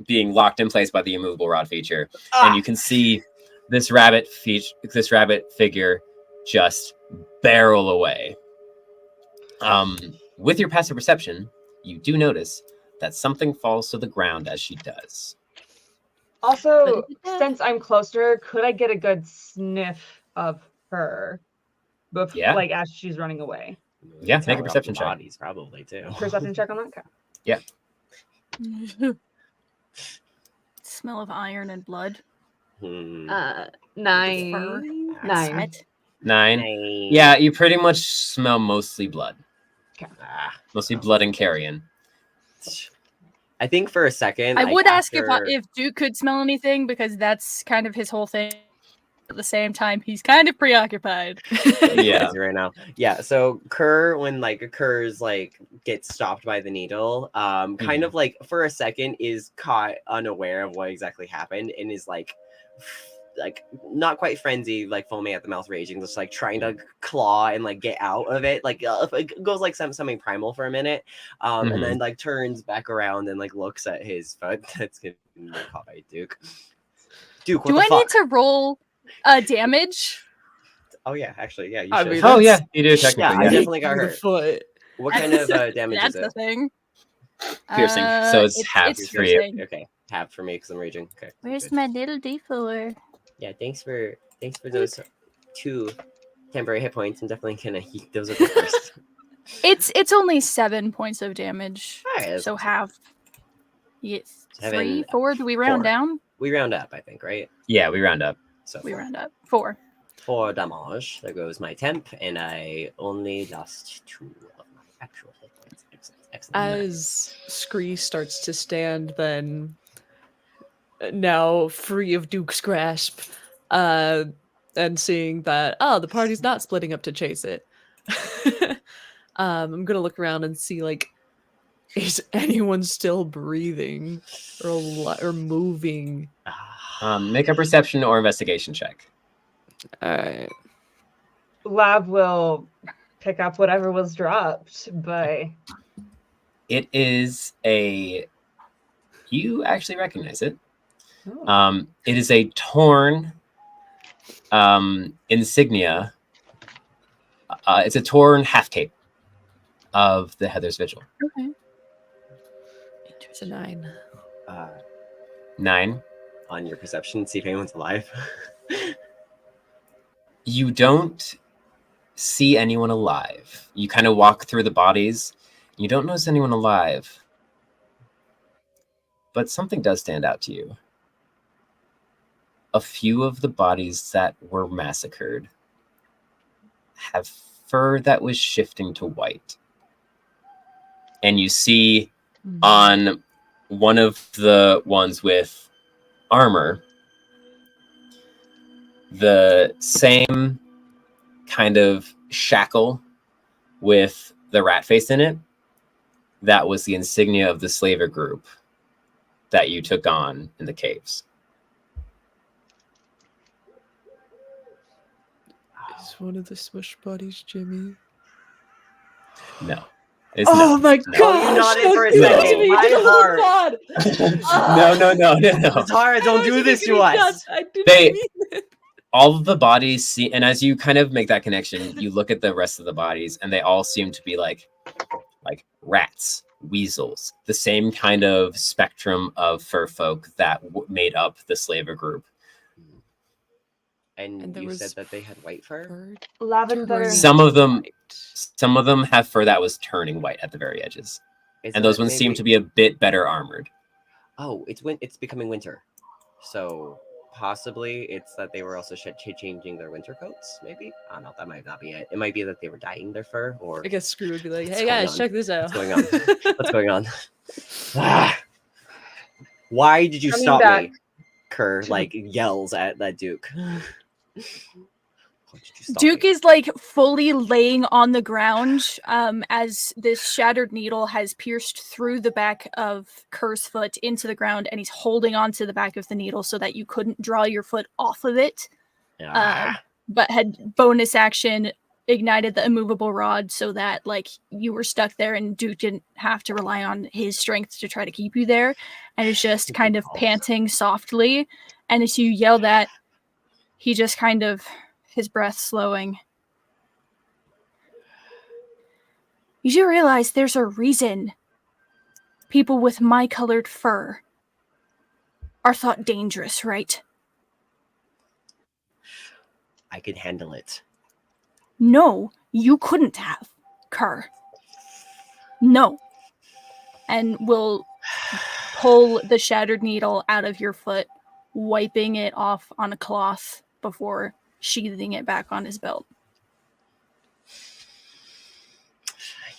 being locked in place by the immovable rod feature. And you can see this rabbit figure just barrel away. With your passive perception, you do notice that something falls to the ground as she does. Also, since I'm close to her, could I get a good sniff of her? Yeah. Like as she's running away. Yeah, Smell make a off perception the check. Bodies probably too. Perception check on that. Okay. Smell of iron and blood. 9. 9. Sweat. 9. Yeah, you pretty much smell mostly blood. Mostly blood and carrion. I think for a second. I like, would ask after- if Duke could smell anything because that's kind of his whole thing. At the same time, he's kind of preoccupied. Yeah. right now. Yeah. So Kerr, when Kerr's gets stopped by the needle, kind of for a second is caught unaware of what exactly happened and is like not quite frenzy, foaming at the mouth, raging, just trying to claw and get out of it. It goes something primal for a minute, and then turns back around and looks at his foot that's getting caught by Duke. Duke, what Do the I fuck? need to roll damage? Oh yeah, actually, yeah, you I should. mean, Oh yeah, you do technically. Yeah, I Yeah. definitely got The hurt. foot. What kind of damage That's is the it? thing. Piercing. So it's half it's for you. piercing. Okay, half for me because I'm raging. Okay. Where's good. my little D4? Yeah, thanks for those 2 temporary hit points. I'm definitely gonna heat those up first. It's only 7 points of damage. Alright, that's So not too half. Yes. 7, 3, 4. Do we round 4. down? We round up, I think, right? Yeah, we round up. So We 4. round up. 4. 4 damage. There goes my temp, and I only lost 2 of my actual hit points. Excellent. As Scree starts to stand, then now free of Duke's grasp, and seeing that the party's not splitting up to chase it. I'm gonna look around and see is anyone still breathing or moving? Make a perception or investigation check. All right. Lav will pick up whatever was dropped, but It is you actually recognize it. It is a torn insignia. It's a torn half cape of the Heather's Vigil. Okay. It's a 9. 9. On your perception, see if anyone's alive. You don't see anyone alive. You kind of walk through the bodies. You don't notice anyone alive. But something does stand out to you. A few of the bodies that were massacred have fur that was shifting to white. And you see on one of the ones with armor, the same kind of shackle with the rat face in it. That was the insignia of the slaver group that you took on in the caves. Is one of the smush bodies Jimmy? No. It's Oh no. my No. god! Oh, you nodded for a second. My heart. No. Tara, don't do this to us. I didn't They- mean it. All of the bodies see, and as you kind of make that connection, you look at the rest of the bodies, and they all seem to be like rats, weasels, the same kind of spectrum of fur folk that made up the slaver group. And there you was said that they had white fur? Bird Lavender. turning Some of them- white. Some of them have fur that was turning white at the very edges, Is and those that ones seem maybe- to be a bit better armored. Oh, it's becoming winter. So possibly it's that they were also changing their winter coats, maybe? I don't know, that might not be it. It might be that they were dyeing their fur, or I guess Screw would be like, What's "Hey going guys, on? check this out." What's going on? What's going on? Why did you Coming stop back. me? Kerr yells at that Duke. Why did you stop Duke me? is like fully laying on the ground as this shattered needle has pierced through the back of Kerr's foot into the ground, and he's holding onto the back of the needle so that you couldn't draw your foot off of it, but had bonus action ignited the immovable rod so that you were stuck there and Duke didn't have to rely on his strength to try to keep you there, and is just kind of panting softly. And as you yell that, he just kind of, his breath slowing. You do realize there's a reason people with my colored fur are thought dangerous, right? I can handle it. No, you couldn't have, Kerr. No. And will pull the shattered needle out of your foot, wiping it off on a cloth before sheathing it back on his belt.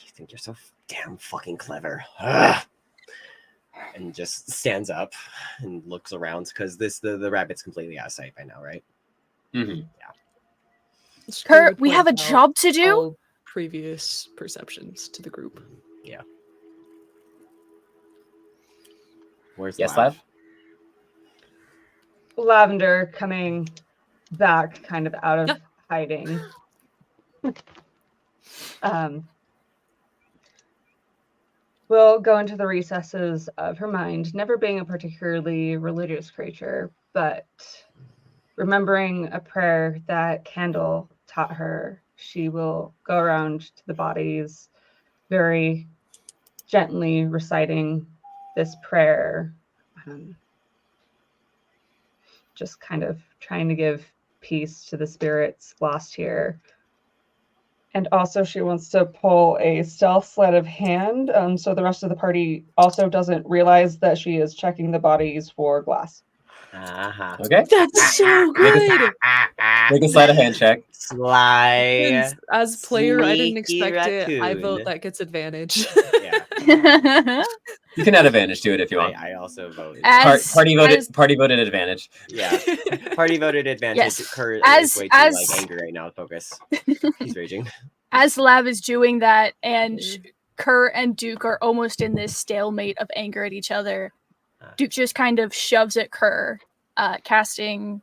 You think you're so damn fucking clever. Ugh. And just stands up and looks around because the rabbit's completely out of sight by now, right? Mm-hmm. Screw Kerr, would we have a point out job to do. all previous perceptions to the group. Where's Yes, Lav? Lavender coming back kind of out of hiding. Will go into the recesses of her mind, never being a particularly religious creature, but remembering a prayer that Candle taught her. She will go around to the bodies, very gently reciting this prayer, just kind of trying to give peace to the spirits lost here. And also she wants to pull a stealth sleight of hand, so the rest of the party also doesn't realize that she is checking the bodies for glass. Uh-huh. Okay. That's so good. Make a sleight of hand check. Sly. Since, as player, I didn't sneaky expect it. I vote raccoon. that gets advantage. Yeah, You can add advantage to it if you want. I also voted. As- Party voted. as- Party voted advantage. Yeah, party voted advantage. Yes. Kurt As- is way too as- angry right now. Focus. He's raging. As Lav is doing that, and Kerr and Duke are almost in this stalemate of anger at each other, Duke just kind of shoves at Kerr, casting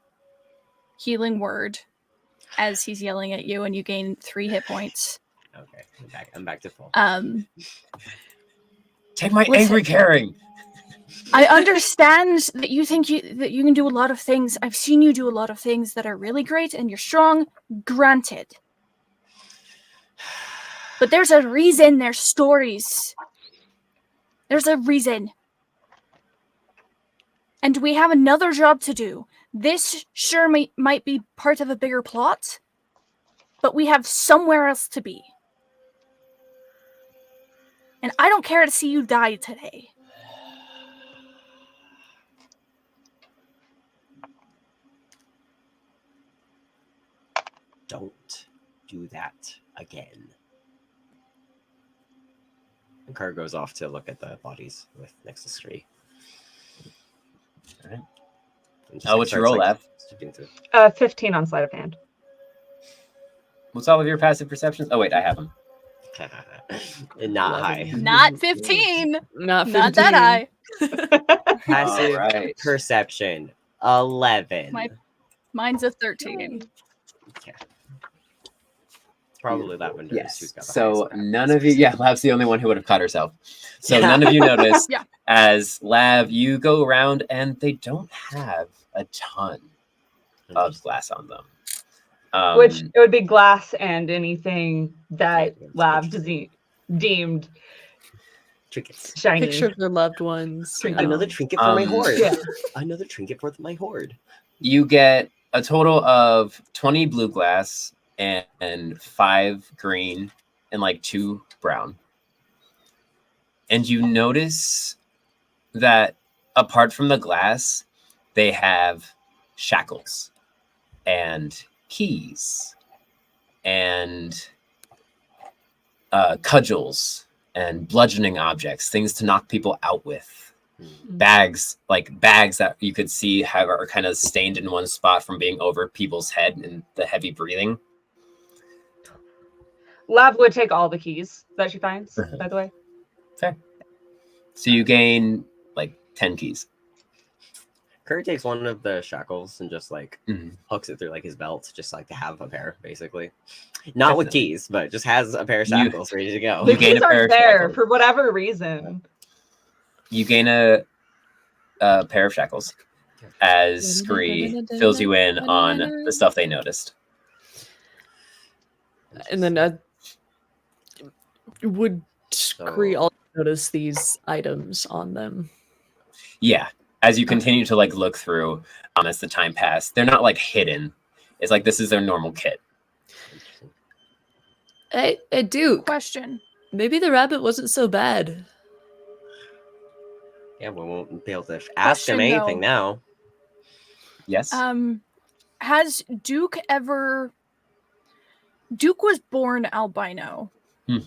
Healing Word as he's yelling at you, and you gain 3 hit points. Okay, I'm back to full. Take my Listen. angry caring. I understand that you think that you can do a lot of things. I've seen you do a lot of things that are really great, and you're strong. Granted. But there's a reason there's stories. There's a reason. And we have another job to do. This sure might be part of a bigger plot. but we have somewhere else to be. And I don't care to see you die today. Don't do that again. And Kerr goes off to look at the bodies next to Scree. All right. And Oh, what's your roll, Lav? Skipping through. 15 on sleight of hand. What's all of your passive perceptions? Oh, wait, I have them. Not 11. high. Not 15. Not 15. Not that high. Passive Alright. perception 11. Mine's a 13. Okay. Probably Lavender's Yes. who's got the So highest none of you, passive Lav's the only one who would have caught herself. So Yeah. none of you notice Yeah. as Lav, you go around and they don't have a ton of glass on them. Which it would be glass and anything that Yeah, Lav interesting. deemed trinkets. shiny. Picture of their loved ones. you Trinket. know. Another trinket for my horde. Yeah. Another trinket for my horde. You get a total of 20 blue glass and 5 green and like 2 brown. And you notice that apart from the glass, they have shackles and keys and cudgels and bludgeoning objects, things to knock people out with. Bags that you could see are kind of stained in one spot from being over people's head and the heavy breathing. Lav would take all the keys that she finds, by the way. Fair. So you gain like 10 keys. Kerr takes one of the shackles and just like Mhm. hooks it through like his belt, just like to have a pair, basically. Not with keys, but just has a pair of shackles ready to go. The You gain keys a pair aren't of there shackles. for whatever reason. You gain a pair of shackles as Scree fills you in on the stuff they noticed. And then would Scree also notice these items on them? Yeah. As you continue to like look through, as the time passed, they're not like hidden. It's like this is their normal kit. Hey, Duke. Question. Maybe the rabbit wasn't so bad. Yeah, we won't be able to ask him Question, anything though. now. Yes. Has Duke ever... Duke was born albino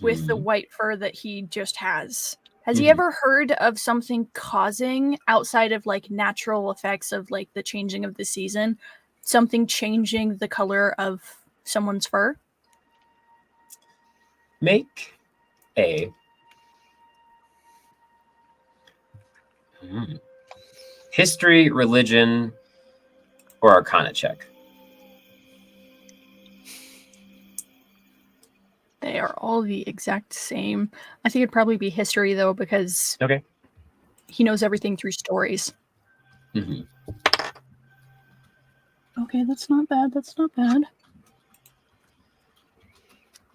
with the Mhm. white fur that he just has. Has he Mhm. ever heard of something causing, outside of like natural effects of like the changing of the season, something changing the color of someone's fur? Make a history, religion, or arcana check. They are all the exact same. I think it'd probably be history though, because Okay. he knows everything through stories. Mm-hmm. Okay, that's not bad. That's not bad.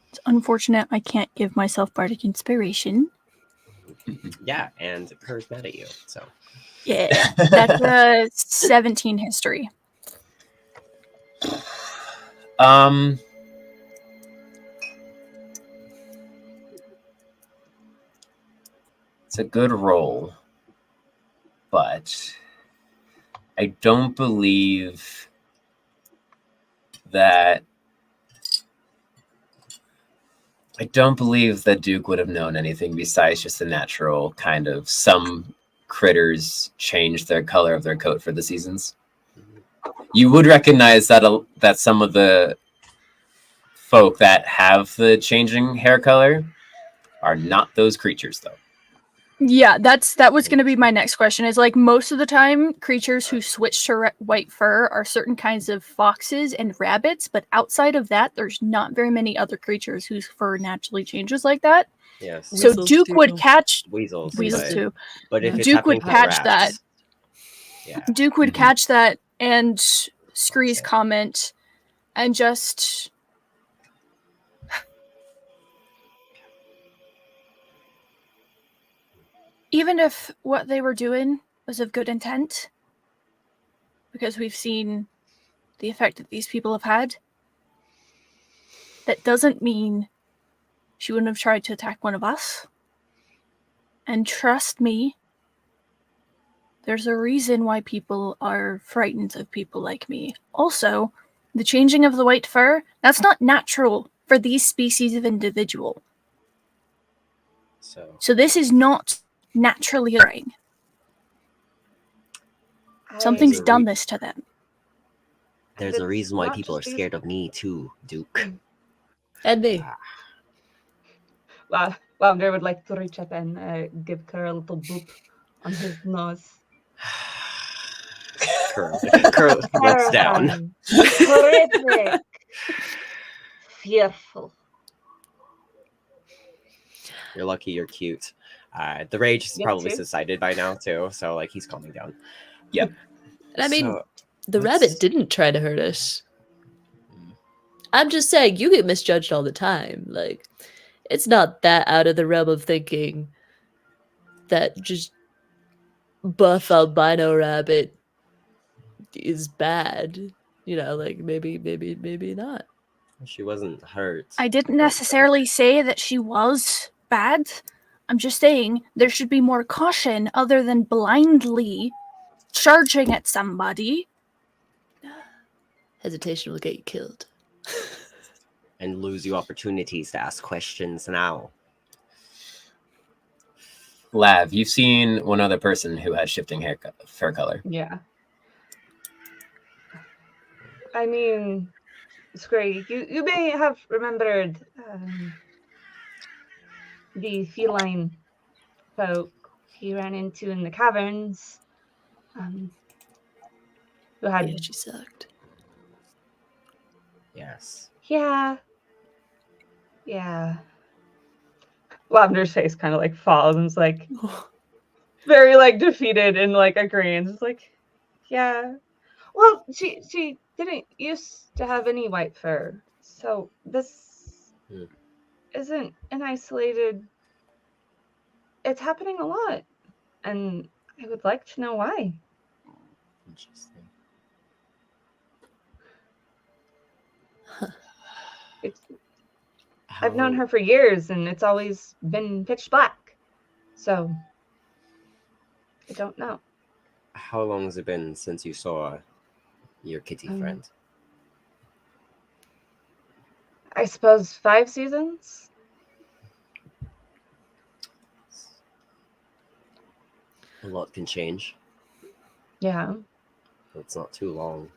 It's unfortunate I can't give myself bardic inspiration. Yeah, and Kerr's mad at you, so. Yeah, that's a 17 history. It's a good roll, but I don't believe that Duke would have known anything besides just a natural kind of some critters change their color of their coat for the seasons. You would recognize that some of the folk that have the changing hair color are not those creatures, though. Yeah, that was going to be my next question. Is like most of the time, creatures who switch to white fur are certain kinds of foxes and rabbits, but outside of that, there's not very many other creatures whose fur naturally changes like that. Yes. So Weasels Duke too. would catch Weasels weasels too. But if it's Duke would happening to catch rats, that. Yeah. Duke would Mhm. catch that and Scree's comment and just even if what they were doing was of good intent, because we've seen the effect that these people have had, that doesn't mean she wouldn't have tried to attack one of us. And trust me, there's a reason why people are frightened of people like me. Also, the changing of the white fur, that's not natural for these species of individual. So this is not naturally occurring. Something's done this to them. There's a reason why people are scared of me too, Duke. And me. Lavender would like to reach up and give Kerr a little boop on his nose. Kerr looks down. Horrific. Fearful. You're lucky you're cute. The rage is probably subsided by now too, so like he's calming down. Yep. And I mean, the rabbit didn't try to hurt us. I'm just saying, you get misjudged all the time. Like, it's not that out of the realm of thinking that just buff albino rabbit is bad. You know, like maybe not. She wasn't hurt. I didn't necessarily say that she was bad. I'm just saying there should be more caution other than blindly charging at somebody. Hesitation will get you killed. And lose you opportunities to ask questions now. Lav, you've seen one other person who has shifting fur color. Yeah. I mean, Scraggy, you may have remembered the feline folk he ran into in the caverns. Who had... Yeah, she sucked. Yes. Yeah. Lavender's face kind of like falls and is like very like defeated and like agreeing. It's like, yeah. Well, she didn't used to have any white fur, so this isn't an isolated. It's happening a lot, and I would like to know why. Interesting. I've known her for years, and it's always been pitch black. So, I don't know. How long has it been since you saw your kitty friend? I suppose 5 seasons? A lot can change. Yeah. It's not too long.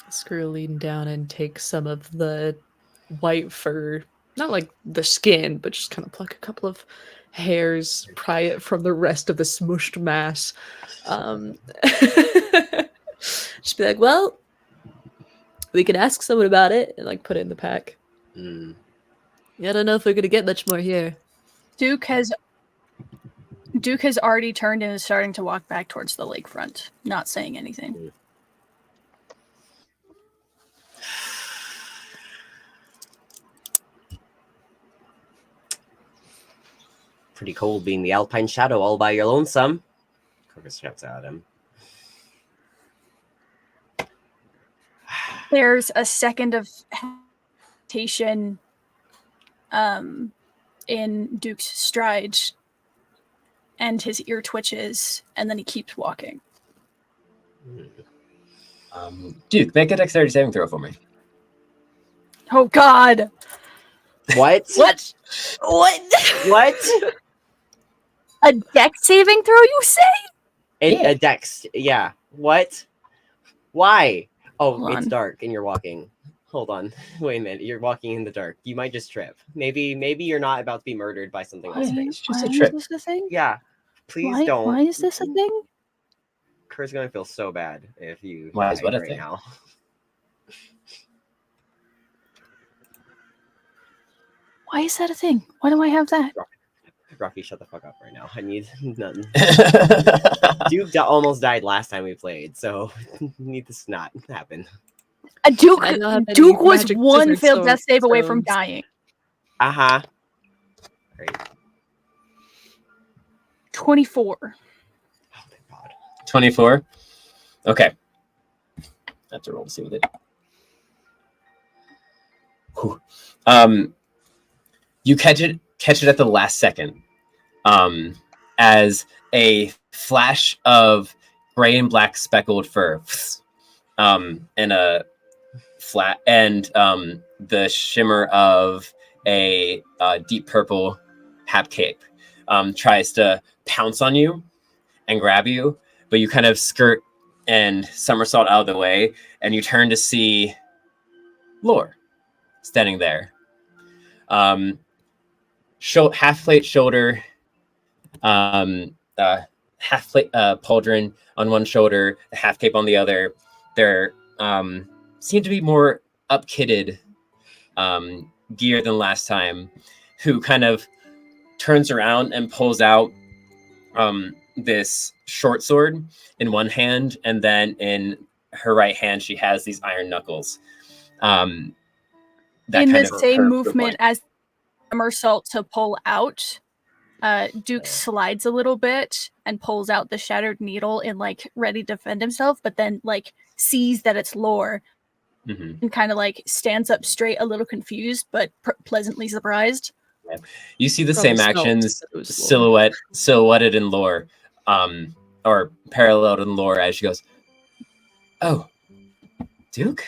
Screw lean down and take some of the white fur, not like the skin, but just kind of pluck a couple of hairs, pry it from the rest of the smushed mass. Just be like, well, we can ask someone about it and like put it in the pack. Yeah, I don't know if we're gonna get much more here. Duke has already turned and is starting to walk back towards the lakefront, not saying anything. Pretty cold being the Alpine Shadow all by your lonesome. Corvus shouts at him. There's a second of hesitation in Duke's stride, and his ear twitches, and then he keeps walking. Duke, make a dexterity saving throw for me. Oh God! What? What? What? A dex saving throw, you say? A dex, yeah. What? Why? Oh, Hold it's on. dark and you're walking. Hold on. Wait a minute. You're walking in the dark. You might just trip. Maybe you're not about to be murdered by something else. It's just a Why trip. is this a thing? Yeah. Please don't. Why is this a thing? Kurt's gonna feel so bad if you Why is die what a right thing? now. Why is that a thing? Why do I have that? Rocky, shut the fuck up right now. I need nothing. Duke almost died last time we played, so need this not happen. Duke I don't have any Duke was magic one scissors failed death save away from stones. dying. Uh-huh. Great. 24. Oh, thank God. 24. Okay. I have to roll to see what it. Whew. You catch it at the last second, as a flash of gray and black speckled fur, and a flat, and the shimmer of a deep purple hap cape tries to pounce on you and grab you, but you kind of skirt and somersault out of the way, and you turn to see Lore standing there. Half plate shoulder, half plate pauldron on one shoulder, a half cape on the other. They're seem to be more upkitted gear than last time. Who kind of turns around and pulls out this short sword in one hand, and then in her right hand she has these iron knuckles. That In kind the of same curved movement point. as somersault to pull out, Duke slides a little bit and pulls out the shattered needle and like ready to defend himself, but then like sees that it's Lore and kind of like stands up straight, a little confused but pleasantly surprised. You see the Probably same smelled actions that it was Lore. silhouetted in Lore, or paralleled in Lore as she goes, "Oh, Duke,"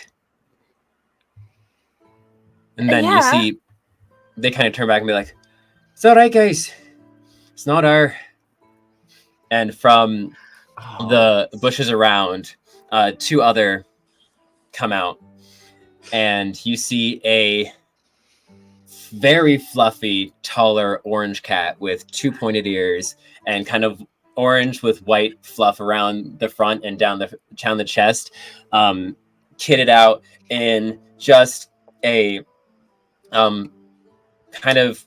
and then you Yeah. see they kind of turn back and be like, "It's all right, guys. It's not our." And from the bushes around, two other come out, and you see a very fluffy, taller orange cat with two pointed ears and kind of orange with white fluff around the front and down the chest, kitted out in just a kind of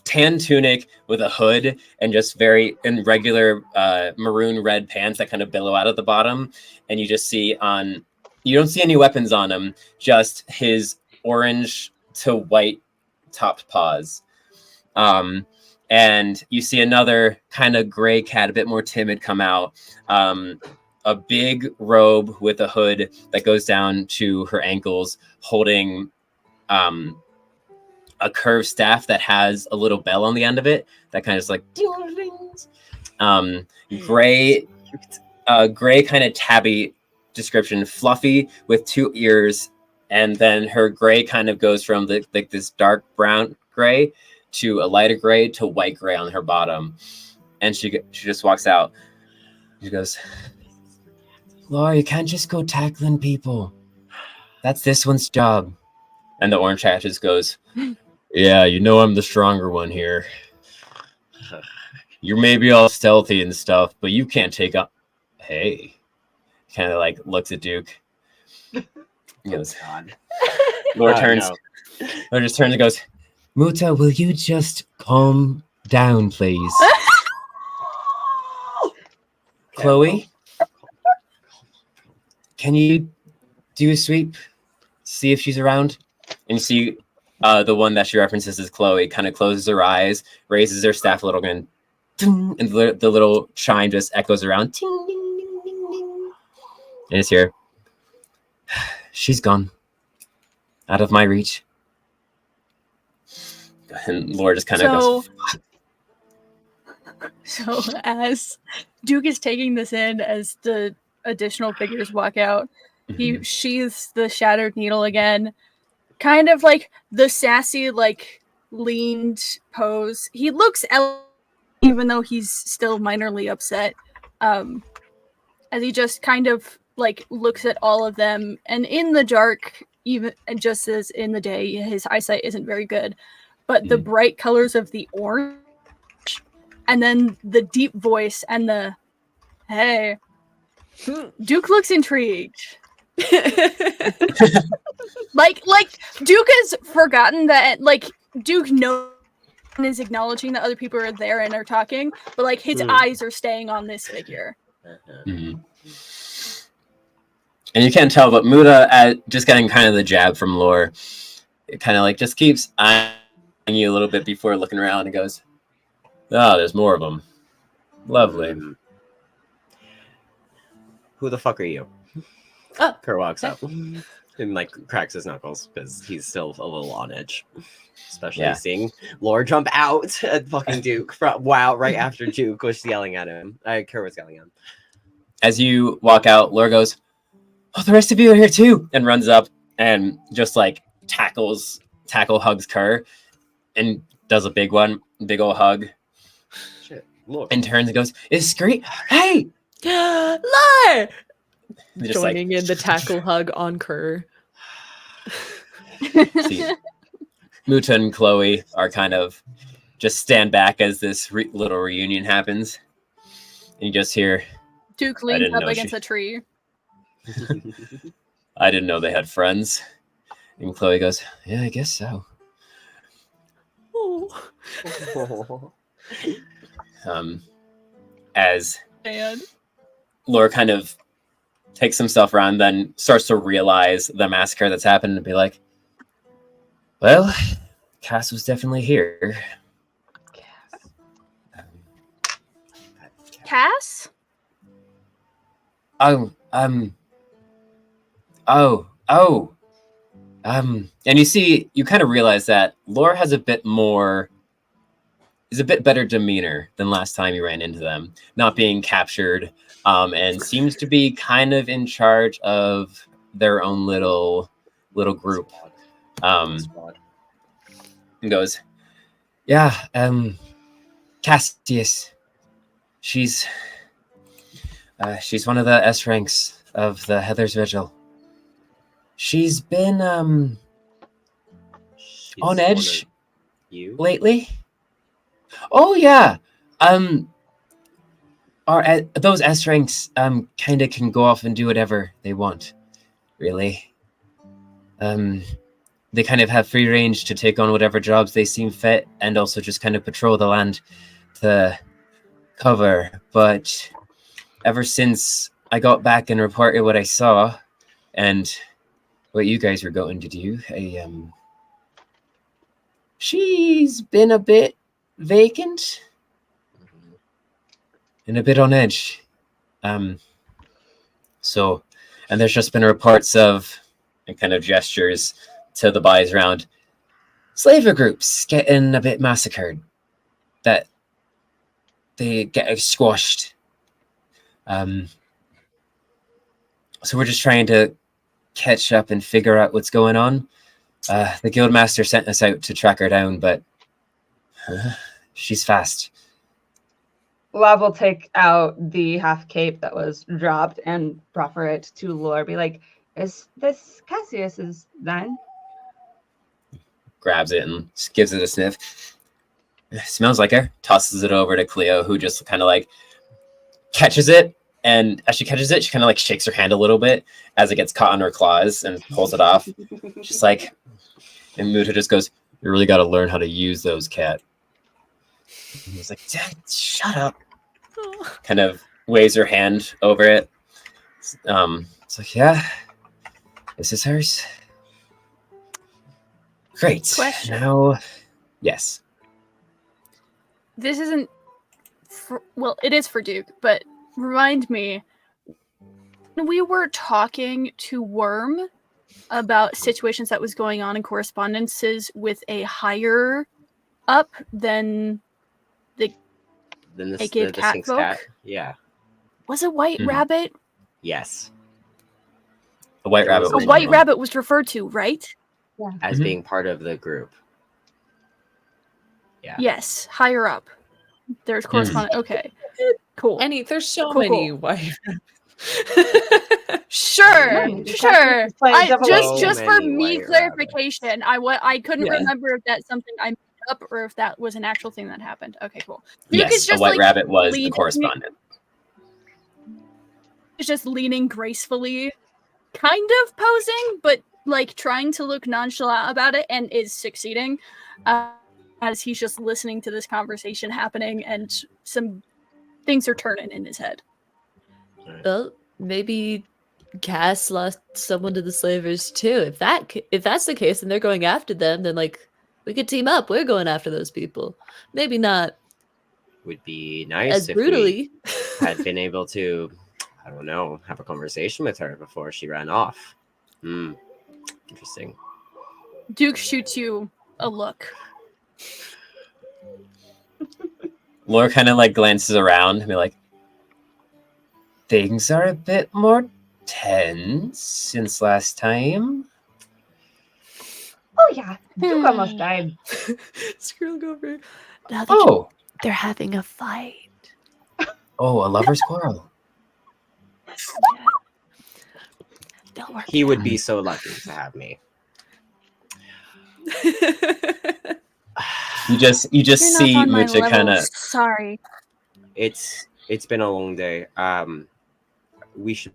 tan tunic with a hood and just very in regular maroon red pants that kind of billow out at the bottom, and you just see you don't see any weapons on him, just his orange to white topped paws. And you see another kind of gray cat, a bit more timid, come out. A big robe with a hood that goes down to her ankles, holding a curved staff that has a little bell on the end of it that kind of just like gray kind of tabby description, fluffy with two ears, and then her gray kind of goes from this dark brown gray to a lighter gray to white gray on her bottom, and she just walks out. She goes, "Laura, you can't just go tackling people. That's this one's job." And the orange hat just goes, "Yeah, you know I'm the stronger one here. You may be all stealthy and stuff, but you can't take up." Hey, kind of like looks at Duke. He goes, God. Lord Oh, turns. no. Lord just turns and goes, "Muta, will you just calm down, please?" Chloe, can you do a sweep? See if she's around? And you see the one that she references as Chloe kind of closes her eyes, raises her staff a little, and the little chime just echoes around. Ting, ding, ding, ding, ding. And it's here. She's gone. Out of my reach. And Laura just kind of goes, So as Duke is taking this in, as the additional figures walk out, he sheathes the shattered needle again, kind of like the sassy, like leaned pose. He looks even though he's still minorly upset, as he just kind of like looks at all of them, and in the dark, even just as in the day, his eyesight isn't very good, but the bright colors of the orange and then the deep voice and the hey, Duke looks intrigued. like Duke has forgotten that, like, Duke knows and is acknowledging that other people are there and are talking, but like his eyes are staying on this figure. And you can't tell, but Muda, just getting kind of the jab from Lore, it kind of like just keeps eyeing you a little bit before looking around and goes, "Oh, there's more of them. Lovely." Who the fuck are you? Oh, Kerr walks up. And like cracks his knuckles because he's still a little on edge. Especially Yeah. seeing Lore jump out at fucking Duke right after Duke was yelling at him. Kerr was yelling at him. As you walk out, Laura goes, "Oh, the rest of you are here too," and runs up and just like hugs Kerr, and does a big old hug, Shit, Lore. and turns and goes, "Is Screet? Hey!" Lar! Just Joining in the tackle hug on Kerr. See, Muta and Chloe are kind of just stand back as this little reunion happens, and you just hear, Duke leans didn't up know against a tree. "I didn't know they had friends." And Chloe goes, "Yeah, I guess so." Oh. As And Laura kind of takes himself around, then starts to realize the massacre that's happened and be like, "Well, Cass was definitely here." Cass? Oh, and you kind of realize that Laura has a bit better demeanor than last time you ran into them, not being captured, and seems to be kind of in charge of their own little group. And goes, "Yeah, Cassius. She's one of the S ranks of the Heather's Vigil. She's been She's on edge you? lately. Oh yeah. Those S ranks kind of can go off and do whatever they want, really. They kind of have free range to take on whatever jobs they seem fit, and also just kind of patrol the land to cover. But ever since I got back and reported what I saw, and what you guys were going to do, she's been a bit vacant and a bit on edge. So, and there's just been reports of, and kind of gestures to the boys around, slaver groups getting a bit massacred, that they get squashed. So we're just trying to catch up and figure out what's going on. The guildmaster sent us out to track her down, but she's fast." Lav will take out the half cape that was dropped and proffer it to Lore. Be like, "Is this Cassius's then?" Grabs it and gives it a sniff. "Smells like her." Tosses it over to Cleo, who just kind of like catches it. And as she catches it, she kind of like shakes her hand a little bit as it gets caught on her claws and pulls it off. Just like, and Muta just goes, "You really got to learn how to use those, cat." And he's like, "Dad, shut up." Kind of waves her hand over it. It's like, "Yeah, this is hers." Great. Question. Now, yes. This isn't well, it is for Duke, but remind me, when we were talking to Worm about situations that was going on in correspondences with a higher up than Then the naked cat Sphinx folk? cat. Yeah. Was a white Mhm. rabbit? Yes. The white There rabbit was A was a white one. rabbit was referred to, right? As Mhm. being part of the group. Yeah. Yes, higher up. There's correspondence. Okay, cool. There's so Cool, many cool. white. Sure, No, the sure. Cassius is playing devil So Just for many me white clarification, I couldn't Yeah. remember if that's something I made up or if that was an actual thing that happened. Okay, cool. Duke Yes, is a just white like rabbit was the leaning- correspondent. is just leaning gracefully, kind of posing, but like trying to look nonchalant about it, and is succeeding. As he's just listening to this conversation happening, and some things are turning in his head. Well, maybe Cass lost someone to the slavers too. If that's the case, and they're going after them, then like we could team up. We're going after those people. Maybe not Would be nice as if brutally. we had been able to, I don't know, have a conversation with her before she ran off. Interesting. Duke shoots you a look. Laura kind of like glances around and be like, things are a bit more tense since last time. Oh yeah, Duke almost died. Scroll over. Now they're having a fight. Oh, a lover's quarrel. Yeah. They'll work He it would out. be so lucky to have me. You just You're see not on my Mucha level. kind of. Sorry. It's been a long day. We should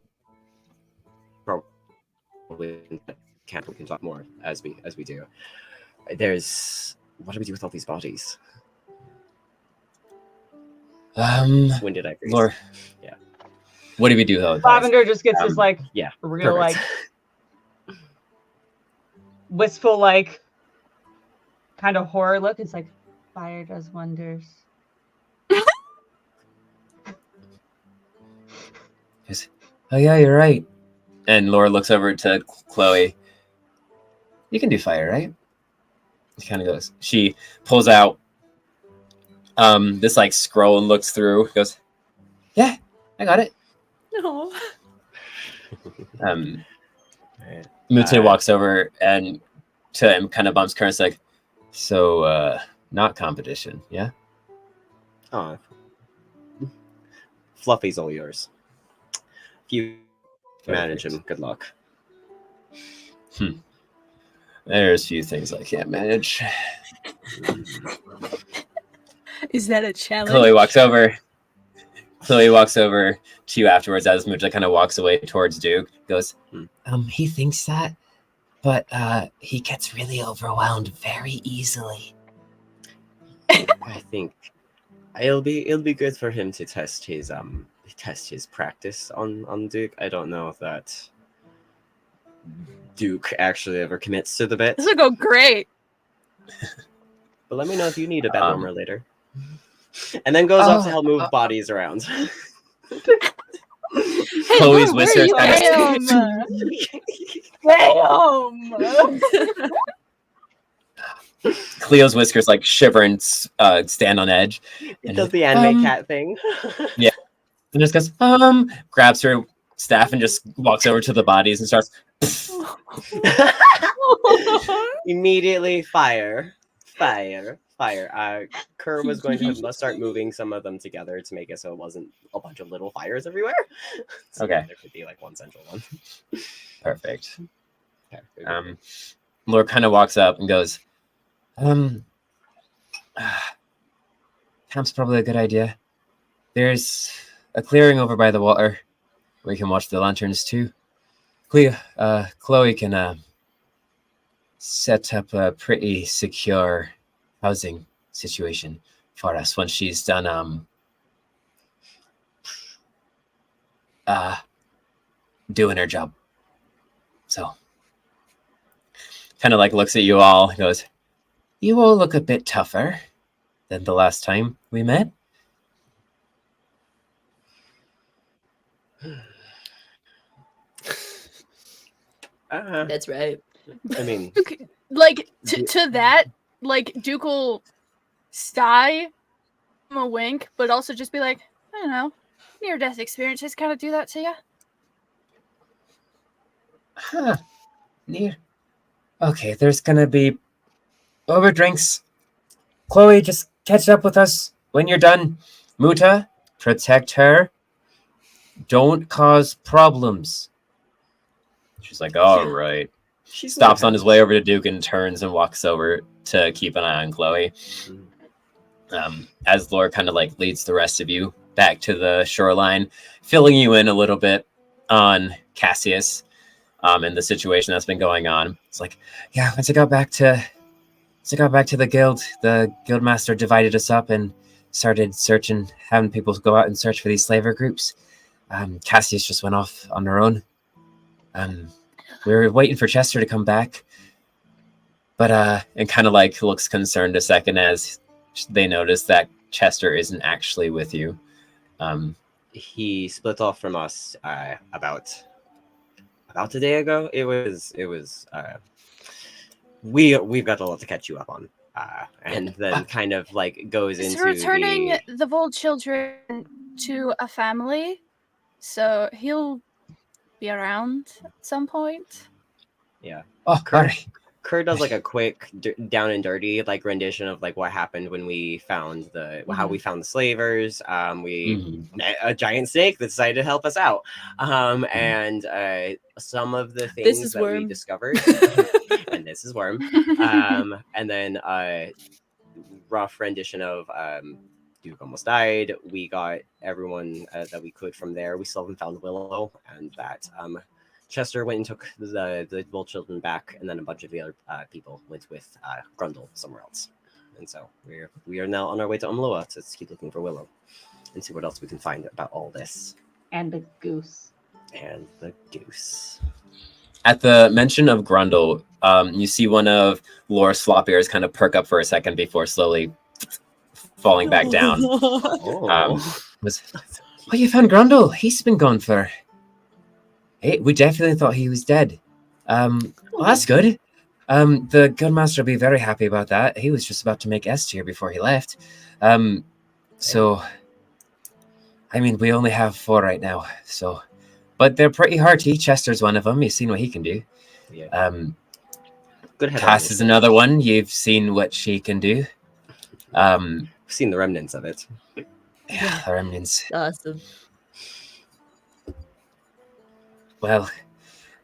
probably we can talk more as we do. What do we do with all these bodies? When did I freeze? Laura. Yeah. What do we do though? Lavender just gets this like Yeah. real Perfect. like wistful like kind of horror look. It's like fire does wonders. Oh yeah, you're right. And Laura looks over to Chloe. You can do fire, right? She kind of goes. She pulls out this like scroll and looks through. Goes, yeah, I got it. No. Alright. Muta walks over and to him, kind of bumps Curtis like, so not competition, yeah? Oh, Fluffy's all yours. If you manage him, good luck. There's a few things I can't manage. Is that a challenge? Chloe walks over to you afterwards as Muta kind of walks away towards Duke. Goes, he thinks that, but he gets really overwhelmed very easily. I think it'll be good for him to test his practice on Duke. I don't know if that Duke actually ever commits to the bet. This will go great. But let me know if you need a bet warmer later. And then goes off to help move bodies around. Chloe's whiskers kind of Cleo's whiskers like shiver and stand on edge. It does the anime cat thing. Yeah. And just goes, grabs her staff and just walks over to the bodies and starts. Immediately fire. Kerr was going to start moving some of them together to make it so it wasn't a bunch of little fires everywhere. So Okay. there could be like one central one. Perfect. Okay. Laura kind of walks up and goes, camp's probably a good idea. There's a clearing over by the water where you can watch the lanterns too. Chloe can set up a pretty secure housing situation for us once she's done doing her job. So kind of like looks at you all and goes, you all look a bit tougher than the last time we met. That's right. I mean, Like to that, like Duke will sigh, him a wink, but also just be like, I don't know, near-death experiences kind of do that to you. Huh. Near. Okay, there's gonna be over drinks. Chloe, just catch up with us when you're done. Muta, protect her. Don't cause problems. She's like, all right. she Stops on his way over to Duke and turns and walks over to keep an eye on Chloe. As Laura kind of like leads the rest of you back to the shoreline, filling you in a little bit on Cassius and the situation that's been going on. It's like, yeah, once I got back to the guild master divided us up and started searching, having people go out and search for these slaver groups. Cassius just went off on her own. We were waiting for Chester to come back, but and kind of like looks concerned a second as they notice that Chester isn't actually with you. He split off from us about about a day ago. We've got a lot to catch you up on. And then kind of like goes He's into returning the Volt children to a family, so he'll be around at some point. Yeah. Oh, all right. Kerr does like a quick down and dirty like rendition of like what happened when we found how we found the slavers. We met a giant snake that decided to help us out. And some of the things that we discovered, and this is Worm. And then rough rendition of Duke almost died. We got everyone that we could from there. We still haven't found Willow, and that Chester went and took the Volt children back, and then a bunch of the other people went with Grundle somewhere else. And so we are now on our way to Umloa to keep looking for Willow and see what else we can find about all this. And the goose. And the goose. At the mention of Grundle, you see one of Laura's flop ears kind of perk up for a second before slowly falling back down. Oh, you found Grundle. He's been gone for... Hey, we definitely thought he was dead. Well, that's good. The Guildmaster will be very happy about that. He was just about to make S tier before he left. So, I mean, we only have 4 right now, so... But they're pretty hearty. Chester's one of them. You've seen what he can do. Yeah. Good head. Cass is another one. You've seen what she can do. We've seen the remnants of it. Yeah, the remnants. Awesome. Well,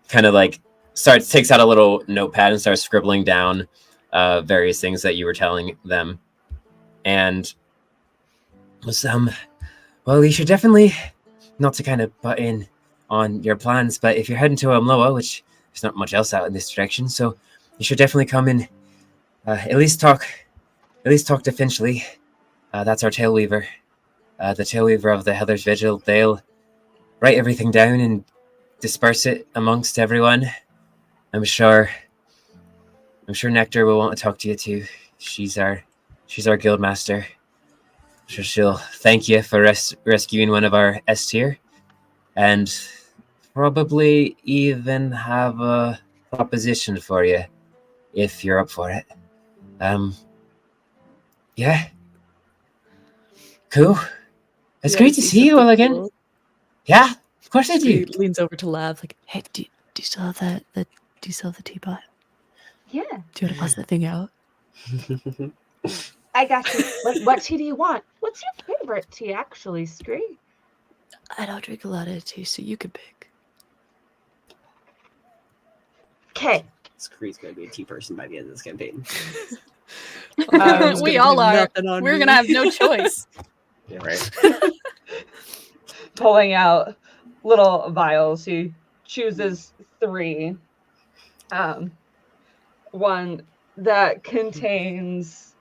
kind of like takes out a little notepad and starts scribbling down various things that you were telling them. And was well, you should definitely, not to kind of butt in on your plans, but if you're heading to Umloa, which there's not much else out in this direction, so you should definitely come in, at least talk to Finchley. That's our tailweaver, the tailweaver of the Heather's Vigil. They'll write everything down and disperse it amongst everyone. I'm sure Nectar will want to talk to you too. She's our guild master. I'm sure she'll thank you for rescuing one of our S tier, and probably even have a proposition for you if you're up for it. Yeah. Cool. It's great to see you all again. Cool. Yeah, of course I do. He leans over to Lav, like, hey, do you still have do you still have the teapot? Yeah. Do you want to bust that thing out? I got you. What tea do you want? What's your favorite tea, actually, Scree? I don't drink a lot of tea, so you can pick. Okay. Scree's going to be a tea person by the end of this campaign. We all are. We're going to have no choice. Yeah, right. Pulling out little vials. She chooses 3. One that contains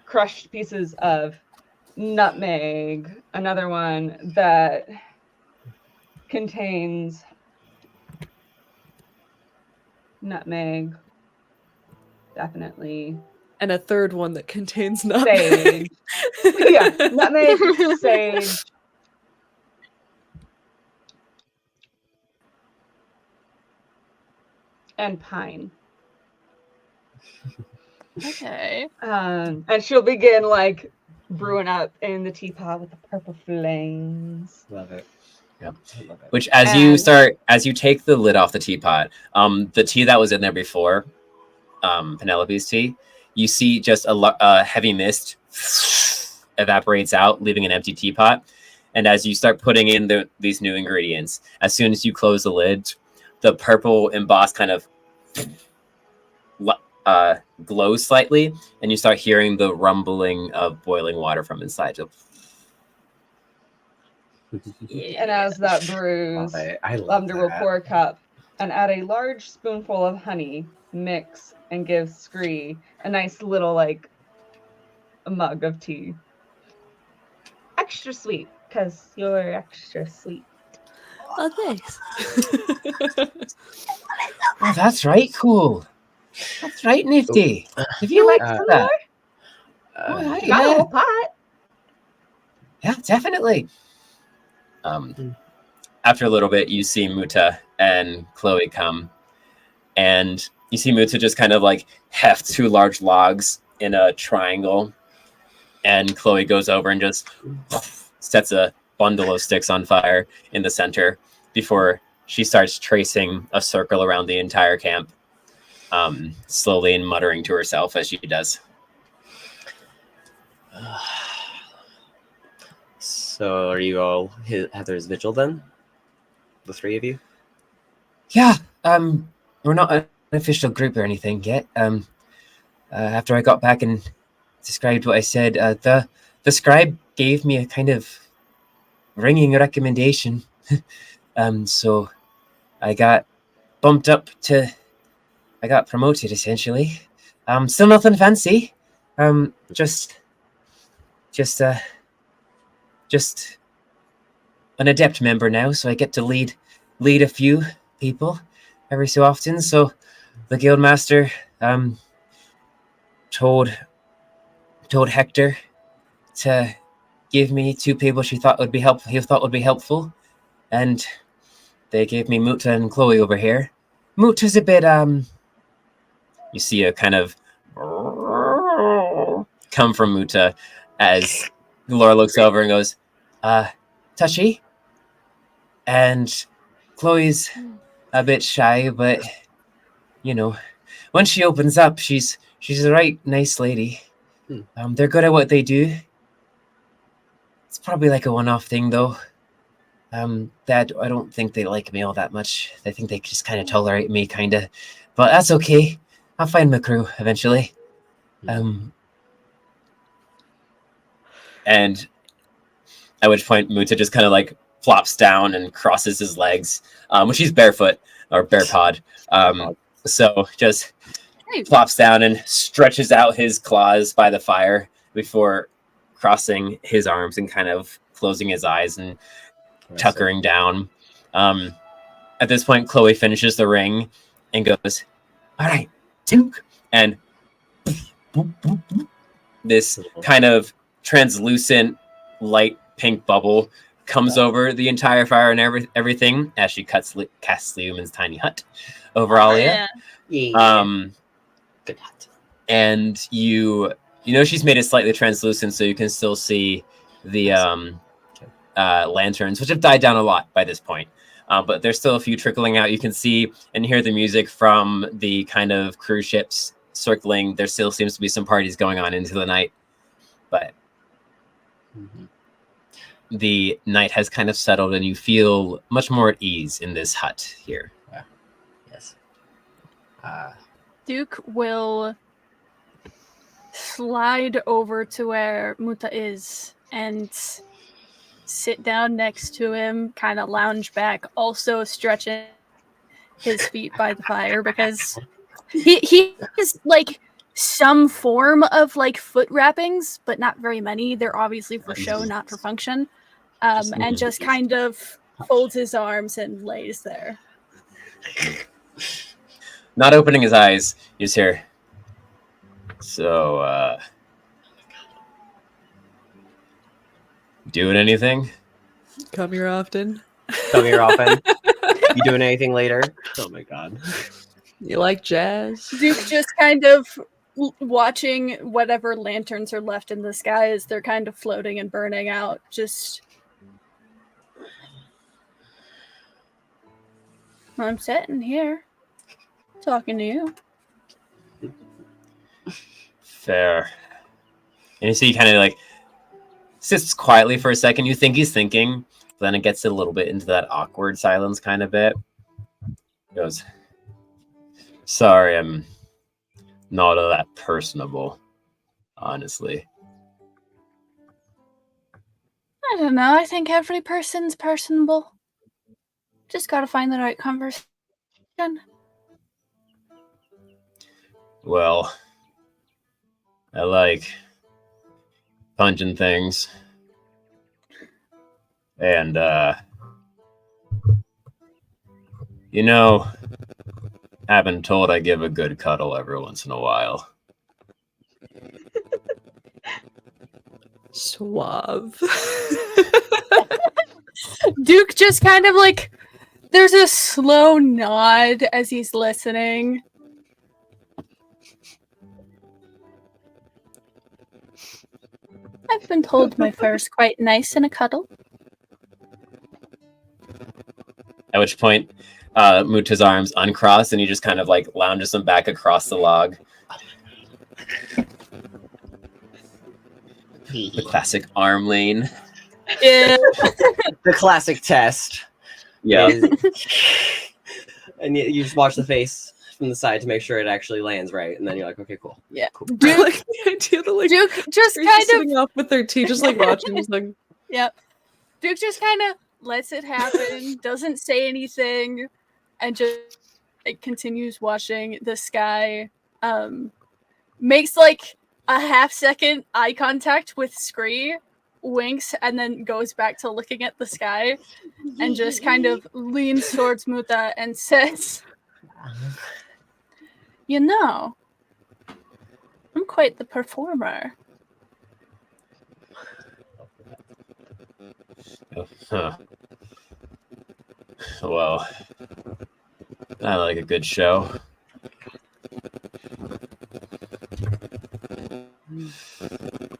crushed pieces of nutmeg. Another one that contains nutmeg. Definitely. And a third one that contains nutmeg. Sage. Yeah, nutmeg, sage. And pine. Okay. And she'll begin like brewing up in the teapot with the purple flames. Love it. Yep. Which, as you take the lid off the teapot, the tea that was in there before, Penelope's tea, you see just a heavy mist evaporates out, leaving an empty teapot. And as you start putting in these new ingredients, as soon as you close the lid, the purple emboss kind of glows slightly, and you start hearing the rumbling of boiling water from inside. And as that brews, Lavender will pour a cup and add a large spoonful of honey, mix, and give Scree a nice little like a mug of tea. Extra sweet, because you're extra sweet. Oh, thanks. Oh, that's right, cool. That's right, Nifty. If you like some more? Got a whole pot. Yeah, definitely. after a little bit, you see Muta and Chloe come, and you see Muta just kind of like heft 2 large logs in a triangle, and Chloe goes over and just sets a bundle of sticks on fire in the center before she starts tracing a circle around the entire camp, slowly and muttering to herself as she does. So are you all Heather's vigil then? The 3 of you? Yeah, we're not an official group or anything yet. After I got back and described what I said, the scribe gave me a kind of ringing recommendation. So I got bumped up to, I got promoted essentially. Still nothing fancy. Just an adept member now, so I get to lead a few people every so often. So the guildmaster told Hector to give me 2 people he thought would be helpful, and they gave me Muta and Chloe over here. Muta's a bit you see a kind of come from Muta as Laura looks over and goes, touchy. And Chloe's a bit shy, but you know, when she opens up, she's a right nice lady. They're good at what they do. It's probably like a one-off thing, though. That I don't think they like me all that much. I think they just kind of tolerate me, kind of. But that's okay. I'll find my crew eventually. And at which point Muta just kind of like flops down and crosses his legs, which he's barefoot or bare-pawed. So just flops down and stretches out his claws by the fire before crossing his arms and kind of closing his eyes and tuckering down. At this point, Chloe finishes the ring and goes, "All right, Duke," and this kind of translucent light pink bubble comes over the entire fire and everything as she casts Leoman's tiny hut over Alia. Good hut. And you know she's made it slightly translucent, so you can still see the lanterns, which have died down a lot by this point. But there's still a few trickling out. You can see and hear the music from the kind of cruise ships circling. There still seems to be some parties going on into the night. But the night has kind of settled and you feel much more at ease in this hut here. Yeah. Yes. Duke will slide over to where Muta is and sit down next to him, kind of lounge back, also stretching his feet by the fire because he has like some form of like foot wrappings, but not very many. They're obviously for show, not for function. And just kind of folds his arms and lays there. Not opening his eyes, you just hear, "So, doing anything?" Come here often. Come here often. You doing anything later? Oh my god. You like jazz? Duke just kind of watching whatever lanterns are left in the sky as they're kind of floating and burning out. Just, I'm sitting here talking to you. Fair. And you see he kind of like sits quietly for a second. You think he's thinking, but then it gets a little bit into that awkward silence kind of bit. He goes, "Sorry, I'm not all that personable, honestly." I don't know. I think every person's personable. Just gotta find the right conversation. Well, I like punching things. And, you know, I've been told I give a good cuddle every once in a while. Suave. Duke just kind of like, there's a slow nod as he's listening. I've been told my fur's quite nice in a cuddle. At which point, Muta's arms uncross and he just kind of like lounges them back across the log. The classic arm lane. Yeah. The classic test. Yeah. And you just watch the face from the side to make sure it actually lands right, and then you're like, okay, cool. Yeah. Cool. I like the idea that like Duke just they're kind of sitting off with their tea, just like watching, just like Yep. Duke just kind of lets it happen, doesn't say anything, and just like, continues watching the sky. Makes like a half-second eye contact with Scree, winks, and then goes back to looking at the sky, and just kind of leans towards Muta and says, "You know, I'm quite the performer." Huh. Well, I like a good show.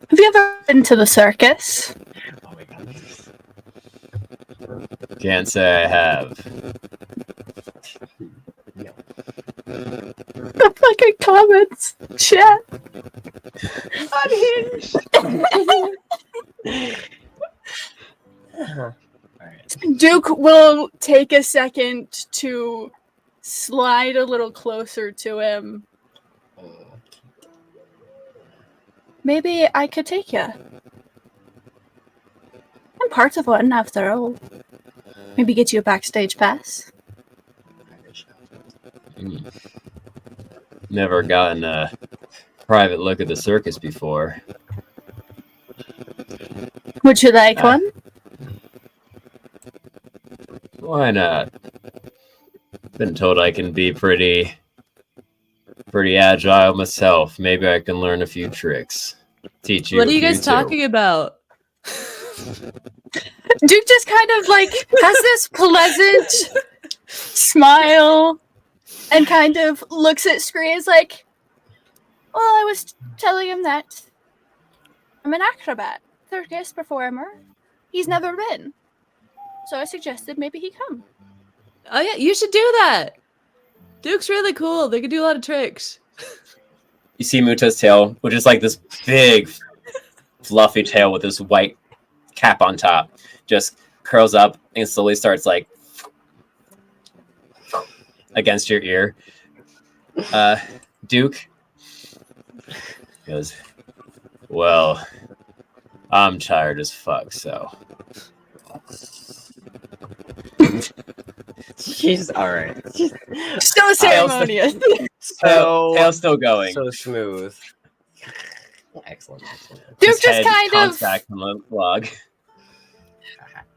Have you ever been to the circus? Oh my god. Can't say I have. The fucking comments, chat. All right. Duke will take a second to slide a little closer to him. Maybe I could take you. I'm part of one, after all. Maybe get you a backstage pass. Never gotten a private look at the circus before. Would you like one? Why not? Been told I can be pretty agile myself. Maybe I can learn a few tricks. Teach you. what are a you few guys too. talking about? Duke just kind of like has this pleasant smile and kind of looks at Screens like, well, I was telling him that I'm an acrobat, circus performer. He's never been. So I suggested maybe he come. Oh yeah, you should do that. Duke's really cool. They can do a lot of tricks. You see Muta's tail, which is like this big, fluffy tail with this white cap on top, just curls up and slowly starts like against your ear. Duke goes, well, I'm tired as fuck, so. She's all right. So ceremonious. Tail's still going. So smooth. Excellent. Duke His just head kind comes of back from the log.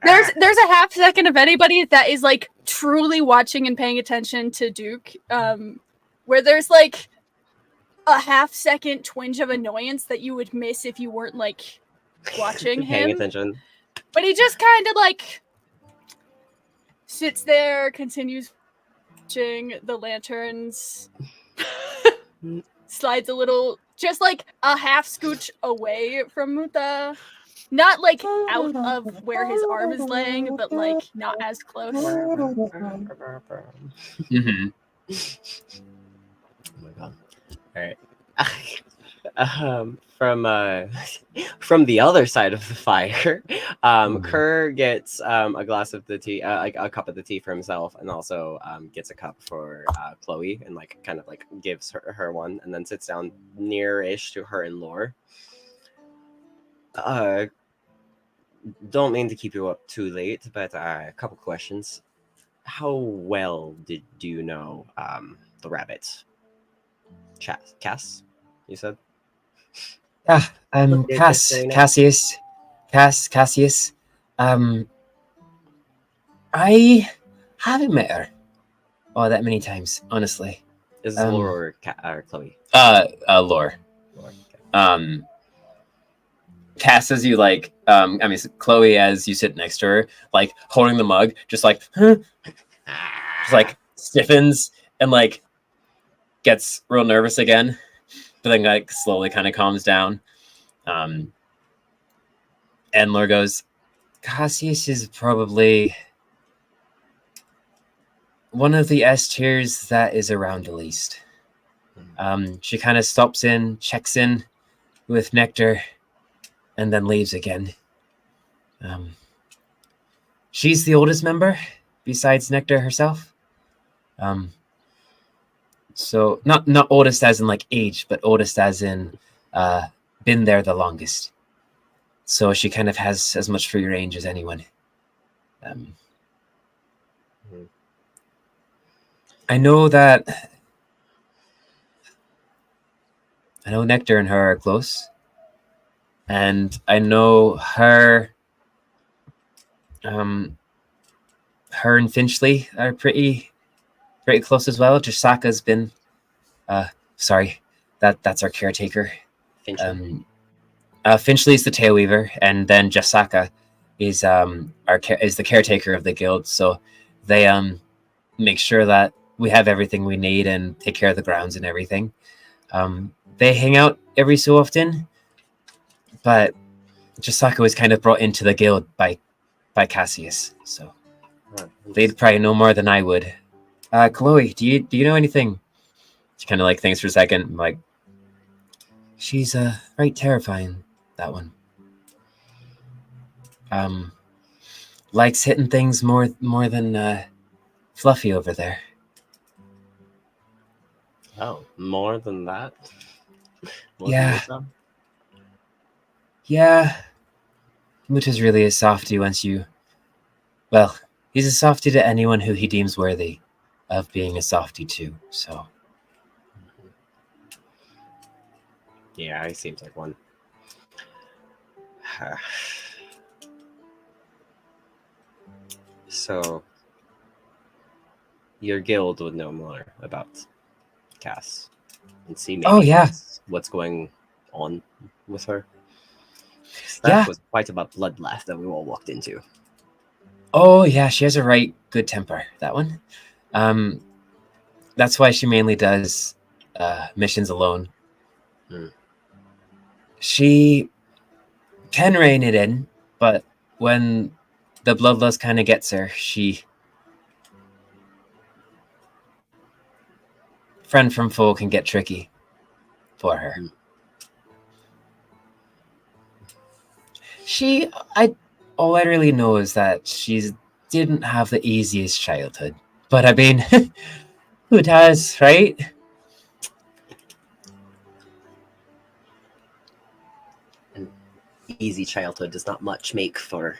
there's a half second of anybody that is like truly watching and paying attention to Duke, where there's like a half second twinge of annoyance that you would miss if you weren't like watching Paying him. attention. But he just kind of like sits there, continues watching the lanterns, slides a little, just like a half scooch away from Muta. Not like out of where his arm is laying, but like not as close. Mm-hmm. Oh my god. All right. From the other side of the fire, Kerr gets a glass of the tea, like a cup of the tea for himself, and also gets a cup for Chloe, and like kind of like gives her one, and then sits down near-ish to her and Lore. Don't mean to keep you up too late, but a couple questions. How well do you know the rabbit? Cass, you said? Yeah, I'm You're Cass. just saying it? Cassius. I haven't met her that many times, honestly. Is it Lore or Chloe? Lore. Lore. Okay. Cass, as you like, Chloe, as you sit next to her, like holding the mug, just like, just like stiffens and like gets real nervous again, but then like slowly kind of calms down. Endler goes, Cassius is probably one of the S tiers that is around the least. She kind of stops in, checks in with Nectar, and then leaves again. She's the oldest member, besides Nectar herself. So not oldest as in like age, but oldest as in been there the longest. So she kind of has as much free range as anyone. I know Nectar and her are close, and I know her and Finchley are pretty close as well. Jasaka's been sorry, that's our caretaker. Finchley's the tail weaver, and then Jasaka is the caretaker of the guild. So they make sure that we have everything we need and take care of the grounds and everything. They hang out every so often, but Jasaka was kind of brought into the guild by Cassius, so they'd probably know more than I would. Chloe, do you know anything? She kind of like thinks for a second, like she's right terrifying, that one. Likes hitting things more than Fluffy over there. Oh, more than that? Yeah. Yeah. Moot is really a softie once you... Well, he's a softie to anyone who he deems worthy of being a softie too, so... Yeah, he seems like one. So, your guild would know more about Cass and see maybe what's going on with her. That was quite a bloodbath that we all walked into. Oh yeah, she has a right good temper, that one. That's why she mainly does missions alone. She can rein it in, but when the bloodlust kind of gets her, friend from foe can get tricky for her. All I really know is that she didn't have the easiest childhood. But I mean, who does, right? An easy childhood does not much make for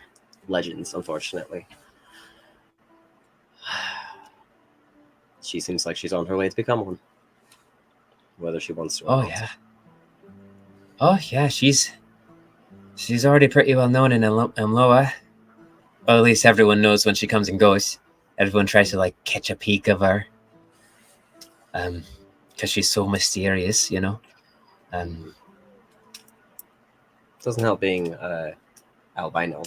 legends, unfortunately. She seems like she's on her way to become one. Whether she wants to or not. Oh yeah, she's already pretty well known in Elmohe. Or at least everyone knows when she comes and goes. Everyone tries to like catch a peek of her. Because she's so mysterious, you know. Doesn't help being albino.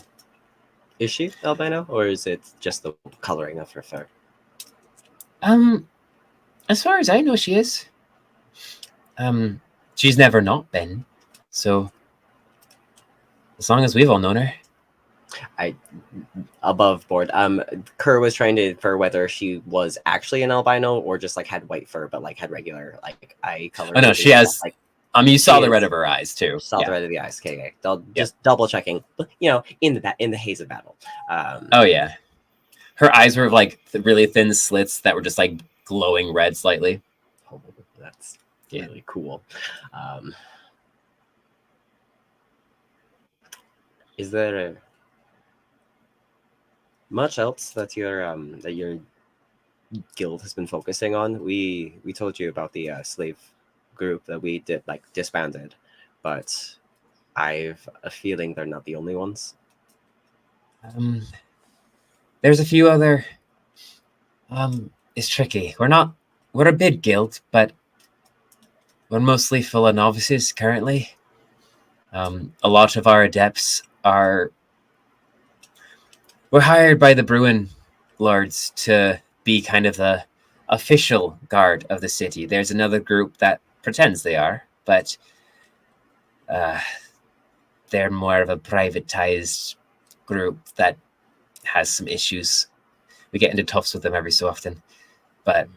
Is she albino, or is it just the coloring of her fur? As far as I know, she is. She's never not been. So, as long as we've all known her. Above board. Kerr was trying to infer whether she was actually an albino or just like had white fur, but like had regular like eye color. Oh no, she has. Like, you saw the red of her eyes too. Saw the red of the eyes. Okay. Just double checking. You know, in the haze of battle. Oh yeah, her eyes were like really thin slits that were just like glowing red slightly. Oh, that's really cool. Is there much else that your guild has been focusing on? We told you about the slave group that we did like disbanded, but I've a feeling they're not the only ones. There's a few other. It's tricky. We're a big guild, but we're mostly full of novices currently. A lot of our adepts were hired by the Bruin lords to be kind of the official guard of the city. There's another group that pretends they are, but they're more of a privatized group that has some issues. We get into toughs with them every so often, but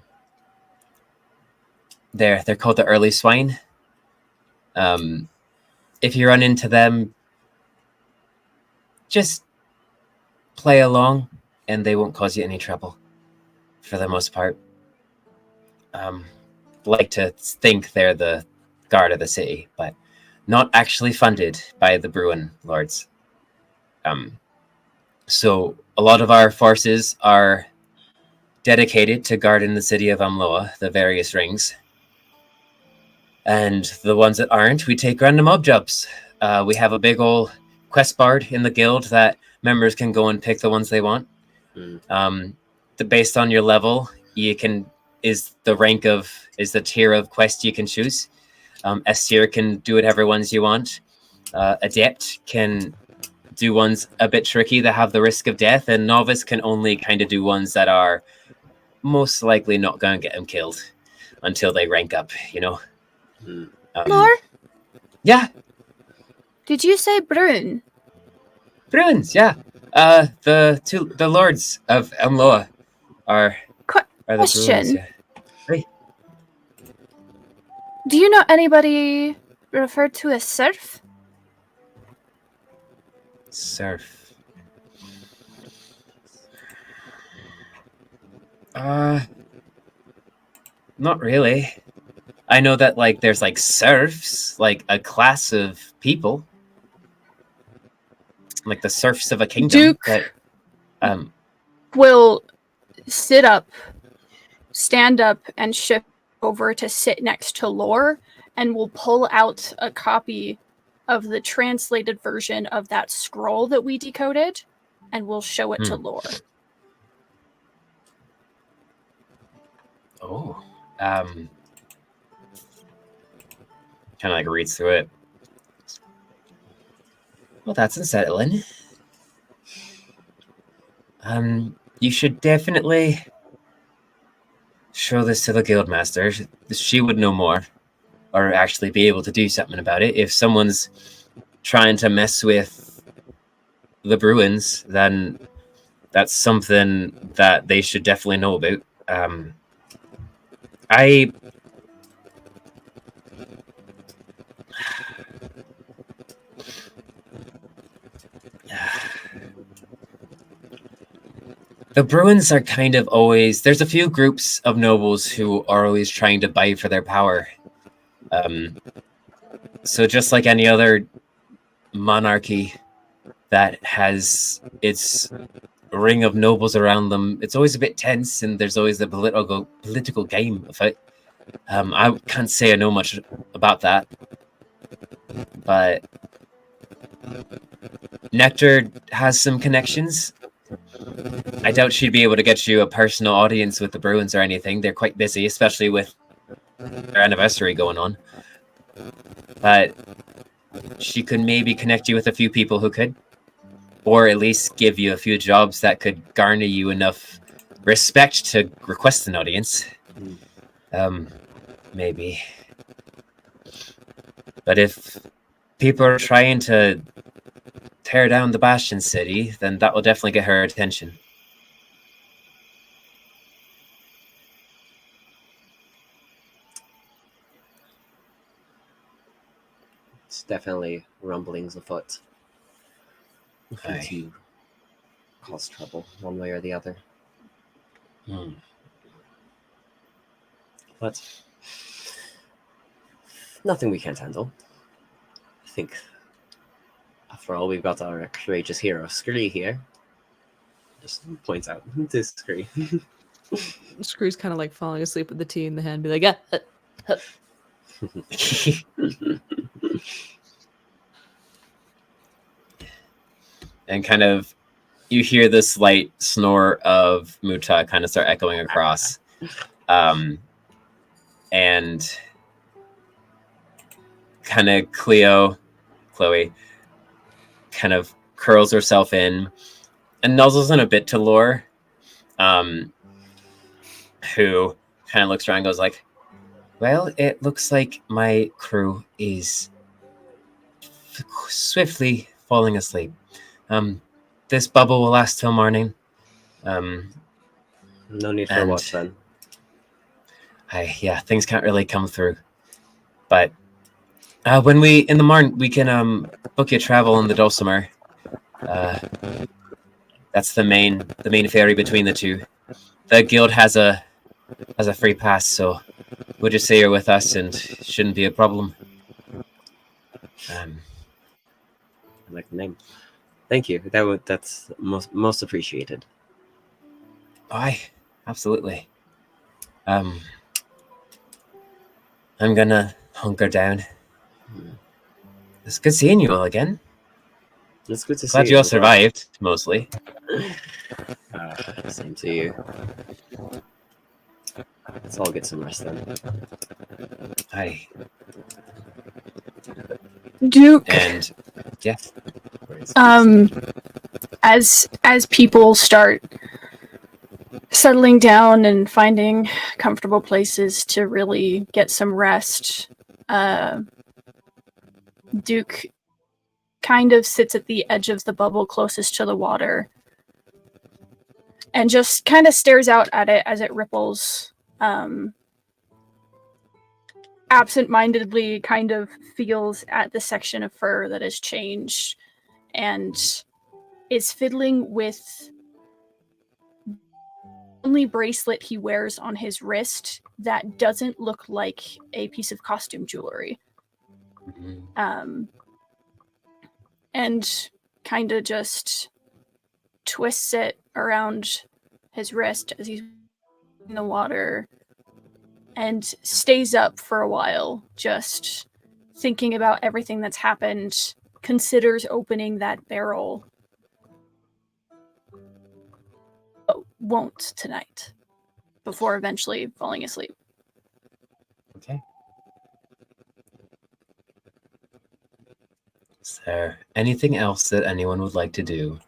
they're called the Early Swine. If you run into them, just play along, and they won't cause you any trouble, for the most part. Like to think they're the guard of the city, but not actually funded by the Bruin lords. So a lot of our forces are dedicated to guarding the city of Elmohe, the various rings. And the ones that aren't, we take random mob jobs. We have a big old quest board in the guild that members can go and pick the ones they want. Based on your level, is the tier of quest you can choose. S tier can do whatever ones you want. Adept can do ones a bit tricky that have the risk of death, and novice can only kind of do ones that are most likely not going to get them killed until they rank up, you know. Lore? Yeah, Did you say Brune? Bruins, yeah. The lords of Elmohe are the Bruins, Question. yeah. Hey. Do you know anybody referred to as Serf? Surf. Not really. I know that there's serfs, like a class of people, like the serfs of a kingdom. Duke But will stand up, and shift over to sit next to Lore, and will pull out a copy of the translated version of that scroll that we decoded, and we'll show it to Lore. Oh, kind of reads through it. Well, that's unsettling. You should definitely show this to the guildmaster. She would know more, or actually be able to do something about it. If someone's trying to mess with the Bruins, then that's something that they should definitely know about. The Bruins are kind of always... There's a few groups of nobles who are always trying to buy for their power. So just like any other monarchy that has its ring of nobles around them, it's always a bit tense, and there's always a political game afoot. I can't say I know much about that, but Nectar has some connections. I doubt she'd be able to get you a personal audience with the Bruins or anything. They're quite busy, especially with their anniversary going on. But she could maybe connect you with a few people who could, or at least give you a few jobs that could garner you enough respect to request an audience. Maybe. But if people are trying to tear down the Bastion City, then that will definitely get her attention. It's definitely rumblings afoot. Looking to cause trouble one way or the other. But nothing we can't handle. I think, after all, we've got our courageous hero, Scree, here. Just points out to Scree. Screw's kind of falling asleep with the tea in the hand, be like, yeah. And kind of, you hear this slight snore of Muta kind of start echoing across. And kind of Cleo Chloe kind of curls herself in and nuzzles in a bit to Lore, who kind of looks around and goes like, well, it looks like my crew is swiftly falling asleep. This bubble will last till morning. No need for a watch then. Things can't really come through. But when we in the morning we can book you travel in the Dulcimer. That's the main ferry between the two. The guild has a free pass, so we'll just say you're with us and shouldn't be a problem. I like the name. Thank you. That's most appreciated. Aye, absolutely. I'm gonna hunker down. It's good seeing you all again. It's good to see Glad you all survived, mostly. Same to you. Let's all get some rest then. Aye. Duke. And yeah. As people start settling down and finding comfortable places to really get some rest, Duke kind of sits at the edge of the bubble closest to the water and just kind of stares out at it as it ripples, absent-mindedly kind of feels at the section of fur that has changed and is fiddling with the only bracelet he wears on his wrist that doesn't look like a piece of costume jewelry. And kind of just twists it around his wrist as he's in the water and stays up for a while, just thinking about everything that's happened, considers opening that barrel, but won't tonight, before eventually falling asleep. Okay. Is there anything else that anyone would like to do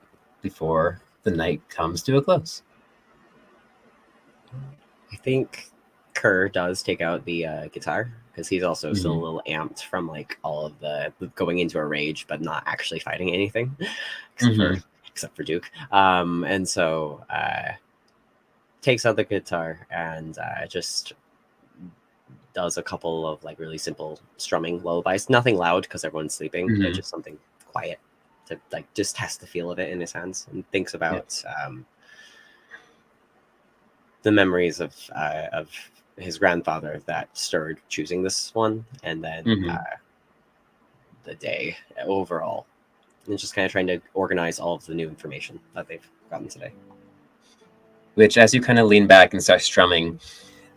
before the night comes to a close? I think Kerr does take out the guitar because he's also still a little amped from like all of the going into a rage but not actually fighting anything except for Duke. And so takes out the guitar and just does a couple of like really simple strumming lullabies. Nothing loud because everyone's sleeping, but just something quiet to like just test the feel of it in his hands and thinks about the memories of his grandfather that stirred choosing this one, and then the day overall, and just kind of trying to organize all of the new information that they've gotten today. Which, as you kind of lean back and start strumming,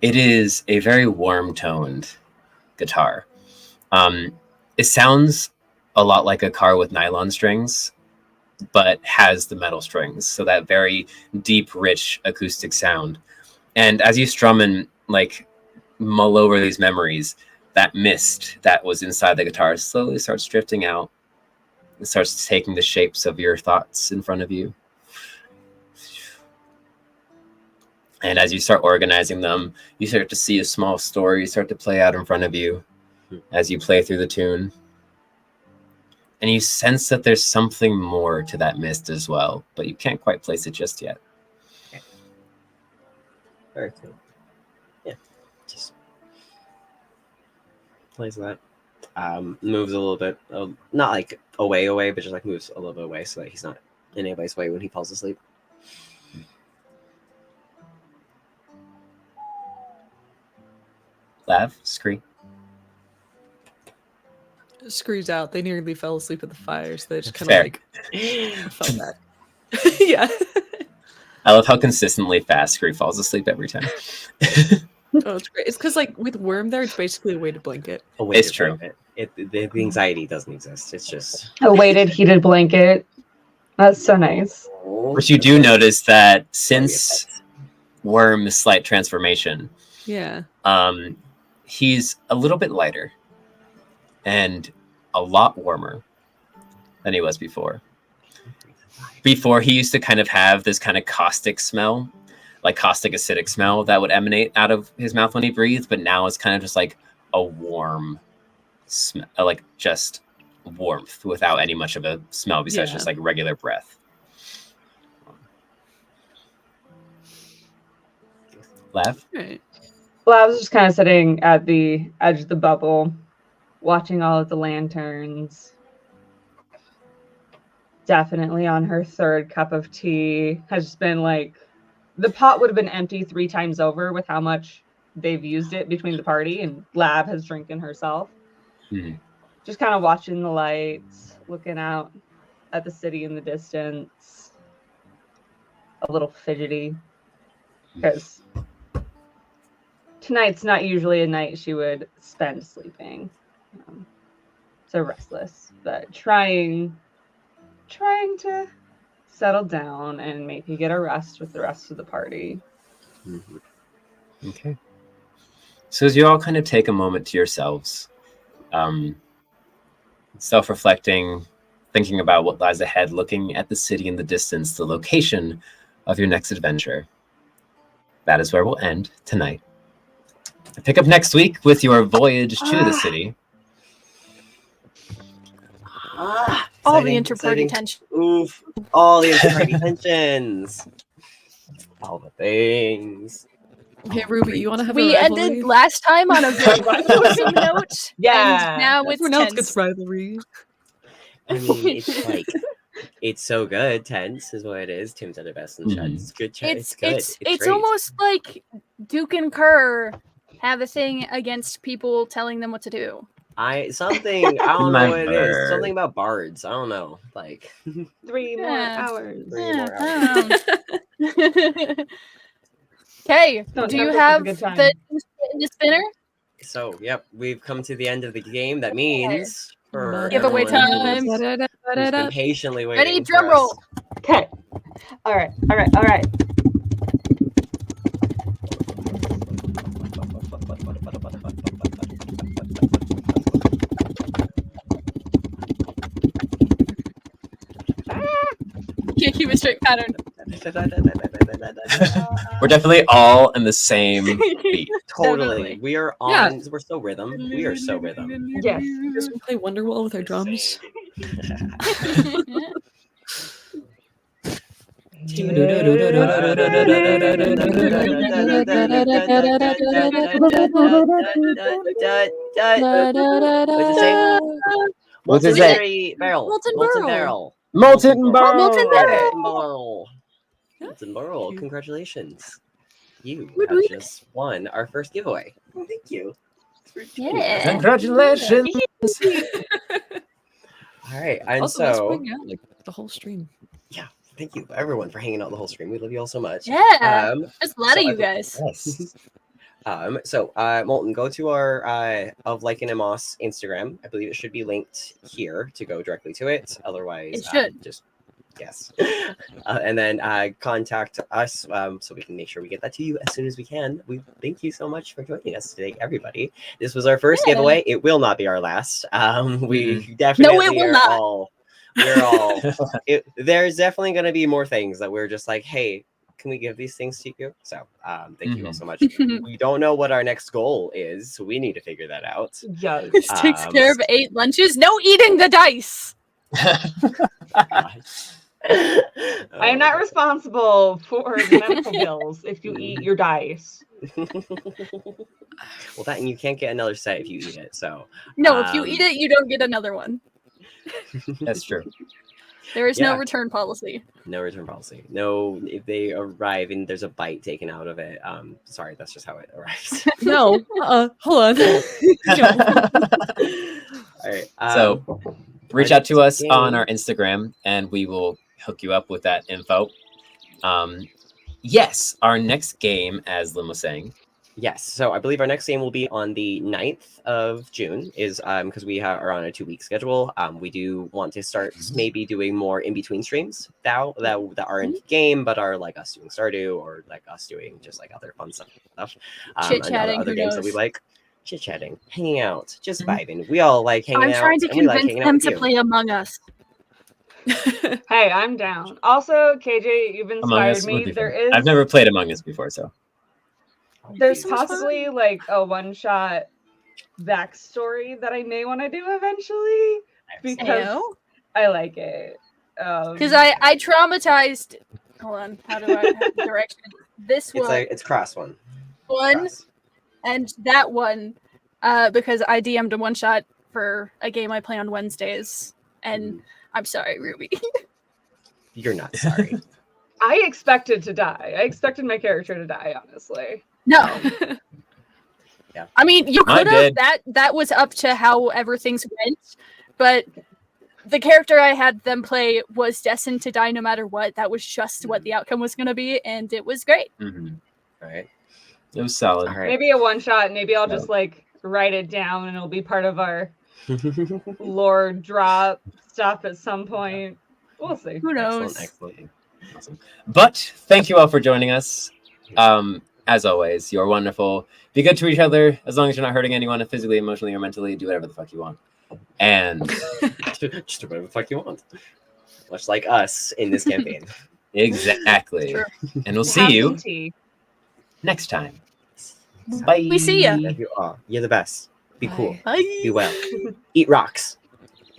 it is a very warm-toned guitar. It sounds a lot like a car with nylon strings, but has the metal strings, so that very deep, rich acoustic sound. And as you strum and like mull over these memories, that mist that was inside the guitar slowly starts drifting out. It starts taking the shapes of your thoughts in front of you. And as you start organizing them, you start to see a small story start to play out in front of you as you play through the tune. And you sense that there's something more to that mist as well, but you can't quite place it just yet. Okay. Very cool. Yeah, just plays that. Moves a little bit, not like away, but just like moves a little bit away so that he's not in anybody's way when he falls asleep. Lav, Scree. Screws out. They nearly fell asleep at the fire, so they just kind Fair. of like felt that. Yeah. I love how consistently fast Scree falls asleep every time. Oh, it's great. It's because like with Worm there, it's basically a weighted blanket. It's true. The anxiety doesn't exist. It's just A weighted, heated blanket. That's so nice. But you do notice that since Worm's slight transformation, Yeah. he's a little bit lighter and a lot warmer. than he was before. Before, he used to kind of have this kind of caustic smell, like caustic acidic smell that would emanate out of his mouth when he breathed, but now it's kind of just like a warm smell, like just warmth without any much of a smell besides just like regular breath. Lav? Right. Well, I was just kind of sitting at the edge of the bubble, watching all of the lanterns. Definitely on her third cup of tea. Has just been like, the pot would have been empty 3 times over with how much they've used it between the party, and Lav has drinking herself. Mhm. Just kind of watching the lights, looking out at the city in the distance. A little fidgety, because tonight's not usually a night she would spend sleeping. So restless, but trying to settle down and maybe get a rest with the rest of the party. Okay. So as you all kind of take a moment to yourselves, self-reflecting, thinking about what lies ahead, looking at the city in the distance, the location of your next adventure, that is where we'll end tonight. Pick up next week with your voyage to the city. All the inter-party tension. Oof. All the inter-party tensions. All the things. Hey, Ruby, you want to have We a rivalry? ended last time on a very closing note. Yeah. And now it's Everyone else tense. gets rivalry. I mean, it's like, it's so good. Tense is what it is. Tim's at the best in chat. It's good chat. It's good. It's great. almost like Duke and Kerr have a thing against people telling them what to do. I don't know what it is. Something about bards. I don't know. Like 3 more Yeah. hours. 3 more hours. Okay, No, do you Temperance is a have good time. the spinner? So, yep, we've come to the end of the game. That means for Giveaway everyone time. who's been patiently waiting. Ready, for drum us. roll. Okay. All right. Can't keep a straight pattern. We're definitely all in the same beat. Totally. Definitely. We are on. Yeah. We're so rhythm. We are so rhythm. Yes. You guys want to play Wonderwall with our drums? What's it say? Barrel. Molten Molten Barrel. barrel. Molten Barrel! Molten Barrel! Molten barrel. Molten barrel. Thank you. Congratulations. You Woot have woot. just won our first giveaway. Well, thank you. Yeah. Congratulations! All right. And Also, let's so, bring out like the whole stream. yeah, thank you everyone for hanging out the whole stream. We love you all so much. Yeah. Um, There's a lot so of I you be- guys. Yes. Molten, go to our of Lycan and Moss Instagram. I believe it should be linked here to go directly to it. Otherwise, It should. Just yes, and then contact us so we can make sure we get that to you as soon as we can. We thank you so much for joining us today, everybody. This was our first Yeah. giveaway. It will not be our last. We definitely will are not. all. We're all. There's definitely going to be more things that we're just like, hey, can we give these things to you? So thank you all so much. We don't know what our next goal is, so we need to figure that out. Yes. This takes care of 8 lunches. No eating the dice. I am not responsible for the medical bills if you eat your dice. Well, that and you can't get another set if you eat it. So No, if you eat it, you don't get another one. That's true. There is Yeah. no return policy. No return policy. No, if they arrive and there's a bite taken out of it. Sorry, that's just how it arrives. No, hold on. All right. So reach out to us on our Instagram and we will hook you up with that info. Yes, our next game, as Lim was saying. Yes. So I believe our next game will be on the 9th of June is because we are on a 2-week schedule. We do want to start maybe doing more in-between streams that aren't game, but are like us doing Stardew or like us doing just like other fun stuff. And Chit-chatting, other who games that we knows? like. Chit-chatting, hanging out, just vibing. We all like hanging I'm out. trying to and we like convince hanging out them with to you. play Among Us. Hey, I'm down. Also, KJ, you've Among inspired Us would me. be There fun. is I've never played Among Us before, so there's So much fun. possibly like a one-shot backstory that I may want to do eventually because Ayo. I like it. Because I traumatized. Hold on, how do I have direction? This It's one, like it's cross one. one, Cross. and that one, because I DM'd a one shot for a game I play on Wednesdays, and I'm sorry, Ruby. You're not sorry. I expected to die. I expected my character to die, honestly. No. Yeah. I mean, you Mine could have. did. That was up to however things went, but the character I had them play was destined to die no matter what. That was just what the outcome was going to be, and it was great. Mhm. All right. It was solid. All right. Maybe a one-shot. Maybe I'll just like write it down and it'll be part of our lore drop stuff at some point. We'll see. Who knows? Excellent. Awesome. But thank you all for joining us. As always, you're wonderful. Be good to each other as long as you're not hurting anyone physically, emotionally, or mentally. Do whatever the fuck you want. And Just do whatever the fuck you want. Much like us in this campaign. exactly. True. And we'll Have see you some tea. next time. Bye. We see ya. Love you all. You're the best. Be cool. Bye. Bye. Be well. Eat rocks.